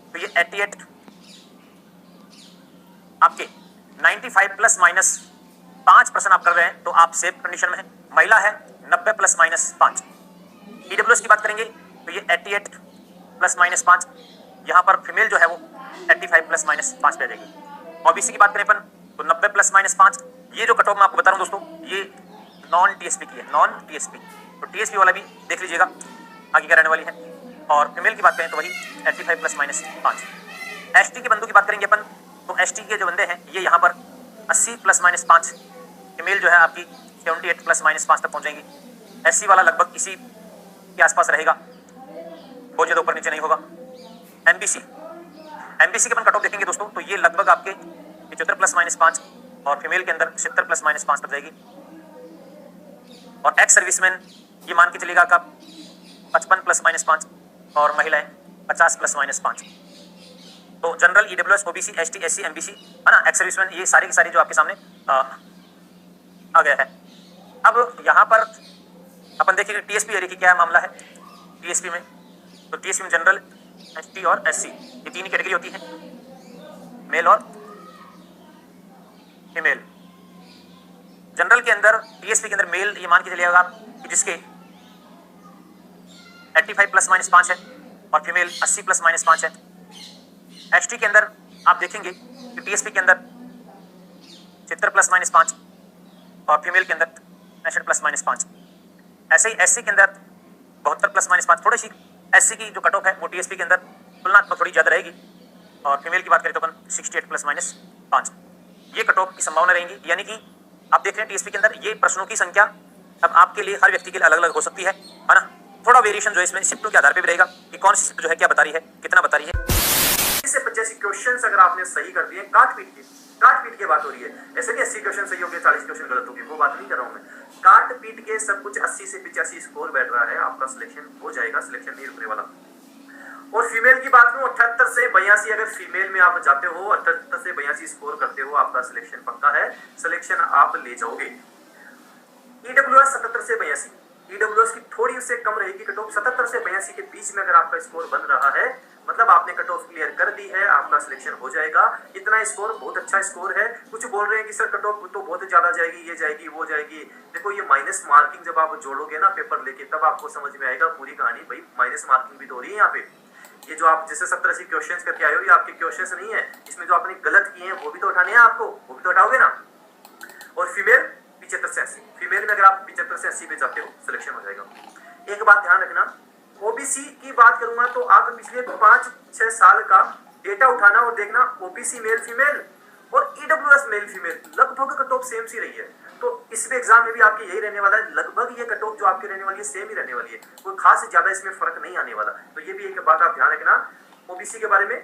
तो ये 88 आपके 95 प्लस माइनस 5% आप कर रहे हैं तो आप सेफ कंडीशन में हैं। महिला है 90 प्लस माइनस 5। ईडब्ल्यूएस की बात करेंगे तो ये 88 प्लस माइनस 5, यहाँ पर फीमेल जो है वो 85 प्लस माइनस 5 पे आ जाएगी। ओबीसी की बात करें अपन तो 90 प्लस माइनस 5। ये जो कट ऑफ मैं आपको बता रहा हूँ दोस्तों ये नॉन टीएसपी की है, नॉन टीएसपी। तो टीएसपी वाला भी देख लीजिएगा आगे क्या रहने वाली है। और फीमेल की बात करें तो वही 85 प्लस माइनस 5। एसटी के बंदों की बात करेंगे अपन तो एसटी के जो बंदे हैं ये यहाँ पर 80 प्लस माइनस 5, फीमेल जो है आपकी 78 प्लस माइनस 5 तक पहुँचेंगी। एससी वाला लगभग इसी के आसपास रहेगा, बहुत ज़्यादा ऊपर नीचे नहीं होगा। एमबीसी के अपन कट ऑफ देखेंगे दोस्तों तो ये लगभग आपके 75 प्लस माइनस 5 और फीमेल के अंदर 70 प्लस माइनस 5 तक जाएगी। और एक्स सर्विसमैन ये मान के चलेगा का 55 प्लस माइनस 5 और महिलाएं 50 प्लस माइनस 5। तो general, EWS, OBC, ST, SC, MBC है ना, एक्स सर्विसमैन, ये सारी की सारी जो आपके सामने आ गया है। अब यहाँ पर अपन देखेंगे टीएसपी एरिया की क्या मामला है। टीएसपी में तो टीएसपी में जनरल, एसटी और एससी ये 3 कैटेगरी होती है, मेल और फीमेल। जनरल के अंदर टीएसपी के अंदर मेल ये मान के चलिएगा आप कि जिसके 85 प्लस माइनस 5 है और फीमेल 80 प्लस माइनस 5 है। एसटी के अंदर आप देखेंगे कि टीएसपी के अंदर 76 प्लस माइनस 5 और फीमेल के अंदर 65 प्लस माइनस 5। ऐसे ही एससी के अंदर 72 प्लस माइनस 5। थोड़ी सी एससी की जो कट ऑफ है वो टीएसपी के अंदर तुलनात्मक थोड़ी ज्यादा रहेगी और फीमेल की बात करें तो अपन 68 प्लस माइनस 5 ये कट ऑफ की संभावना रहेंगी। यानी कि आप देख रहे हैं टीएसपी के अंदर ये प्रश्नों की संख्या अब आपके लिए हर व्यक्ति के लिए अलग अलग हो सकती है ना। थोड़ा वेरिएशन जो है इसमें शिफ्टों के आधार पर भी रहेगा कि कौन सी शिफ्ट जो है क्या बता रही है, कितना बता रही है। से 85 क्वेश्चंस अगर आपने सही कर दिए काट पीट के बात हो रही है। ऐसे नहीं 80 क्वेश्चन सही हो गए 40 क्वेश्चन गलत हो गए, वो बात नहीं कर रहा हूं मैं। काट पीट के सब कुछ 80 से 85 स्कोर बैठ रहा है, आपका सिलेक्शन हो जाएगा, सिलेक्शन नहीं रुकने वाला। और फीमेल की बात करूं 78 से 82, अगर फीमेल में आप जाते हो 78 से 82 स्कोर करते हो आपका सिलेक्शन पक्का है, सिलेक्शन आप ले जाओगे। ईडब्ल्यूएस 77 से 82, ईडब्ल्यूएस की थोड़ी उससे कम रहेगी कट ऑफ। 77 से 82 के बीच में अगर आपका स्कोर बन रहा है मतलब आपने कट ऑफ क्लियर कर दी है, आपका सिलेक्शन हो जाएगा। इतना स्कोर बहुत अच्छा स्कोर है। कुछ बोल रहे हैं कि सर कट ऑफ तो बहुत ज्यादा जाएगी, ये जाएगी वो जाएगी। देखो ये माइनस मार्किंग जब आप जोड़ोगे ना पेपर लेके तब आपको समझ में आएगा पूरी कहानी। भाई माइनस मार्किंग भी तो हो रही है यहाँ पे। ये जो आप जैसे 70-80 क्वेश्चन करके आए हो ये आपके क्वेश्चन नहीं है, इसमें जो आपने गलत किए हैं वो भी तो उठाने हैं आपको, वो भी तो उठाओगे ना। और फीमेल 75 से 80, फीमेल में अगर आप 75 से 80 पे जाते हो सिलेक्शन हो जाएगा। एक बात ध्यान रखना, ओबीसी की बात करूंगा तो आप पिछले 5-6 साल का डेटा उठाना और देखना ओबीसी मेल फीमेल और ईडब्ल्यूएस मेल फीमेल लगभग कट ऑफ सेम सी रही है। तो इस एग्जाम में भी आपके यही रहने वाला है, लगभग ये कट ऑफ जो आपकी रहने वाली है सेम ही रहने वाली है, कोई खास ज्यादा इसमें फर्क नहीं आने वाला। तो ये भी एक बात आप ध्यान रखना ओबीसी के बारे में।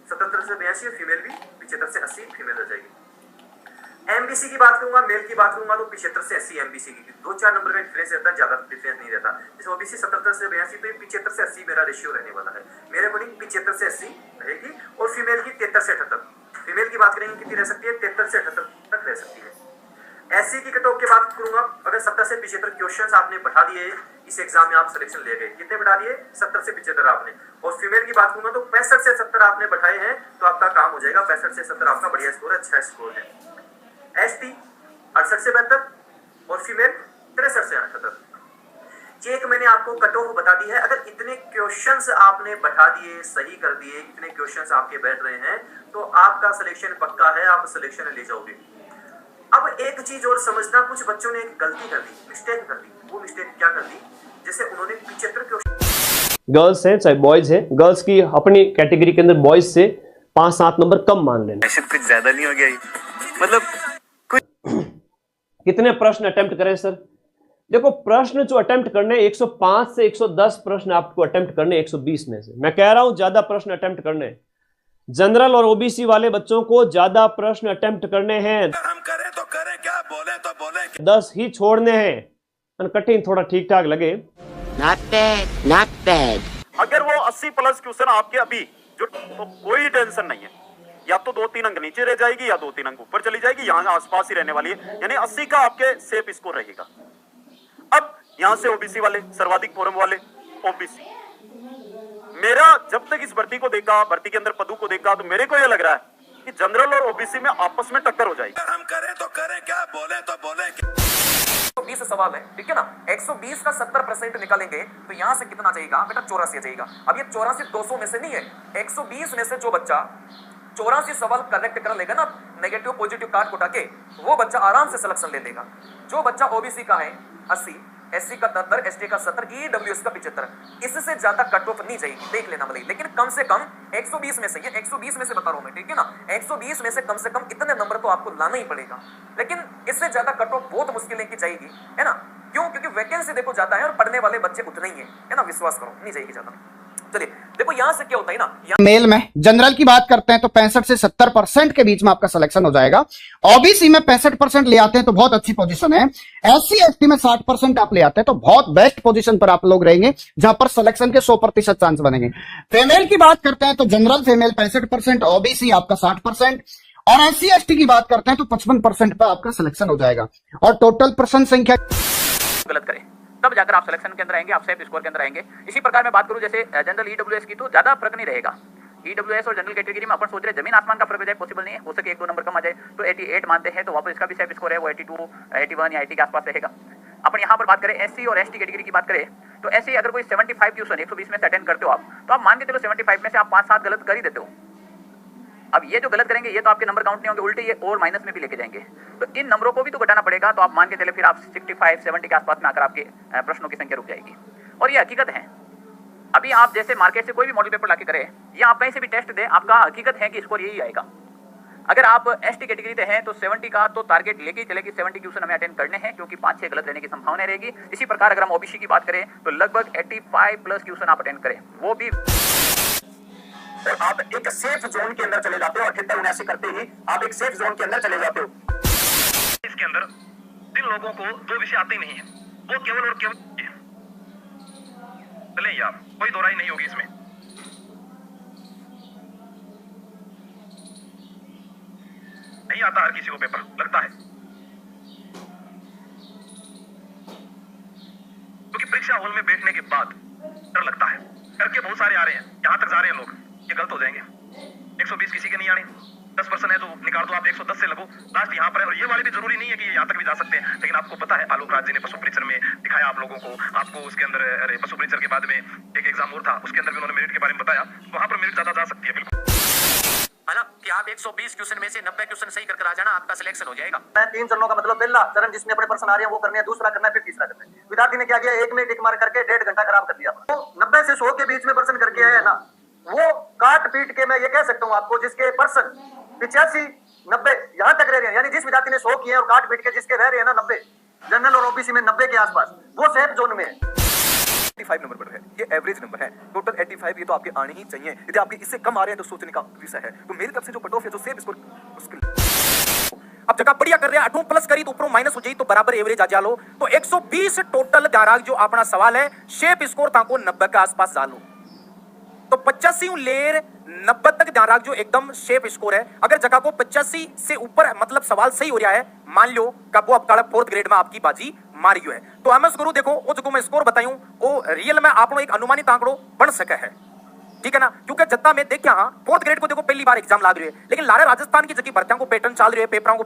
77 से 82 फीमेल भी, 75 से 80 फीमेल रह जाएगी। एमबीसी की बात करूंगा, मेल की बात करूंगा तो 75 से 80 एमबीसी की 2-4 नंबर का डिफरेंस रहता है, ज्यादा डिफरेंस नहीं रहता। जैसे ओबीसी 77 से 82 तो 75 से 80 मेरा रेशियो रहने वाला है। मेरे अकॉर्डिंग 75 से 80 रहेगी। और फीमेल की 73 से 78, फीमेल की बात करेंगे कितनी रह सकती है, 73 से 78 तक रह सकती है। एससी की कट ऑफ की बात करूंगा, अगर 70 से 75 क्वेश्चन आपने बढ़ा दिए इस एग्जाम में आप सिलेक्शन ले गए, कितने बढ़ा दिए 70 से 75 आपने। और फीमेल की बात करूंगा तो 65 से 70 आपने बढ़ाए हैं तो आपका काम हो जाएगा। 65 से 70 आपका बढ़िया स्कोर है, अच्छा स्कोर है। एसटी 68 से 72 और फीमेल 63 से 78। ये एक मैंने आपको कट ऑफ बता दी है। अगर इतने क्वेश्चंस आपने बढ़ा दिए, सही कर दिए, इतने क्वेश्चंस आपके बैठ रहे हैं तो आपका सिलेक्शन पक्का है, आप सिलेक्शन ले जाओगे। अब एक चीज और समझना, कुछ बच्चों ने एक गलती कर दी, मिस्टेक कर दी। वो मिस्टेक क्या कर दी, जैसे उन्होंने 75 क्वेश्चन, गर्ल्स हैं चाहे बॉयज हैं, गर्ल्स की अपनी कैटेगरी के अंदर बॉयज से 5-7 नंबर कम मान लेना। कुछ ज्यादा नहीं हो गया, मतलब कितने प्रश्न अटेम्प्ट करें सर? देखो प्रश्न जो अटेम्प्ट करने 105 से 110 प्रश्न आपको अटेम्प्ट करने 120 में से। मैं कह रहा हूं ज्यादा प्रश्न अटेम्प्ट करने, जनरल और ओबीसी वाले बच्चों को ज्यादा प्रश्न अटेम्प्ट करने हैं। हम करें तो करें, क्या बोले तो बोले, 10 ही छोड़ने हैं। कठिन थोड़ा ठीक ठाक लगे। Not bad, not bad. अगर वो 80 प्लस क्वेश्चन आपके अभी जो, तो कोई टेंशन नहीं है। या तो 2-3 अंक नीचे रह जाएगी या 2-3 अंक ऊपर चली जाएगी, यहाँ आसपास ही रहने वाली है। यानी 80 का आपके सेफ स्कोर रहेगा। अब यहां से ओबीसी वाले, सर्वाधिक फोरम वाले ओबीसी, मेरा जब तक इस भर्ती को देखा, भर्ती के अंदर पदों को देखा, तो मेरे को यह लग रहा है कि जनरल और ओबीसी में आपस में टक्कर हो जाएगी। हम करें तो करें, क्या बोले तो बोले। 120 सवाल है, ठीक है ना। 120 का 70% निकालेंगे तो यहाँ से कितना जाएगा बेटा, 84 जाएगा। अब ये 84 200 में से नहीं है, 120 में से जो बच्चा 84 सवाल करेक्ट कर लेगा ना, नेगेटिव पॉजिटिव कार्ड को उठा के, वो बच्चा आराम से सिलेक्शन ले लेगा। जो बच्चा ओबीसी का है 80, एससी का 73, एसटी का 70, ईडब्ल्यूएस का 75, इससे ज्यादा कट ऑफ नहीं जाएगी, देख लेना भले। लेकिन कम से कम 120 में से, ये 120 में से बता रहा हूं मैं, ठीक है ना। 120 में से कम इतने नंबर तो आपको लाना ही पड़ेगा। लेकिन इससे ज्यादा कट ऑफ बहुत मुश्किल लेके जाएगी, है ना। क्यों? क्योंकि वैकेंसी देखो ज्यादा है और पढ़ने वाले बच्चे उतने ही है ना। विश्वास करो, नहीं जाएगी ज्यादा। चलिए देखो यहां से क्या होता है ना, मेल में जनरल की बात करते हैं तो 65 से 70% के बीच में आपका सिलेक्शन हो जाएगा। ओबीसी में 65% ले आते हैं तो बहुत अच्छी पोजीशन है। एससी एसटी में 60% आप ले आते हैं तो बहुत बेस्ट पोजीशन पर आप लोग रहेंगे, जहां पर सिलेक्शन के 100% चांस बनेंगे। फीमेल की बात करते हैं तो जनरल फीमेल 65%, ओबीसी आपका 60%, और एससी एसटी की बात करते हैं तो 55% पर आपका सिलेक्शन हो जाएगा। और टोटल प्रश्न संख्या गलत करें तब जाकर आप सिलेक्शन के अंदर आएंगे, आप सेफ स्कोर के अंदर आएंगे। इसी प्रकार मैं बात करूं जैसे जनरल ईडब्ल्यूएस की, तो ज्यादा फर्क नहीं रहेगा। ईडब्ल्यूएस और जनरल कैटेगरी में अपन सोच रहे जमीन आसमान का फर्क हो जाए, पॉसिबल नहीं है, हो सके 1-2 नंबर कम आ जाए, तो 88 मानते हैं, तो वापस इसका भी सेफ स्कोर है वो 82, 81 या 80 के आसपास रहेगा। अपन यहाँ पर बात करें एससी और एसटी कैटेगरी की बात करें, तो एससी अगर कोई 75 क्वेश्चन 120 में से अटेंड करते हो आप, तो आप मान के चलो 75 में से आप 5-7 गलत कर ही देते हो। अब ये जो गलत करेंगे ये तो आपके नंबर काउंट नहीं होंगे, उल्टे ये और माइनस में भी लेके जाएंगे, तो इन नंबरों को भी तो घटाना पड़ेगा। तो आप मान के चले फिर आप 65-70 के आसपास में आकर आपके प्रश्नों की संख्या रुक जाएगी। और ये हकीकत है, अभी आप जैसे मार्केट से कोई भी मॉडल पेपर लाके करें या आप कहीं से भी टेस्ट दें, आपका हकीकत है कि स्कोर यही आएगा। अगर आप एसटी कैटेगरी से हैं तो 70 का तो टारगेट लेके ही चले कि 70 क्वेश्चन हमें अटेंड करने हैं, क्योंकि 5-6 गलत रहने की संभावना रहेगी। इसी प्रकार अगर हम ओबीसी की बात करें तो लगभग 85 प्लस क्वेश्चन आप अटेंड करें, वो भी आप एक सेफ जोन के अंदर चले जाते हो। 78-79 करते ही आप एक सेफ जोन के अंदर चले जाते हो। इसके अंदर जिन लोगों को 2 विषय आते ही नहीं है, वो केवल और केवल चले यार, कोई दोहराई नहीं होगी इसमें। नहीं आता हर किसी को पेपर, लगता है क्योंकि परीक्षा हॉल में बैठने के बाद डर लगता है, करके बहुत सारे आ रहे हैं, यहां तक जा रहे हैं लोग, ये गलत हो जाएंगे। 120 किसी के नहीं आने, 10% है तो निकाल दो आप, 110 से लगो, लास्ट यहाँ पर है। और ये वाले भी जरूरी नहीं है कि यहाँ तक भी जा सकते हैं, लेकिन आपको पता है आलोक राज जी ने पशु परीक्षण में दिखाया आप लोगों को, आपको उसके अंदर अरे पशु परीक्षण के बाद में एक एग्जाम और था, उसके अंदर भी उन्होंने मेरिट के बारे में बताया, वहां पर मेरिट ज्यादा जा सकती है। बिल्कुल है ना कि आप 120 क्वेश्चन में से 90 क्वेश्चन सही करके आ जाना, आपका सिलेक्शन हो जाएगा। 3 चरणों का मतलब पहला चरण जिसमें अपने प्रश्न आ रहे हैं वो करने हैं, दूसरा करना है, फिर तीसरा करना है। विद्यार्थी ने क्या किया, एक में टिक मार करके 1.5 घंटा खराब कर दिया। तो 90 से 100 के बीच में प्रश्न करके आया है ना, वो काट पीट के मैं ये कह सकता हूँ आपको, जिसके प्रश्न 85-90 यहाँ तक रह रहे हैं, यानी जिस विद्यार्थी ने 100 किए हैं और काट पीट के जिसके रह रहे हैं ना 90, जनरल और ओबीसी में 90 के आसपास, वो सेफ जोन में है। 85 नंबर पर है, ये एवरेज नंबर है। टोटल 85 ये तो आपके आने ही चाहिए। यदि आपके इससे कम आ रहे हैं तो सोचने का विषय है। तो मेरी तरफ से जो कट ऑफ है, जो सेफ स्कोर मुश्किल। अब जगह बढ़िया कर रहे हैं, 8 प्लस करी तो ऊपर माइनस हो जाए तो बराबर एवरेज आ जालो। तो 120 टोटल दाराग जो अपना सवाल है, शेप स्कोर ताको 90 के आसपास जालो। तो 85 लेर 90 तक ध्यान रख जो एकदम शेप स्कोर है। अगर जगह को 85 से ऊपर मतलब सवाल सही हो रहा है, मान लो कब वो आपका 4th ग्रेड में आपकी बाजी मारी है, तो एमएस गुरु देखो वो जो मैं स्कोर बताऊं वो रियल में आप लोग एक अनुमानित आंकड़ो बन सके है, ठीक है ना। क्योंकि जत्ता में देखिए हाँ 4th ग्रेड को देखो पहली बार एग्जाम ला रही है, लेकिन लारे राजस्थान की जगह भर्तियों को पैटर्न चल रही है, पेपरों को